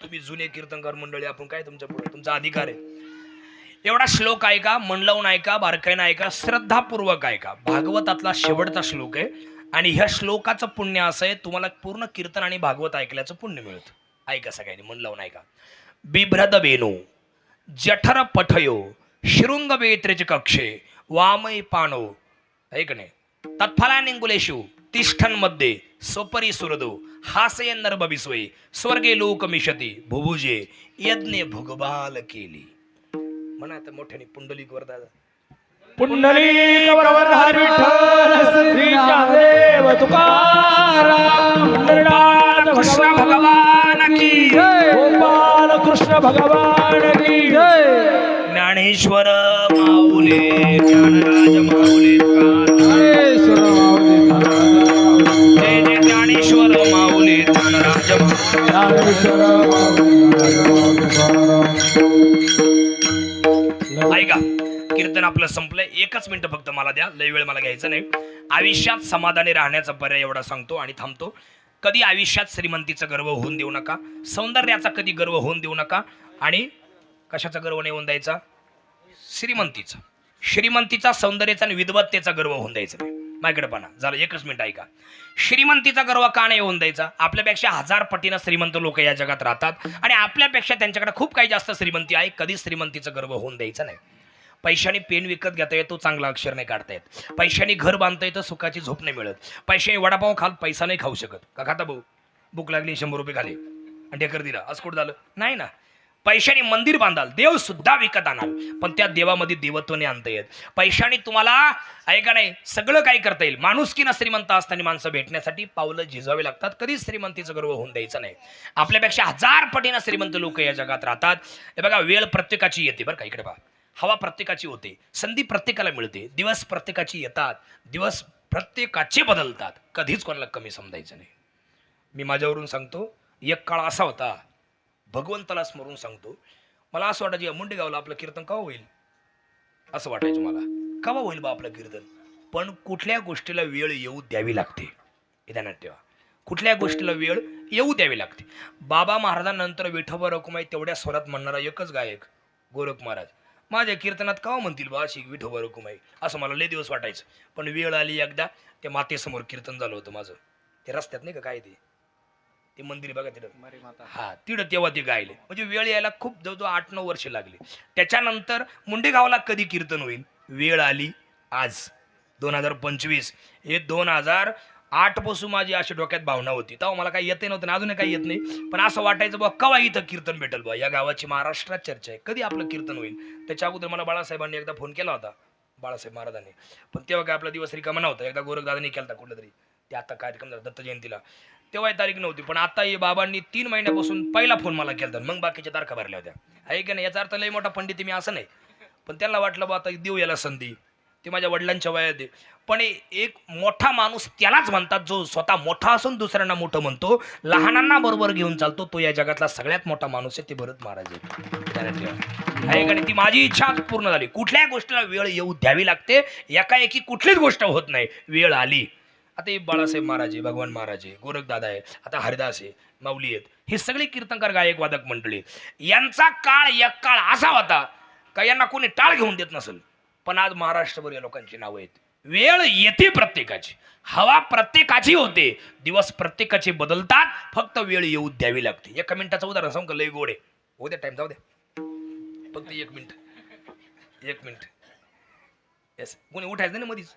तुम्ही जुने कीर्तनकार मंडळी, आपण काय तुमच्या पुढे, तुमचा अधिकार आहे. एवढा श्लोक ऐका, मन लावून ऐका, बारकाईनं ऐका, श्रद्धापूर्वक ऐका. भागवतातला शेवटचा श्लोक आहे आणि ह्या श्लोकाचं पुण्य असं आहे, तुम्हाला पूर्ण कीर्तन आणि भागवत ऐकल्याचं पुण्य मिळतं. ऐका सगळ्यांनी, मन लावून ऐका. बिभ्रद वेणू जठर पठयो शृंग वेत्रेच कक्षे वामय पाणो ऐक नाही तत्फलानिंगुलेषु तिष्ठन मध्ये सोपरी सुरदो हासय नरबबिसोय स्वर्गे लोकमिषती भुभुजे यज्ञ भुगबाल केली. म्हणा आता मोठ्याने पुंडलिक वरदादा. पुंडलिक वरदारी विठ्ठल श्री ज्ञानदेव तुकाराम पंढरीनाथ कृष्ण भगवान की जय. गोपाल कृष्ण भगवान की जय. ज्ञानेश्वर माऊली ज्ञानराज माऊली ज्ञानेश्वर माऊली जय जय ज्ञानेश्वर माऊली ज्ञानराज माऊली. ज्ञानेश्वर ऐका, कीर्तन आपलं संपलंय. एकच मिनिट फक्त मला द्या, लय वेळ मला घ्यायचं नाही. आयुष्यात समाधानी राहण्याचा पर्याय एवढा सांगतो आणि थांबतो. कधी आयुष्यात श्रीमंतीचा गर्व होऊन देऊ नका, सौंदर्याचा कधी गर्व होऊन देऊ नका. आणि कशाचा गर्व नाही होऊन द्यायचा? श्रीमंतीचा. श्रीमंतीचा, सौंदर्याचा आणि विद्वत्तेचा गर्व होऊन द्यायचा नाही. माझ्याकडे पाना झालं, एकच मिनिट ऐका. श्रीमंतीचा गर्व का नाही होऊन द्यायचा? आपल्यापेक्षा 1000 पटीनं श्रीमंत लोक या जगात राहतात आणि आपल्यापेक्षा त्यांच्याकडे खूप काही जास्त श्रीमंती आहे. कधी श्रीमंतीचा गर्व होऊन द्यायचा नाही. पैशाने पेन विकत घेता येतो, चांगला अक्षर नाही काढता येत. पैशाने घर बांधता येतं, सुखाची झोप नाही मिळत. पैशाने वडापाव खाल, पैसा नाही खाऊ शकत. का खाता भाऊ? भूक लागली 100 रुपये खाले आणि ढेकर दिला, असं कुठं झालं? नाही ना. पैशाने मंदिर बांधाल, देव सुद्धा विकत आणाल, पण त्या देवामध्ये देवत्व नाही आणता येत. पैशाने तुम्हाला ऐका नाही सगळं काही करता येईल. माणुसकीनं श्रीमंत असताना माणसं भेटण्यासाठी पावलं झिजवावे लागतात. कधीच श्रीमंतीचा गर्व होऊन द्यायचा नाही. आपल्यापेक्षा 1000 पटीनं श्रीमंत लोक या जगात राहतात. हे बघा, वेळ प्रत्येकाची येते बरं का. इकडे पहा, हवा प्रत्येकाची होते, संधी प्रत्येकाला मिळते, दिवस प्रत्येकाची येतात, दिवस प्रत्येकाचे बदलतात. कधीच कोणाला कमी समजायचं नाही. मी माझ्यावरून सांगतो, एक काळ असा होता, भगवंताला स्मरून सांगतो, मला असं वाटायचं मुंडेगावला आपलं कीर्तन केव्हा होईल, असं वाटायचं मला. केव्हा होईल बा आपलं कीर्तन? पण कुठल्या गोष्टीला वेळ येऊ द्यावी लागते, हे ध्यानात ठेवा. कुठल्या गोष्टीला वेळ येऊ द्यावी लागते. बाबा महाराजांनंतर विठोबा रखुमाई तेवढ्या स्वरात म्हणणारा एकच गायक गोरख महाराज. माझ्या कीर्तनात केव्हा म्हणतील बा अशी विठोबा रखुमाई, असं मला लय दिवस वाटायचं. पण वेळ आली एकदा, त्या मातेसमोर कीर्तन झालं होतं माझं. ते रस्त्यात नाही का काय ते मंदिर बघा तिथं, हा तिथं तेव्हा ते गायले. म्हणजे वेळ यायला खूप जवळजवळ 8-9 वर्षे लागली. त्याच्यानंतर मुंडेगावला कधी कीर्तन होईल? वेळ आली आज 2025. हे 2008 पासून माझी अशी डोक्यात भावना होती. तेव्हा मला काही येते नव्हतं, अजून काही येत नाही. पण असं वाटायचं बा केव्हा इथं कीर्तन भेटेल बा, या गावाची महाराष्ट्रात चर्चा आहे, कधी आपलं कीर्तन होईल. त्याच्या अगोदर मला बाळासाहेबांनी एकदा फोन केला होता, बाळासाहेब महाराजांनी. पण तेव्हा काय आपला दिवस रिकामा नव्हता. एकदा गोरखदादांनी केला होता कुठला तरी, ते आता कार्यक्रम झाला दत्त जयंतीला, तेव्हा तारीख नव्हती. पण आता हे बाबांनी 3 महिन्यापासून पहिला फोन मला केला, मग बाकीच्या तारखा भरल्या होत्या. आहे की नाही? याचा अर्थ लय मोठा पंडित मी असं नाही, पण त्यांना वाटलं बा आता देऊ याला संधी. ते माझ्या वडिलांच्या वयात आहे. पण एक मोठा माणूस त्यालाच म्हणतात जो स्वतः मोठा असून दुसऱ्यांना मोठं म्हणतो, लहानांना बरोबर घेऊन चालतो. तो या जगातला सगळ्यात मोठा माणूस आहे, ते भरत महाराज आहे. आणि ती माझी इच्छा पूर्ण झाली. कुठल्याही गोष्टीला वेळ येऊ द्यावी लागते. एकाएकी कुठलीच गोष्ट होत नाही. वेळ आली. आता हे बाळासाहेब महाराज आहे, भगवान महाराज आहे, गोरखदादा आहे, आता हरिदास आहे, माऊली आहेत, हे सगळे कीर्तनकार गायक वादक मंडळी. यांचा काळ एक काळ असा होता का यांना कोणी टाळ घेऊन देत नसेल. पण आज महाराष्ट्रभर या लोकांची नावं आहेत. वेळ येते प्रत्येकाची, हवा प्रत्येकाची होते, दिवस प्रत्येकाचे बदलतात. फक्त वेळ येऊ द्यावी लागते. 1 मिनिटाचं उदाहरण सांगू का? लय गोड आहे. होऊ द्या, टाइम जाऊ द्या, फक्त 1 मिनिट. 1 मिनिट. येस, कोणी उठायचं नाही मधीच,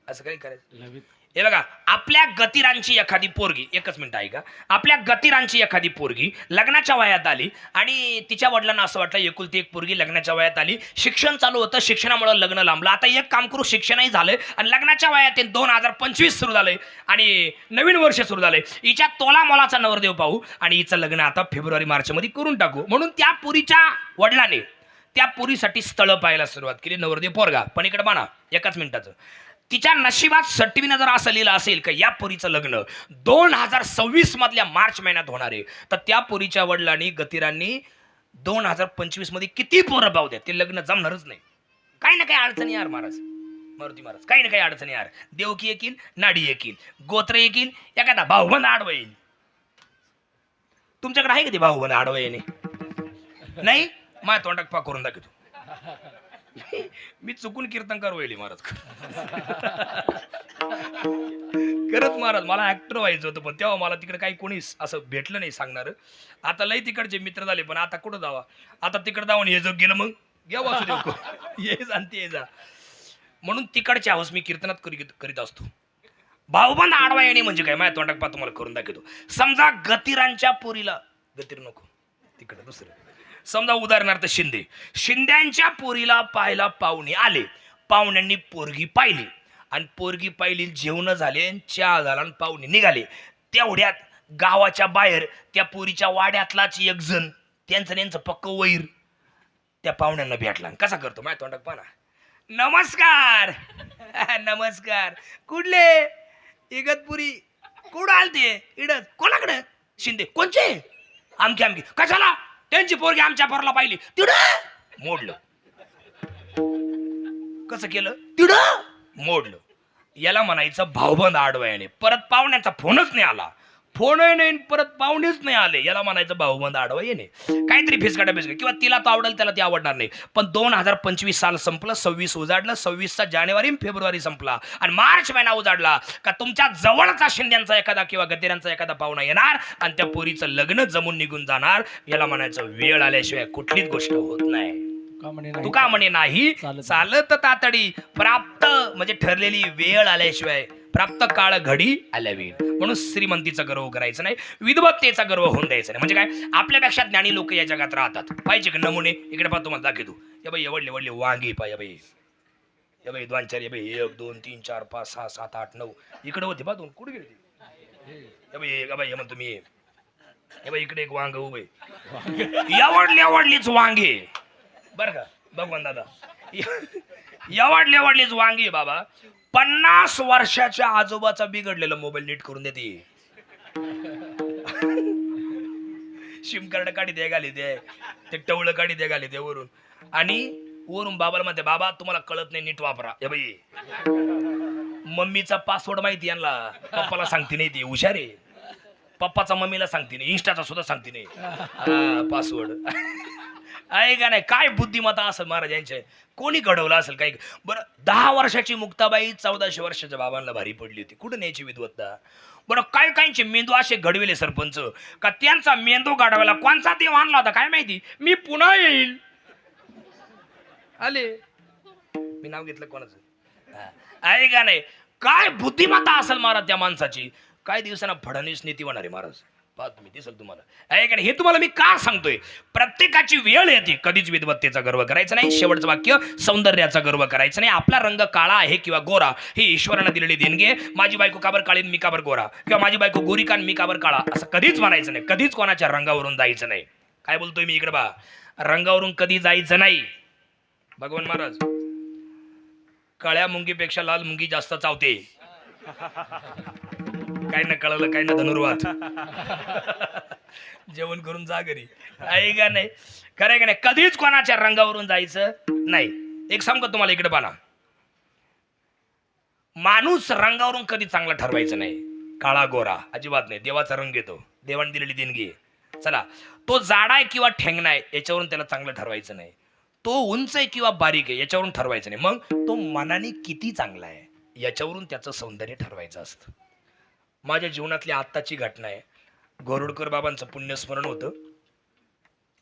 असं काही करायचं. हे बघा, आपल्या गतिरांची एखादी पोरगी, 1 मिनिट ऐका, आपल्या गतिरांची एखादी पोरगी लग्नाच्या वयात आली आणि तिच्या वडिलांना असं वाटलं एकुलती एक पोरगी लग्नाच्या वयात आली, शिक्षण चालू होतं, शिक्षणामुळे लग्न लांबलं. आता एक काम करू, शिक्षणही झालंय आणि लग्नाच्या वयात 2025 सुरू झालंय आणि नवीन वर्ष सुरू झालंय. हिच्या तोला मोलाचा नवरदेव पाहू आणि हिचं लग्न आता फेब्रुवारी-मार्च मध्ये करून टाकू. म्हणून त्या पुरीच्या वडिलाने त्या पुरीसाठी स्थळं पाहायला सुरुवात केली. नवरदेव पोरगा. पण इकडे म्हणा 1 मिनिटाचं, तिच्या नशिबात सटवीनं जर असं लिहिलं असेल का या पोरीचं लग्न 2026 मधल्या मार्च महिन्यात होणार आहे, तर त्या पोरीच्या वडिलांनी गतिरांनी 2025 मध्ये किती पोरं पाहू द्या, ते लग्न जमणारच नाही. काही ना काही अडचणी यार महाराज, मारुती महाराज, काही ना काही अडचणी यार. देवकी येतील, नाडी येतील, गोत्र येतील, एखादा भाऊबंद आडवा येईल. तुमच्याकडे आहे का ते भाऊ बंद आडवा येणे नाही माझ्या तोंडात पा करून दाखवतो मी चुकून कीर्तनकार होईल महाराज करत महाराज मला ऍक्टर व्हायचं होतं पण तेव्हा मला तिकडे काही कोणीच असं भेटलं नाही सांगणार आता लय तिकडचे मित्र झाले पण आता कुठं जावा आता तिकडे जाऊन हे जग गेलं मग घ्या वाचू देऊ ये जाणते ये जा म्हणून तिकडची हौस मी कीर्तनात करीत असतो भाऊबंद आडवा येणे म्हणजे काय माझ्या तोंडात पा तुम्हाला करून दाखवतो समजा गतिरांच्या पोरीला गतीर नको तिकडे दुसरं समजा उदाहरणार्थ शिंद्यांच्या पोरीला पाहायला पाहुणे आले पाहुण्यांनी पोरगी पाहिली आणि पोरगी पाहिली जेवण झाले चहा झाला आणि पाहुणे निघाले तेवढ्यात गावाच्या बाहेर त्या पोरीच्या वाड्यातलाच एक जण त्यांचं पक्क वैर त्या पाहुण्यांना भेटला कसा करतो माझ्या तोंडात पाना नमस्कार नमस्कार कुठले इगतपुरी कुठं आलते इडत कोणाकडे शिंदे कोणचे आमकी आमकी कशाला त्यांची पोरगी आमच्या पोरला पाहिली तिडं मोडलं कसं केलं तिडं मोडलं याला म्हणायचं भाऊबंद आडवायाने परत पाहुण्याचा फोनच नाही आला फोनही नाही परत पाहुणेच नाही आले याला म्हणायचं भाऊबंद आडवा येणे काहीतरी फिसकाटा किंवा तिला तो आवडेल त्याला ती आवडणार नाही पण 2025 साल संपलं 26 उजाडलं 26चा जानेवारी फेब्रुवारी संपला आणि मार्च महिना उजाडला का तुमच्या जवळचा शिंद्यांचा एखादा किंवा गतिरांचा एखादा पाहुणा येणार आणि त्या पोरीचं लग्न जमून निघून जाणार याला म्हणायचं वेळ आल्याशिवाय कुठलीच गोष्ट होत नाही तू का म्हणे नाही चालत तातडी प्राप्त म्हणजे ठरलेली वेळ आल्याशिवाय प्राप्त काळ घडी आल्यावी म्हणून श्रीमंतीचा गर्व करायचा नाही विद्वत्तेचा गर्व होऊन द्यायचा नाही म्हणजे काय आपल्यापेक्षा ज्ञानी लोक या जगात राहतात पाहिजे का नमुने इकडे पाहतो मला दाखवतो या बाई एवढले वडले वांगी पाय बाई या बाई 2 4 बाई 1 2 3 4 5 6 7 8 9 इकडे होते बा 2 कुठे गेले या बाई का बाई म्हणतो मी या बाई इकडे एक वांग उभे एवढलीच वांगे बर का भगवान दादा एवढलीच वांगी बाबा 50 वर्षाच्या आजोबाचा बिघडलेला मोबाईल नीट करून देते सिम कार्ड काढी दे घाली ते टवळं काढी दे घाली ते वरून आणि वरून बाबाला म्हणते बाबा तुम्हाला कळत नाही नीट वापरा हे बाई मम्मीचा पासवर्ड माहिती यांना पप्पाला सांगते नाही ती हुशार आहे पप्पाचा मम्मीला सांगते नाही इंस्टाचा सुद्धा सांगते नाही पासवर्ड आहे का नाही काय बुद्धिमत्ता असेल महाराज यांचे कोणी घडवलं असेल काही बरं 10 वर्षाची मुक्ताबाई 1400 वर्षाच्या बाबांना भारी पडली होती कुठं न्यायची विद्वत्ता बरं काय काहींचे मेंदू असे घडविले सरपंच का त्यांचा मेंदू घडवायला कोणचा देव आणला होता काय माहिती मी पुन्हा येईल आले मी नाव घेतलं कोणाचं आहे का नाही काय बुद्धिमत्ता असेल महाराज त्या माणसाची काय दिवसांना फडणवीस नीती होणार आहे महाराज पाहत तुम्ही दिसल तुम्हाला आहे का नाही हे तुम्हाला मी का सांगतोय प्रत्येकाची वेळ येते कधीच विद्वत्तेचा गर्व करायचा नाही शेवटचं वाक्य सौंदर्याचा गर्व करायचा नाही आपला रंग काळा आहे किंवा गोरा ही ईश्वरानं दिलेली देणगी आहे माझी बायको काबर काळी मी काबर गोरा किंवा माझी बायको गोरी कान मी काबर काळा असं कधीच म्हणायचं नाही कधीच कोणाच्या रंगावरून जायचं नाही काय बोलतोय मी इकडे बा रंगावरून कधी जायचं नाही भगवान महाराज काळ्या मुंगीपेक्षा लाल मुंगी जास्त चावते काय ना कळलं काय ना धनुर्वाद जेवण करून जा घरी आहे का नाही खरं का नाही कधीच कोणाच्या रंगावरून जायचं नाही एक सांग का तुम्हाला इकडे पाना माणूस रंगावरून कधी चांगला ठरवायचं नाही काळा गोरा अजिबात नाही देवाचा रंग येतो देवाने दिलेली देणगी चला तो जाडा आहे किंवा ठेंगणा आहे याच्यावरून त्याला चांगलं ठरवायचं नाही तो उंच आहे किंवा बारीक आहे याच्यावरून ठरवायचं नाही मग तो मनाने किती चांगला आहे याच्यावरून त्याचं सौंदर्य ठरवायचं असतं माझ्या जीवनातली आत्ताची घटना आहे गोरडकर बाबांचं पुण्यस्मरण होतं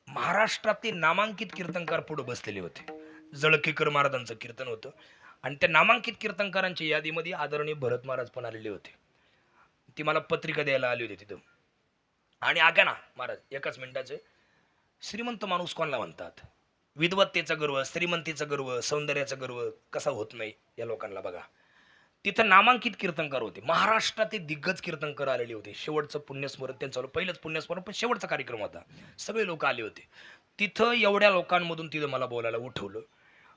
महाराष्ट्रातील नामांकित कीर्तनकार पुढे बसलेले होते जळकेकर महाराजांचं कीर्तन होतं आणि त्या नामांकित कीर्तनकारांच्या यादीमध्ये आदरणीय भरत महाराज पण आलेले होते ती मला पत्रिका द्यायला आली होती तिथं आणि आगा ना महाराज एकाच मिनिटाचे श्रीमंत माणूस कोणाला म्हणतात विद्वत्तेचा गर्व श्रीमंतीचा गर्व सौंदर्याचा गर्व कसा होत नाही या लोकांना बघा तिथं नामांकित कीर्तनकार होते महाराष्ट्रातील दिग्गज कीर्तनकार आलेले होते शेवटचं पुण्यस्मरण त्यांचं पहिलंच पुण्यस्मरण पण शेवटचा कार्यक्रम होता सगळे लोक आले होते तिथं एवढ्या लोकांमधून तिथं मला बोलायला उठवलं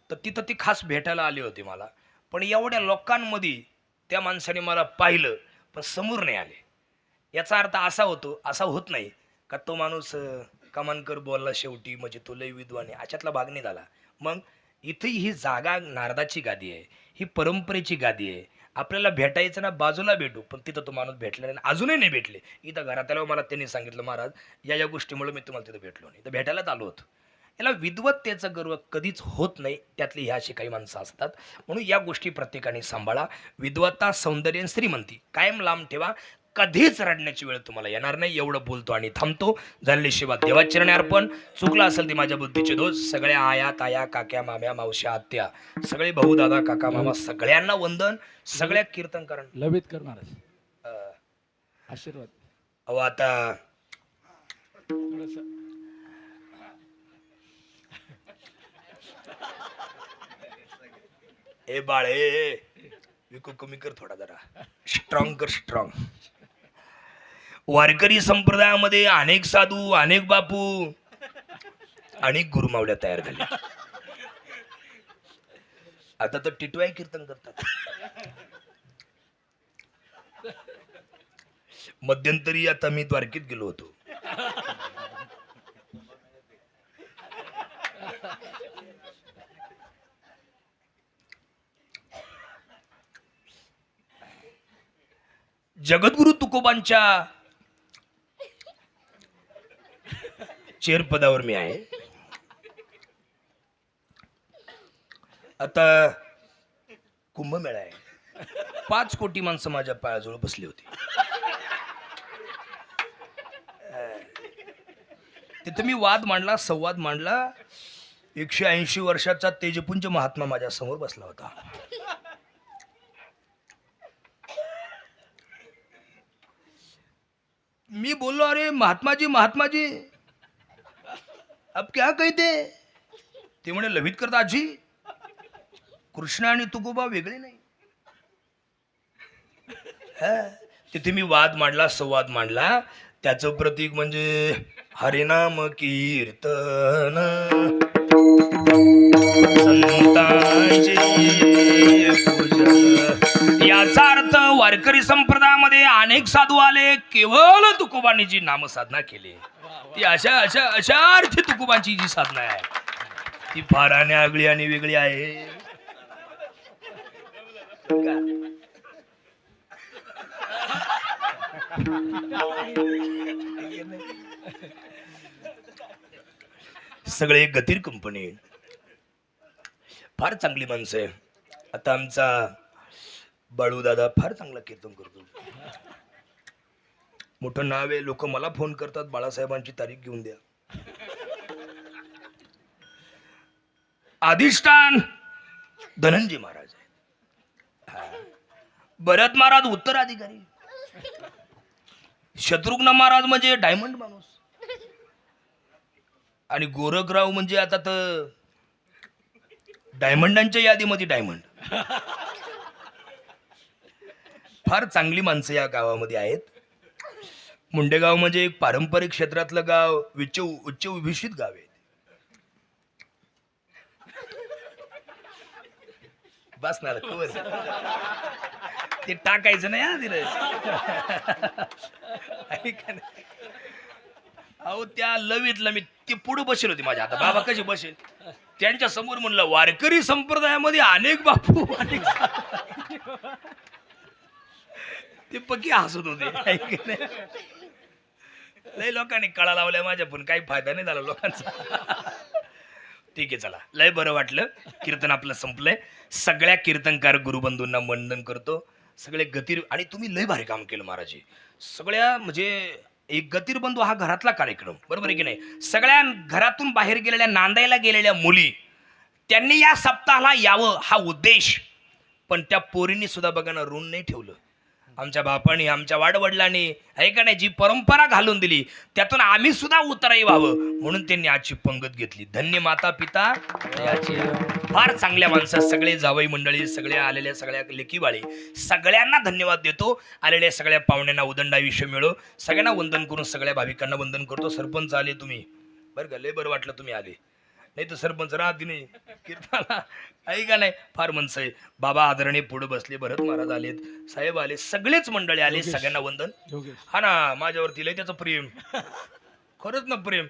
तर तिथं ती खास भेटायला आली होती मला पण एवढ्या लोकांमध्ये त्या माणसाने मला पाहिलं पण समोर नाही आले याचा अर्थ असा होत नाही का तो माणूस कमानकर बोलला शेवटी म्हणजे तो लय विद्वान आहे अशातला भाग नाही झाला मग इथं ही जागा नारदाची गादी आहे ही परंपरेची गादी आहे आपल्याला भेटायचं ना बाजूला भेटू, पण तिथं तो माणूस भेटला नाही, अजूनही नाही भेटले. इथं घरात आल्यावर मला त्यांनी सांगितलं, महाराज या गोष्टीमुळे मी तुम्हाला तिथं भेटलो नाही, तर भेटायलाच आलो होतो. याला विद्वत्तेचा गर्व कधीच होत नाही, त्यातली ह्या अशी काही माणसं असतात. म्हणून या गोष्टी प्रत्येकाने सांभाळा. विद्वत्ता, सौंदर्य आणि श्रीमंती कायम लांब ठेवा. कधीच रडण्याची वेळ तुम्हाला येणार नाही. एवढं बोलतो आणि थांबतो. झालेली शिवा देवाचरणे अर्पण. चुकला असेल ते माझ्या बुद्धीचे दोष. सगळ्या आया, ताया, काक्या, माम्या, मावश्या, आत्या, सगळे भाऊ, दादा, काका, मामा सगळ्यांना वंदन. सगळ्या कीर्तनकारांना लवित कर महाराज, आशीर्वाद. अहो आता थोडंसं. ए बाळे, विकू कमी कर थोडा, जरा स्ट्रॉंग कर, स्ट्रॉंग. वारकरी संप्रदायामध्ये अनेक साधू, अनेक बापू, अनेक गुरुमावल्या तयार झाल्या. आता तर टिटवाई कीर्तन करतात. मध्यंतरी आता मी द्वारकेत गेलो होतो. जगद्गुरु तुकोबांच्या चेअरपदावर मी आहे. आता कुंभमेळा आहे. 5 कोटी माणसं माझ्या पायाजवळ बसली होती. तिथे मी वाद मांडला, संवाद मांडला. 180 वर्षाचा तेजपुंज महात्मा माझ्या समोर बसला होता. मी बोललो, अरे महात्मा जी अब क्या कहते. ते म्हणे, लवित करता आजी, कृष्ण आणि तुकोबा वेगळे नाही. तिथे मी वाद मांडला, संवाद मांडला. त्याचं प्रतीक म्हणजे हरिनाम कीर्तन, संतांचे पूजन. याचा अर्थ वारकरी संप्रदायामध्ये अनेक साधू आले, केवळ तुकोबांनी जी नामसाधना केली, ती अशा अशा अशा अर्थी तुकोबांची जी साधना आहे ती फार आगळी आणि वेगळी आहे. सगळे गतीर कंपनी, फार चांगली माणसं आहे. आता आमचा बाळू दादा फार चांगला कीर्तन करतो, मोठं नाव आहे. लोक मला फोन करतात, बाळासाहेबांची तारीख घेऊन द्या. अधिष्ठान धनंजय महाराज आहे. भरत महाराज उत्तराधिकारी. शत्रुघ्न महाराज म्हणजे डायमंड माणूस. आणि गोरखराव म्हणजे आता तर डायमंडांच्या यादीमध्ये डायमंड. फार चांगली माणसं या गावामध्ये आहेत. मुंडेगाव म्हणजे एक पारंपरिक क्षेत्रातलं गाव, उच्च विभूषित गाव आहे. बसणार ते टाकायचं नाही हा तिथे. अहो त्या लवीतला मी ते पुढे बसेल होती माझ्या. आता बाबा कशी बसेल त्यांच्या समोर म्हणलं, वारकरी संप्रदायामध्ये अनेक बापू, अनेक ते पक्की हसत होते. लय लोकांनी कळा लावल्या माझ्या, पण काही फायदा नाही झाला लोकांचा. ठीक आहे, चला, लय बरं वाटलं. कीर्तन आपलं संपलंय. सगळ्या कीर्तनकार गुरुबंधूंना वंदन करतो. सगळे गतीर, आणि तुम्ही लय भारी काम केलं महाराजी. सगळ्या म्हणजे एक गतीर बंधू हा घरातला कार्यक्रम, बरोबर आहे की नाही. सगळ्या घरातून बाहेर गेलेल्या, नांदायला गेलेल्या मुली, त्यांनी या सप्ताहाला यावं हा उद्देश. पण त्या पोरींनी सुद्धा बघा ना ऋण नाही ठेवलं. आमच्या बापाने, आमच्या वाडवडिलांनी आहे का नाही जी परंपरा घालून दिली, त्यातून आम्ही सुद्धा उतराई व्हावं म्हणून त्यांनी आजची पंगत घेतली. धन्य माता पिता याची. फार चांगल्या माणसं, सगळे जावई मंडळी, सगळ्या आलेल्या सगळ्या लेकीबाळी, सगळ्यांना धन्यवाद देतो. आलेल्या सगळ्या पाहुण्यांना उदंडायुष्य मिळो. सगळ्यांना वंदन करून सगळ्या भाविकांना वंदन करतो. सरपंच आले तुम्ही, बरं का, लय बरं वाटलं तुम्ही आले. नाही तर सरपंच राहते नाही कीर्तनाला, आहे का नाही. फार माणसं आहे. बाबा आदरणीय पुढे बसले, भरत महाराज आलेत, साहेब आले, सगळेच मंडळी आले. सगळ्यांना वंदन. हा ना, माझ्यावरती लय त्याचं प्रेम, खरंच ना प्रेम.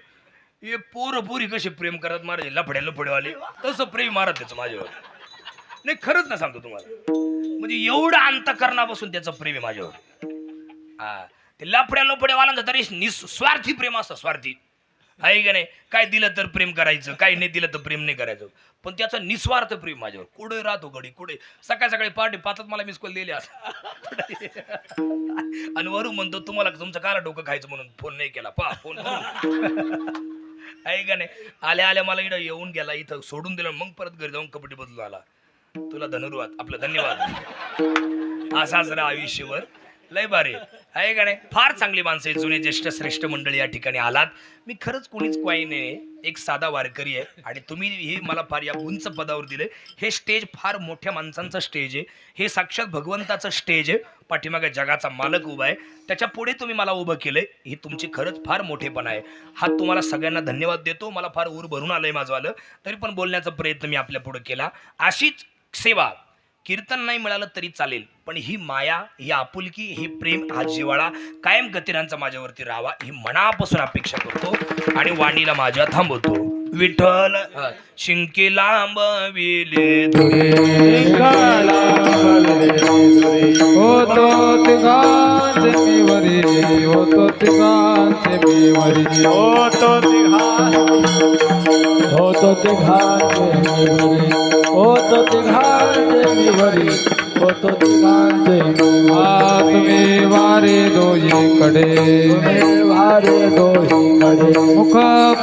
हे पोरी कसे प्रेम करतात महाराज, लफड्या लफडेवाले, तसं प्रेम महाराज त्याचं माझ्यावर. नाही खरंच ना सांगतो तुम्हाला. म्हणजे एवढं अंतकरणापासून त्याचं प्रेम आहे माझ्यावर. हा ते लफड्या लोफड्यावाल्यांचं तरी स्वार्थी प्रेम असतं, स्वार्थी आहे का नाही. काय दिलं तर प्रेम करायचं, काय नाही दिलं तर प्रेम नाही करायचं. पण त्याचं निस्वार्थ प्रेम माझ्यावर. कुठे राहतो घडी कुठे, सकाळी सकाळी पहाटे 5 मला मिस कॉल दिले आणि वरून म्हणतो तुम्हाला तुमचं काला डोकं खायचं म्हणून फोन नाही केला. पहा फोन आहे का नाही. आल्या आल्या मला इथं येऊन गेला, इथं सोडून दिलं, मग परत घरी जाऊन कपडे बदलून आला. तुला धन्यवाद, आपलं धन्यवाद. असाच राहा आयुष्यभर. लय भारी आहे का नाही. फार चांगली माणसं आहेत, जुने ज्येष्ठ श्रेष्ठ मंडळी या ठिकाणी आलात. मी खरंच कोणीच क्वाई नाही, एक साधा वारकरी आहे. आणि तुम्ही हे मला फार या उंच पदावर दिले. हे स्टेज फार मोठ्या माणसांचं स्टेज आहे, हे साक्षात भगवंताचं स्टेज आहे. पाठीमागे जगाचा मालक उभा आहे, त्याच्या पुढे तुम्ही मला उभं केलंय. ही तुमची खरंच फार मोठेपणा आहे. हा तुम्हाला सगळ्यांना धन्यवाद देतो. मला फार ऊर भरून आलंय माझंवालं, तरी पण बोलण्याचा प्रयत्न मी आपल्या पुढे केला. अशीच सेवा, कीर्तन नाही मिळालं तरी चालेल, पण ही माया, ही आपुलकी, ही प्रेम, हा जिव्हाळा कायम गतिरांचा माझ्यावरती राहावा ही मनापासून अपेक्षा करतो आणि वाणीला माझ्या थांबवतो. विठ्ठल शिंके लांब विले होतो तिघांचे मिवरी, होतो तिघांचे मिवरी, होतो तिघांचे मिवरी, होतो तिघांचे मिवरी, होतो तिघांचे. तुम्ही वारे दोहीकडे, वारे दोहीकडे, मुख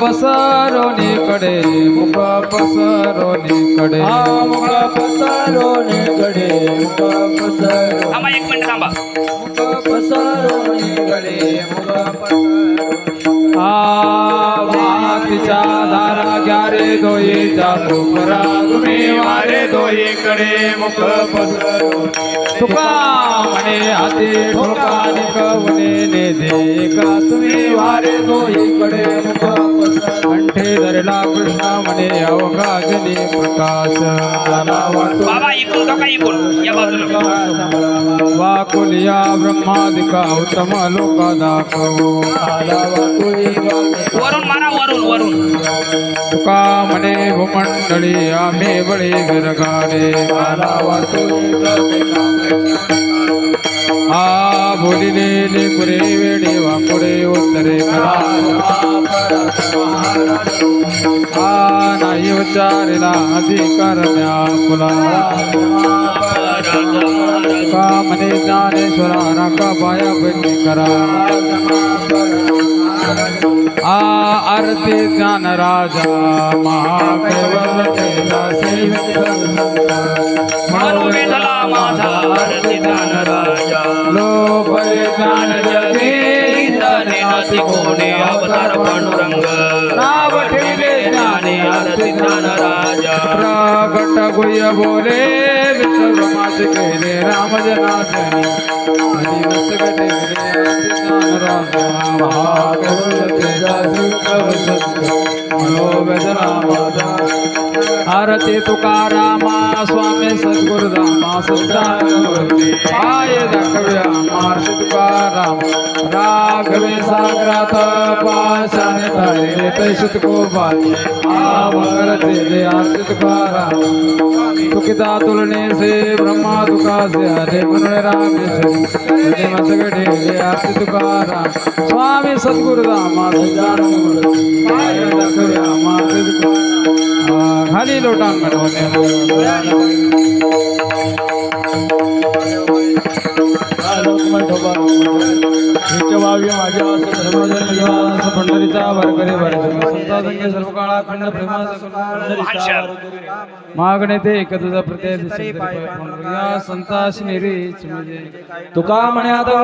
पसरोनीकडे, मुख पसरोनीकडे, मुख पसरोनीकडे, मुख पसरो. थांबा एक मिनिट थांबा. मुख पसरोनीकडे, मुख पसरो. वाहतीच्या धारा ग्यारे दोहीच्या कोपरा, तुम्ही वारे दोहीकडे मुख पसरो. तुका म्हणे हाती ठोकाने कवने ने दे का, तुम्ही वारे दोहीकडे मुख पसरो. कंठे धरला कृष्णा म्हणे अवघाजनी प्रकाश, बाबा इकडून का इकडून या बाजूला. वाकुलिया ब्रह्मादिका उत्तम लोक दाखवो, वरून मारा, वरून वरून. तुका म्हणे भूमंडळी आम्ही बळी विरगाडे, बोलिले पुरे वेडे वापुडे उत्तरे नाही उच्चारिला अधिकार व्यापुला. तुका म्हणे ज्ञानेश्वरा राका पाया पैकी करा, आरती ज्ञान राजा मनोवेदला माझा आरती ज्ञान राजा, लोक ज्ञान जगे नाती कोणे अवतार पांडुरंग, नाव ठेवले ज्ञानी आरती ज्ञान राजा. प्रगट गुह्य बोले विश्वमाचे केले राम जनार्दनी, मनोवेदना माझा. आरती तुकारामा स्वामी सद्गुरुरामा सद्दानमूर्ती, पाय दाखव्या आरती तुकाराम. राघवे सागरात पाशाने तारे तैशित गोपाली, मंगल तेले आरती तुकाराम. तुकिता तुलने से ब्रह्मा तुका से हरे गुण रामेश्वरी, मसगडे आरती तुकाराम. स्वामी सद्गुरुरामा सद्दानमूर्ती, पाय दाखव्या आरती तुकाराम. खाली लोटांगण होते माझ्या पंढरीचा वारकरी वारकरी सर्व काळा खंड प्रेमा मागणे ते एक तुझा प्रत्यय संतास निरीच तुका म्हणे आता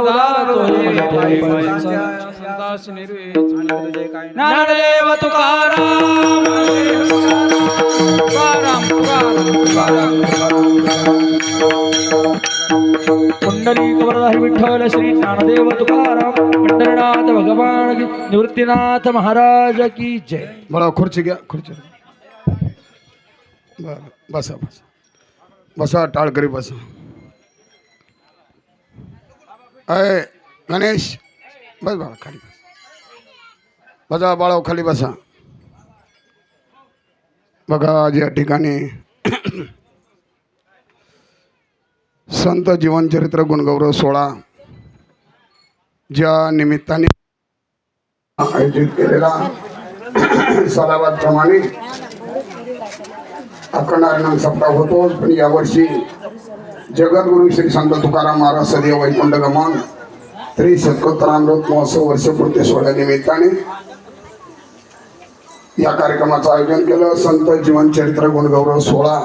संतास निरीच ज्ञानदेव तुकाराम तुकाराम तुकाराम पुंडलिक वरदारी विठ्ठल श्री ज्ञानदेव तुकाराम पंढरनाथ भगवान की निवृत्तीनाथ महाराज की जय. बरं खुर्ची घ्या, खुर्ची. बरं बसा बसा बसा, टाळकरी बसा. अय गणेश बस बाळा खाली बस, बसा बाळा खाली बसा. बघा आज या ठिकाणी संत जीवनचरित्र गुणगौरव सोहळा ज्या निमित्ताने आयोजित केलेला सालाबाद प्रमाणे अखंड हरिनाम सप्ताह होतो, पण यावर्षी जगद्गुरु श्री संत तुकाराम महाराज सदैव वैकुंठ गमन त्रिशतकोत्तरामृत महोत्सव वर्षपूर्ती सोहळ्यानिमित्ताने या कार्यक्रमाचं आयोजन केलं. संत जीवनचरित्र गुणगौरव सोहळा